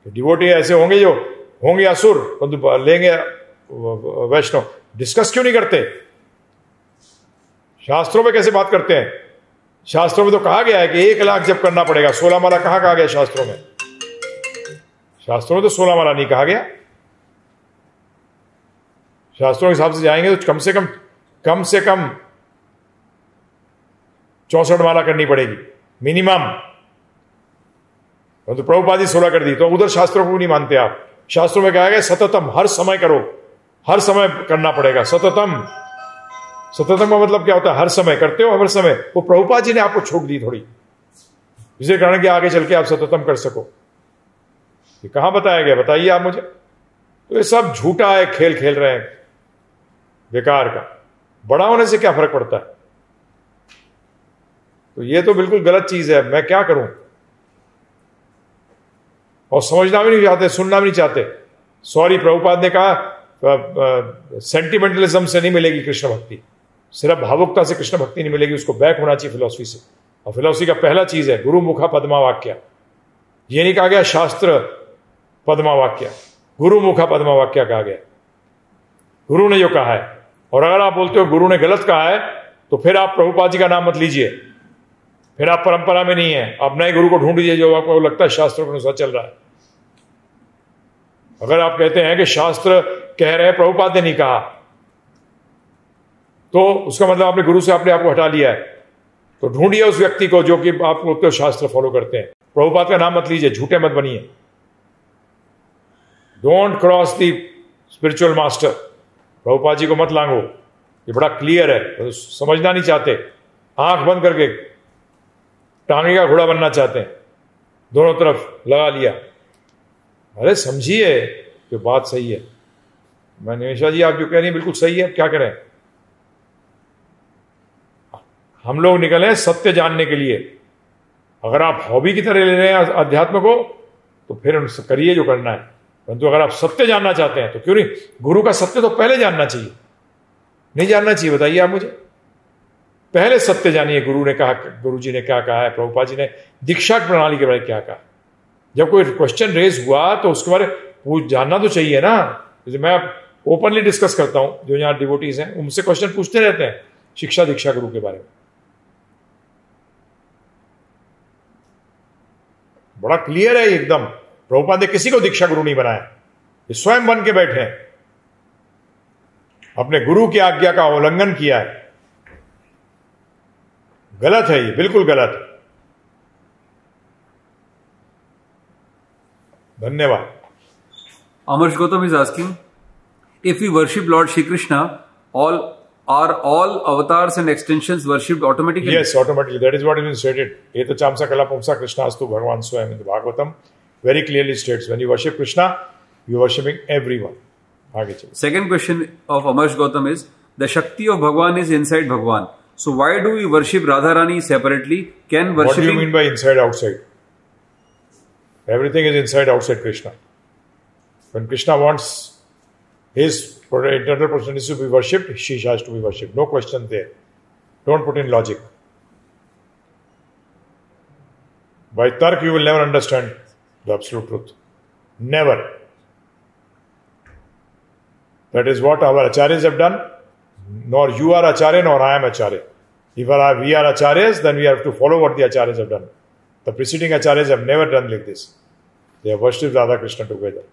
कि डिवोटी ऐसे होंगे जो होंगे असुर, परंतु लेंगे वैष्णव। डिस्कस क्यों नहीं करते? शास्त्रों में कैसे बात करते हैं? शास्त्रों में तो कहा गया है कि 1 लाख जप करना पड़ेगा। 16 माला कहाँ कहा गया शास्त्रों में? शास्त्रों में तो 16 माला नहीं कहा गया। शास्त्रों के हिसाब से जाएंगे तो कम से कम 64 माला करनी पड़ेगी मिनिमम। तो प्रभुपाद जी 16 कर दी, तो उधर शास्त्रों को नहीं मानते आप। शास्त्रों में कहा गया सततम, हर समय करो, हर समय करना पड़ेगा। सततम का मतलब क्या होता है? हर समय करते हो, हर समय। वो प्रभुपाद जी ने आपको छूट दी थोड़ी, जिसके कारण कि आगे चल के आप सततम कर सको। ये कहां बताया गया? बताइए आप मुझे। तो ये सब झूठा है, खेल खेल रहे हैं बेकार का। बड़ा होने से क्या फर्क पड़ता है? तो ये तो बिल्कुल गलत चीज है। मैं क्या करूं? और समझना भी नहीं चाहते, सुनना भी नहीं चाहते। सॉरी, प्रभुपाद ने कहा सेंटिमेंटलिज्म से नहीं मिलेगी कृष्ण भक्ति, सिर्फ भावुकता से कृष्ण भक्ति नहीं मिलेगी, उसको बैक होना चाहिए फिलॉसफी से। और फिलॉसफी का पहला चीज है गुरु मुखा पद्मा वाक्य। ये नहीं कहा गया शास्त्र पद्मा वाक्य, गुरु मुखा पद्मा वाक्य कहा गया। गुरु ने जो कहा है। और अगर आप बोलते हो गुरु ने गलत कहा है, तो फिर आप प्रभुपाद जी का नाम मत लीजिए, फिर आप परंपरा में नहीं है। आप नए गुरु को ढूंढ लीजिए जो आपको लगता है शास्त्रों के अनुसार चल रहा है। अगर आप कहते हैं कि शास्त्र कह रहे हैं प्रभुपाद ने नहीं कहा, तो उसका मतलब आपने गुरु से अपने आप को हटा लिया है। तो ढूंढिए उस व्यक्ति को जो कि आप बोलते हो शास्त्र फॉलो करते हैं। प्रभुपाद का नाम मत लीजिए, झूठे मत बनिए। Don't cross the spiritual master. Prabhupada ji को मत लांगो, ये बड़ा क्लियर है। तो समझना नहीं चाहते, आंख बंद करके टांगे का घोड़ा बनना चाहते हैं, दोनों तरफ लगा लिया। अरे समझिए जो बात सही है। मैं निमिषा जी, आप जो कह रही हैं बिल्कुल सही है। क्या करें? हम लोग निकले सत्य जानने के लिए। अगर आप हॉबी की तरह ले रहे हैं अध्यात्म को, तो फिर उनसे करिए जो करना है। परंतु अगर आप सत्य जानना चाहते हैं तो क्यों नहीं? गुरु का सत्य तो पहले जानना चाहिए। नहीं जानना चाहिए? बताइए आप मुझे। पहले सत्य जानिए। गुरु ने कहा, गुरु जी ने क्या कहा है, प्रभुपाद जी ने दीक्षा प्रणाली के बारे में क्या कहा। जब कोई क्वेश्चन रेज हुआ तो उसके बारे में जानना तो चाहिए ना। जैसे मैं ओपनली डिस्कस करता हूं, जो यहाँ डिवोटीज हैं उनसे क्वेश्चन पूछते रहते हैं शिक्षा दीक्षा गुरु के बारे में। बड़ा क्लियर है एकदम। प्रभुपाद ने किसी को दीक्षा गुरु नहीं बनाया, ये स्वयं बन के बैठे हैं। अपने गुरु की आज्ञा का उल्लंघन किया है। गलत है, ये बिल्कुल गलत है। धन्यवाद। Amarsh Gautam is asking, if we worship Lord Shri Krishna, are all avatars and extensions worshipped automatically? Yes, automatically. That is what is stated. Eta chamsa kala pumsa Krishnastu Bhagavan Swayam in the Bhagavatam very clearly states, when you worship Krishna, you are worshipping everyone. आगे चलिए। Second question of Amarsh Gautam is, the Shakti of Bhagavan is inside Bhagavan. So why do we worship Radharani separately? What do you mean by inside outside? Everything is inside outside Krishna. When Krishna wants his internal personality to be worshipped, she has to be worshipped. No question there. Don't put in logic. By tark you will never understand the absolute truth. Never. That is what our acharyas have done. Nor you are acharya, nor I am acharya. If we are acharyas, then we have to follow what the acharyas have done. The preceding acharyas have never done like this. They have worshipped Radha Krishna together.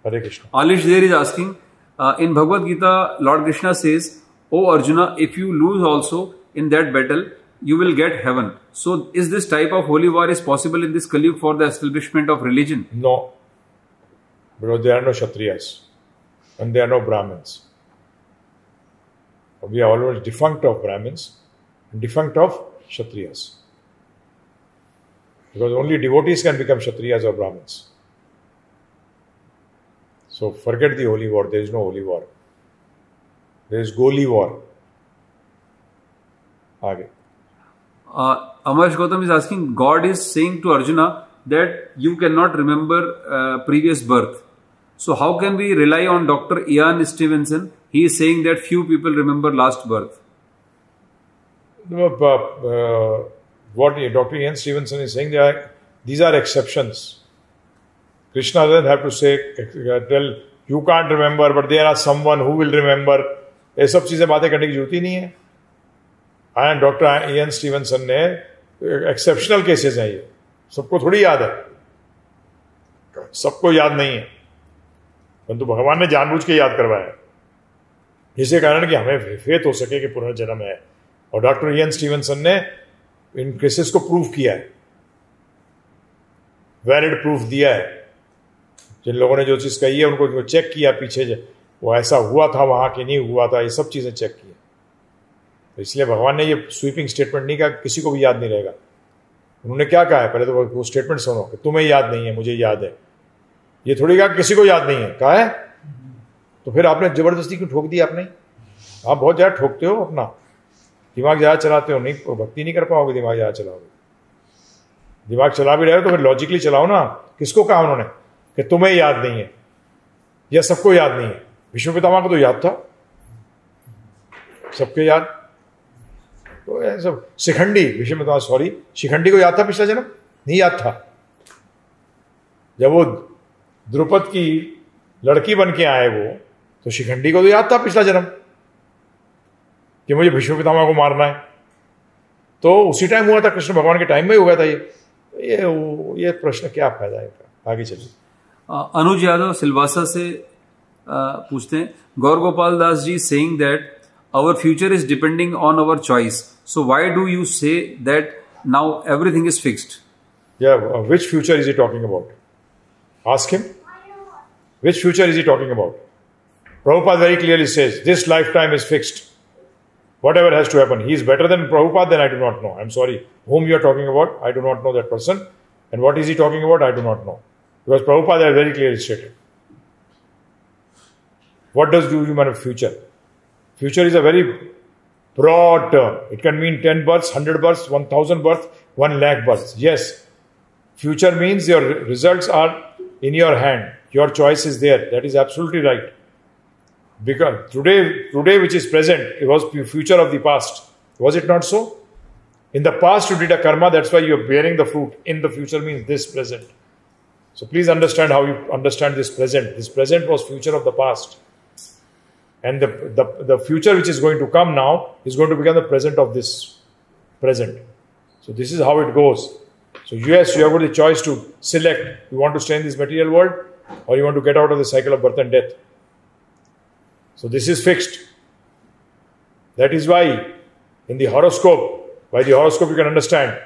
Hare Krishna. Alish there is asking, in Bhagavad Gita, Lord Krishna says, "O Arjuna, if you lose also in that battle, you will get heaven." So, is this type of holy war is possible in this Kali Yuga for the establishment of religion? No. Because there are no Kshatriyas. And there are no Brahmins. We are always defunct of Brahmins and defunct of Kshatriyas. Because only devotees can become Kshatriyas or Brahmins. So forget the holy war. There is no holy war. There is Goli war. Aage. Amarsh Gautam is asking, God is saying to Arjuna that you cannot remember previous birth. So how can we rely on Dr. Ian Stevenson? He is saying that few people remember last birth. What Dr. Ian Stevenson is saying, these are exceptions. Krishna doesn't have to say, tell you can't remember, but there are someone who will remember. ये सब चीजें बातें करने की जरूरत ही नहीं है। एंड डॉक्टर इयन स्टीवनसन ने, एक्सेप्शनल केसेस हैं ये, सबको थोड़ी याद है, सबको याद नहीं है, परंतु भगवान ने जानबूझ के याद करवाया इसी कारण कि हमें फेथ हो सके कि पुनर्जन्म है। और डॉक्टर इयन स्टीवनसन ने इन केसेस को प्रूव किया है, वैलिड प्रूफ दिया है। जिन लोगों ने जो चीज़ कही है उनको चेक किया पीछे, वो ऐसा हुआ था वहाँ कि नहीं हुआ था, ये सब चीज़ें चेक की। तो इसलिए भगवान ने ये स्वीपिंग स्टेटमेंट नहीं कहा किसी को भी याद नहीं रहेगा। उन्होंने क्या कहा है, पहले तो वो स्टेटमेंट सुनो कि तुम्हें याद नहीं है, मुझे याद है। ये थोड़ी कहा किसी को याद नहीं है, कहा है। तो फिर आपने जबरदस्ती क्यों ठोक दिया? आपने, आप बहुत ज़्यादा ठोकते हो, अपना दिमाग ज़्यादा चलाते हो, नहीं भक्ति नहीं कर पाओगे दिमाग ज़्यादा चलाओगे। दिमाग चला भी रहे हो तो फिर लॉजिकली चलाओ ना। किसको कहा उन्होंने कि तुम्हें याद नहीं है या सबको याद नहीं है? विष्णु पितामह को तो याद था, सबके याद। तो ये सब शिखंडी, विष्णु पितामह सॉरी, शिखंडी को याद था पिछला जन्म? नहीं याद था। जब वो द्रुपद की लड़की बन के आए वो, तो शिखंडी को तो याद था पिछला जन्म कि मुझे भीष्म पितामह को मारना है। तो उसी टाइम हुआ था, कृष्ण भगवान के टाइम में ही हो गया था ये प्रश्न क्या फायदा है इनका? आगे चलिए। अनुज यादव सिलवासा से पूछते हैं, Gaur Gopal Das ji saying that our future is depending on our choice, so why do you say that now everything is fixed? Which future is he talking about? Ask him. Which future is he talking about? Prabhupada very clearly says, this lifetime is fixed. Whatever has to happen. He is better than Prabhupada, then I do not know. I'm sorry. Whom you are talking about, I do not know that person. And what is he talking about, I do not know. Because Prabhupada has very clearly stated. What does you mean of future? Future is a very broad term. It can mean 10 births, 100 births, 1000 births, 1 lakh births. Yes. Future means your results are in your hand. Your choice is there. That is absolutely right. Because today which is present, it was future of the past. Was it not so? In the past you did a karma, that's why you are bearing the fruit. In the future means this present. So please understand how you understand this present. This present was future of the past. And the future which is going to come now is going to become the present of this present. So this is how it goes. So yes, you have got the choice to select. You want to stay in this material world or you want to get out of the cycle of birth and death. So this is fixed. That is why in the horoscope, by the horoscope you can understand.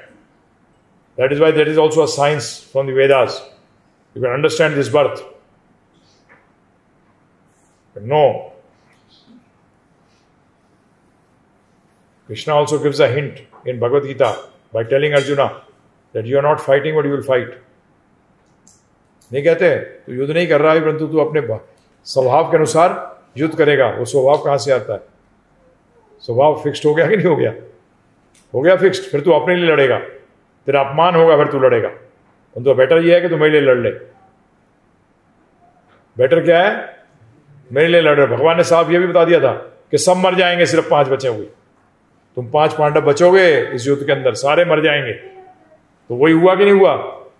That is why there is also a science from the Vedas. You can understand this birth. But no. Krishna also gives a hint in Bhagavad Gita by telling Arjuna that you are not fighting but you will fight. नहीं कहते तो युद्ध नहीं कर रहा है, परंतु तू अपने स्वभाव के अनुसार युद्ध करेगा। वो स्वभाव कहाँ से आता है? स्वभाव फिक्स्ड हो गया कि नहीं हो गया? हो गया फिक्स्ड। फिर तू अपने लिए लड़ेगा, तेरा अपमान होगा, फिर तू लड़ेगा। तो बेटर ये है कि तू मेरे लिए लड़ ले। बेटर क्या है? मेरे लिए लड़ रहे। भगवान ने साहब ये भी बता दिया था कि सब मर जाएंगे, सिर्फ 5 बचे हुए। तुम 5 पांडव बचोगे इस युद्ध के अंदर, सारे मर जाएंगे। तो वही हुआ कि नहीं हुआ?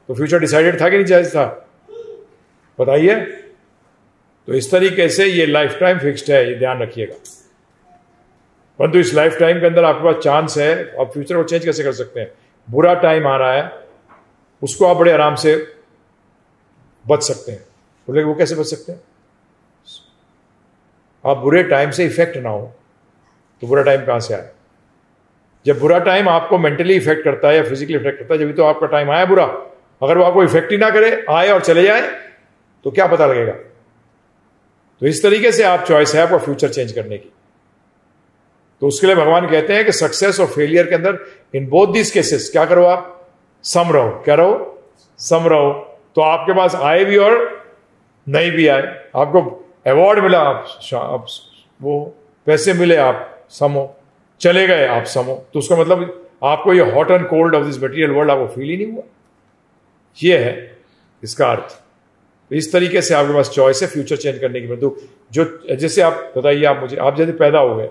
तो फ्यूचर डिसाइडेड था कि नहीं जायज था? बताइए। तो इस तरीके से ये लाइफ टाइम फिक्स्ड है, ये ध्यान रखिएगा। परंतु इस लाइफ टाइम के अंदर आपके पास चांस है, आप फ्यूचर को चेंज कैसे कर सकते हैं? बुरा टाइम आ रहा है, उसको आप बड़े आराम से बच सकते हैं। बोले वो कैसे बच सकते हैं? आप बुरे टाइम से इफेक्ट ना हो। तो बुरा टाइम कहां से आए? जब बुरा टाइम आपको मेंटली इफेक्ट करता है या फिजिकली इफेक्ट करता है, जब भी तो आपका टाइम आया बुरा। अगर वो आपको इफेक्ट ही ना करे, आए और चले जाए, तो क्या पता लगेगा? तो इस तरीके से आप चॉइस है आपका फ्यूचर चेंज करने की। तो उसके लिए भगवान कहते हैं कि सक्सेस और फेलियर के अंदर इन बोथ दीज केसेस क्या करो? आप सम रहो। क्या रहो? सम रहो। तो आपके पास आए भी और नहीं भी आए, आपको अवार्ड मिला, आप वो पैसे मिले, आप सम हो, चले गए आप सम हो, तो उसका मतलब आपको ये hot and cold of this material world आपको फील ही नहीं हुआ। ये है इसका अर्थ। तो इस तरीके से आपके पास चॉइस है फ्यूचर चेंज करने की। तो जो जैसे आप बताइए, आप मुझे, आप जैसे पैदा हो गए,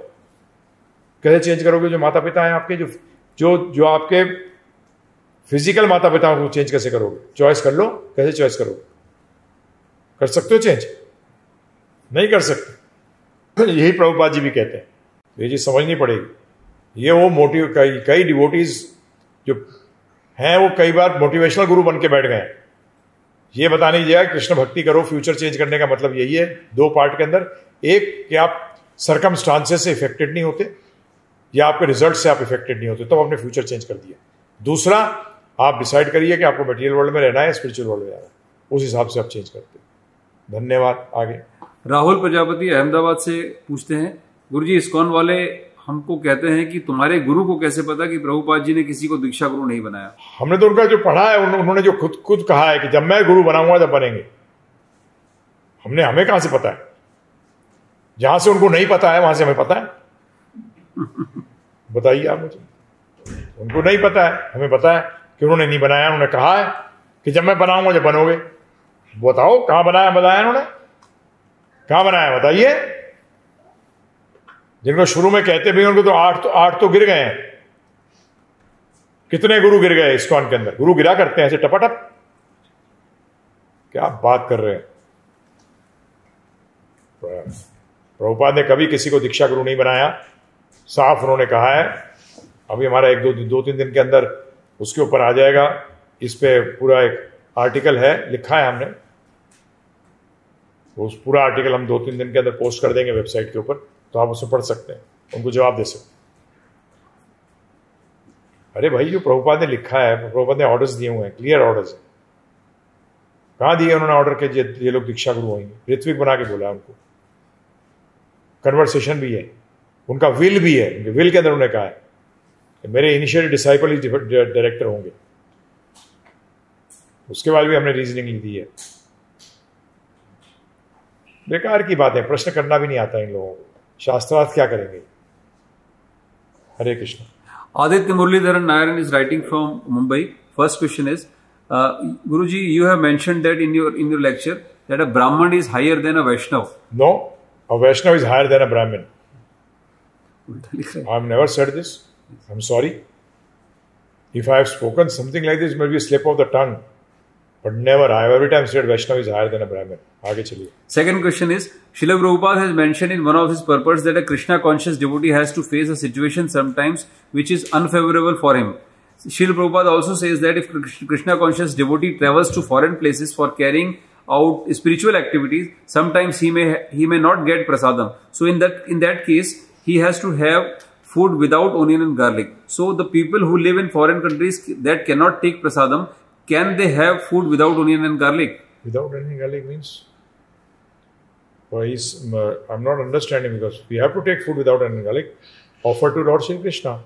कैसे चेंज करोगे? जो माता पिता हैं आपके, जो आपके फिजिकल माता पिता को चेंज कैसे करोगे? चॉइस कर लो। कैसे चॉइस करोगे? कर सकते हो चेंज? नहीं कर सकते। यही प्रभुपाद जी भी कहते हैं। ये चीज समझनी पड़ेगी। ये वो मोटिव कई डिवोटीज जो हैं वो कई बार मोटिवेशनल गुरु बन के बैठ गए हैं। ये बताने की जगह कृष्ण भक्ति करो, फ्यूचर चेंज करने का मतलब यही है 2 पार्ट के अंदर। एक कि आप सरकमस्टांसेस से इफेक्टेड नहीं होते या आपके रिजल्ट से आप इफेक्टेड नहीं होते, तब आपने फ्यूचर चेंज कर दिया। दूसरा, आप डिसाइड करिए कि आपको मटेरियल वर्ल्ड में रहना है, स्पिरिचुअल वर्ल्ड में रहना है, उस हिसाब से आप चेंज करते हैं। धन्यवाद। आगे राहुल प्रजापति अहमदाबाद से पूछते हैं, गुरुजी इस्कॉन वाले हमको कहते हैं कि तुम्हारे गुरु को कैसे पता कि प्रभुपाद जी ने किसी को दीक्षा गुरु नहीं बनाया? हमने तो उनका जो पढ़ा है, उन्होंने जो खुद कहा है कि जब मैं गुरु बनाऊंगा जब बनेंगे। हमें कहां से पता है? जहां से उनको नहीं पता है वहां से हमें पता है। बताइए आप मुझे। उनको नहीं पता है, हमें पता है कि उन्होंने नहीं बनाया। उन्होंने कहा है कि जब मैं बनाऊंगा जब बनोगे। बताओ कहां बताया उन्होंने? कहां बनाया बताइए। जिनको शुरू में कहते भी उनको तो आठ तो गिर गए हैं। कितने गुरु गिर गए इस्कॉन के अंदर? गुरु गिरा करते हैं ऐसे टपाटप। क्या बात कर रहे हैं? प्रभुपाद ने कभी किसी को दीक्षा गुरु नहीं बनाया, साफ उन्होंने कहा है। अभी हमारा 2-3 दिन के अंदर उसके ऊपर आ जाएगा। इस पे पूरा एक आर्टिकल है, लिखा है हमने। उस पूरा आर्टिकल हम 2-3 दिन के अंदर पोस्ट कर देंगे वेबसाइट के ऊपर, तो आप उसे पढ़ सकते हैं, उनको जवाब दे सकते हैं। अरे भाई, जो प्रभुपाद ने लिखा है, प्रभुपाद ने ऑर्डर्स दिए हुए हैं, क्लियर ऑर्डर्स हैं। कहां दिए उन्होंने ऑर्डर के ये लोग दीक्षा गुरु होंगे? ऋत्विक बना के बोला उनको। कन्वर्सेशन भी है, उनका विल भी है। उनके विल के अंदर उन्होंने कहा है कि मेरे इनिशियल डिसाइपल ही डायरेक्टर होंगे। उसके बाद भी हमने रीजनिंग दी है। बेकार की बात है, प्रश्न करना भी नहीं आता इन लोगों को। शास्त्रार्थ क्या करेंगे? हरे Krishna. Aditya Muralidharan Nayaran is writing from Mumbai. First question is, Guruji, you have mentioned that in your lecture that a Brahman is higher than a Vaishnav. No, a Vaishnav is higher than a Brahmin. I have never said this. I'm sorry. If I have spoken something like this, maybe a slip of the tongue. But never. I have every time said Vaishnav is higher than a Brahmin. आगे चलिए. Second question is, Srila Prabhupada has mentioned in one of his purports that a Krishna conscious devotee has to face a situation sometimes which is unfavorable for him. Srila Prabhupada also says that if Krishna conscious devotee travels to foreign places for carrying out spiritual activities, sometimes he may not get prasadam. So in that case, he has to have food without onion and garlic. So the people who live in foreign countries that cannot take prasadam, can they have food without onion and garlic? Without onion and garlic means? Well, I'm not understanding, because we have to take food without onion and garlic. Offer to Lord Shri Krishna.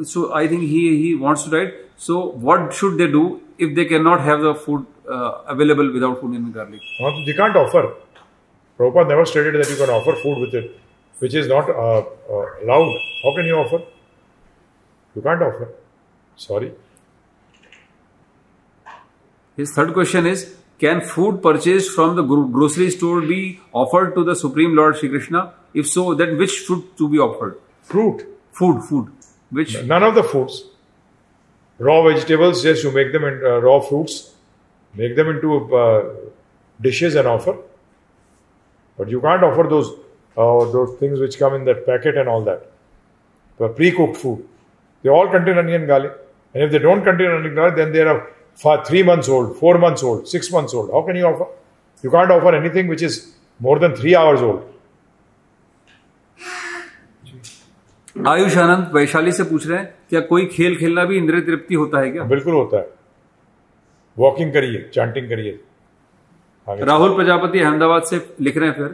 So I think he wants to write. So what should they do if they cannot have the food available without onion and garlic? No, they can't offer. Prabhupada never stated that you can offer food with it, which is not allowed. How can you offer? You can't offer. Sorry. His third question is, can food purchased from the grocery store be offered to the Supreme Lord Shri Krishna? If so, then which food to be offered? Fruit. Food. Which? None of the foods. Raw vegetables, yes, you make them in raw fruits, make them into dishes and offer. But you can't offer those things which come in that packet and all that. Pre-cooked food. They all contain onion and garlic. And if they don't contain onion and garlic, then they are 3 months old, 4 months old, 6 months old. How can you offer? You can't offer anything which is more than 3 hours old. Ayush आनंद वैशाली से पूछ रहे हैं, क्या कोई खेल खेलना भी इंद्रिय तृप्ति होता है क्या? बिल्कुल होता है। वॉकिंग करिए, चैंटिंग करिए। राहुल प्रजापति अहमदाबाद से लिख रहे हैं फिर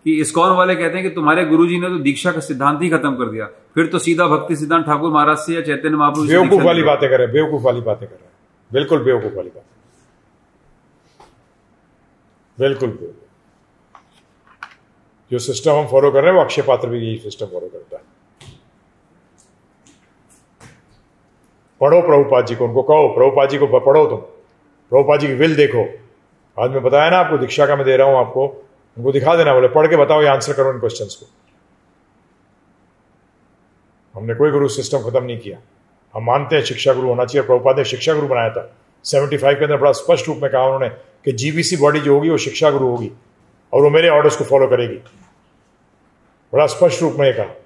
कि इस्कॉन वाले कहते हैं कि तुम्हारे गुरुजी ने तो दीक्षा का सिद्धांत ही खत्म कर दिया, फिर तो सीधा भक्ति सिद्धांत ठाकुर महाराज से या चैतन्य महाप्रभु से। बेवकूफ वाली बातें कर रहे हैं, बेवकूफ वाली बातें कर रहे हैं, बिल्कुल बेवकूफ वाली बात, बिल्कुल बेवकूफ। जो सिस्टम हम फॉलो कर रहे हैं वो अक्षय पात्र भी यही सिस्टम फॉलो करता है। पढ़ो प्रभुपाद जी को, उनको कहो प्रभुपाद जी को पढ़ो, तुम प्रभुपाद जी की विल देखो। आज मैं बताया ना आपको, दीक्षा का मैं दे रहा हूं आपको, उनको दिखा देना, बोले पढ़ के बताओ, ये आंसर करो इन क्वेश्चंस को। हमने कोई गुरु सिस्टम खत्म नहीं किया। हम मानते हैं शिक्षा गुरु होना चाहिए। प्रभुपाद ने शिक्षा गुरु बनाया था 75 के अंदर, बड़ा स्पष्ट रूप में कहा उन्होंने कि जीबीसी बॉडी जो होगी वो शिक्षा गुरु होगी और वो मेरे ऑर्डर्स को फॉलो करेगी। बड़ा स्पष्ट रूप में कहा।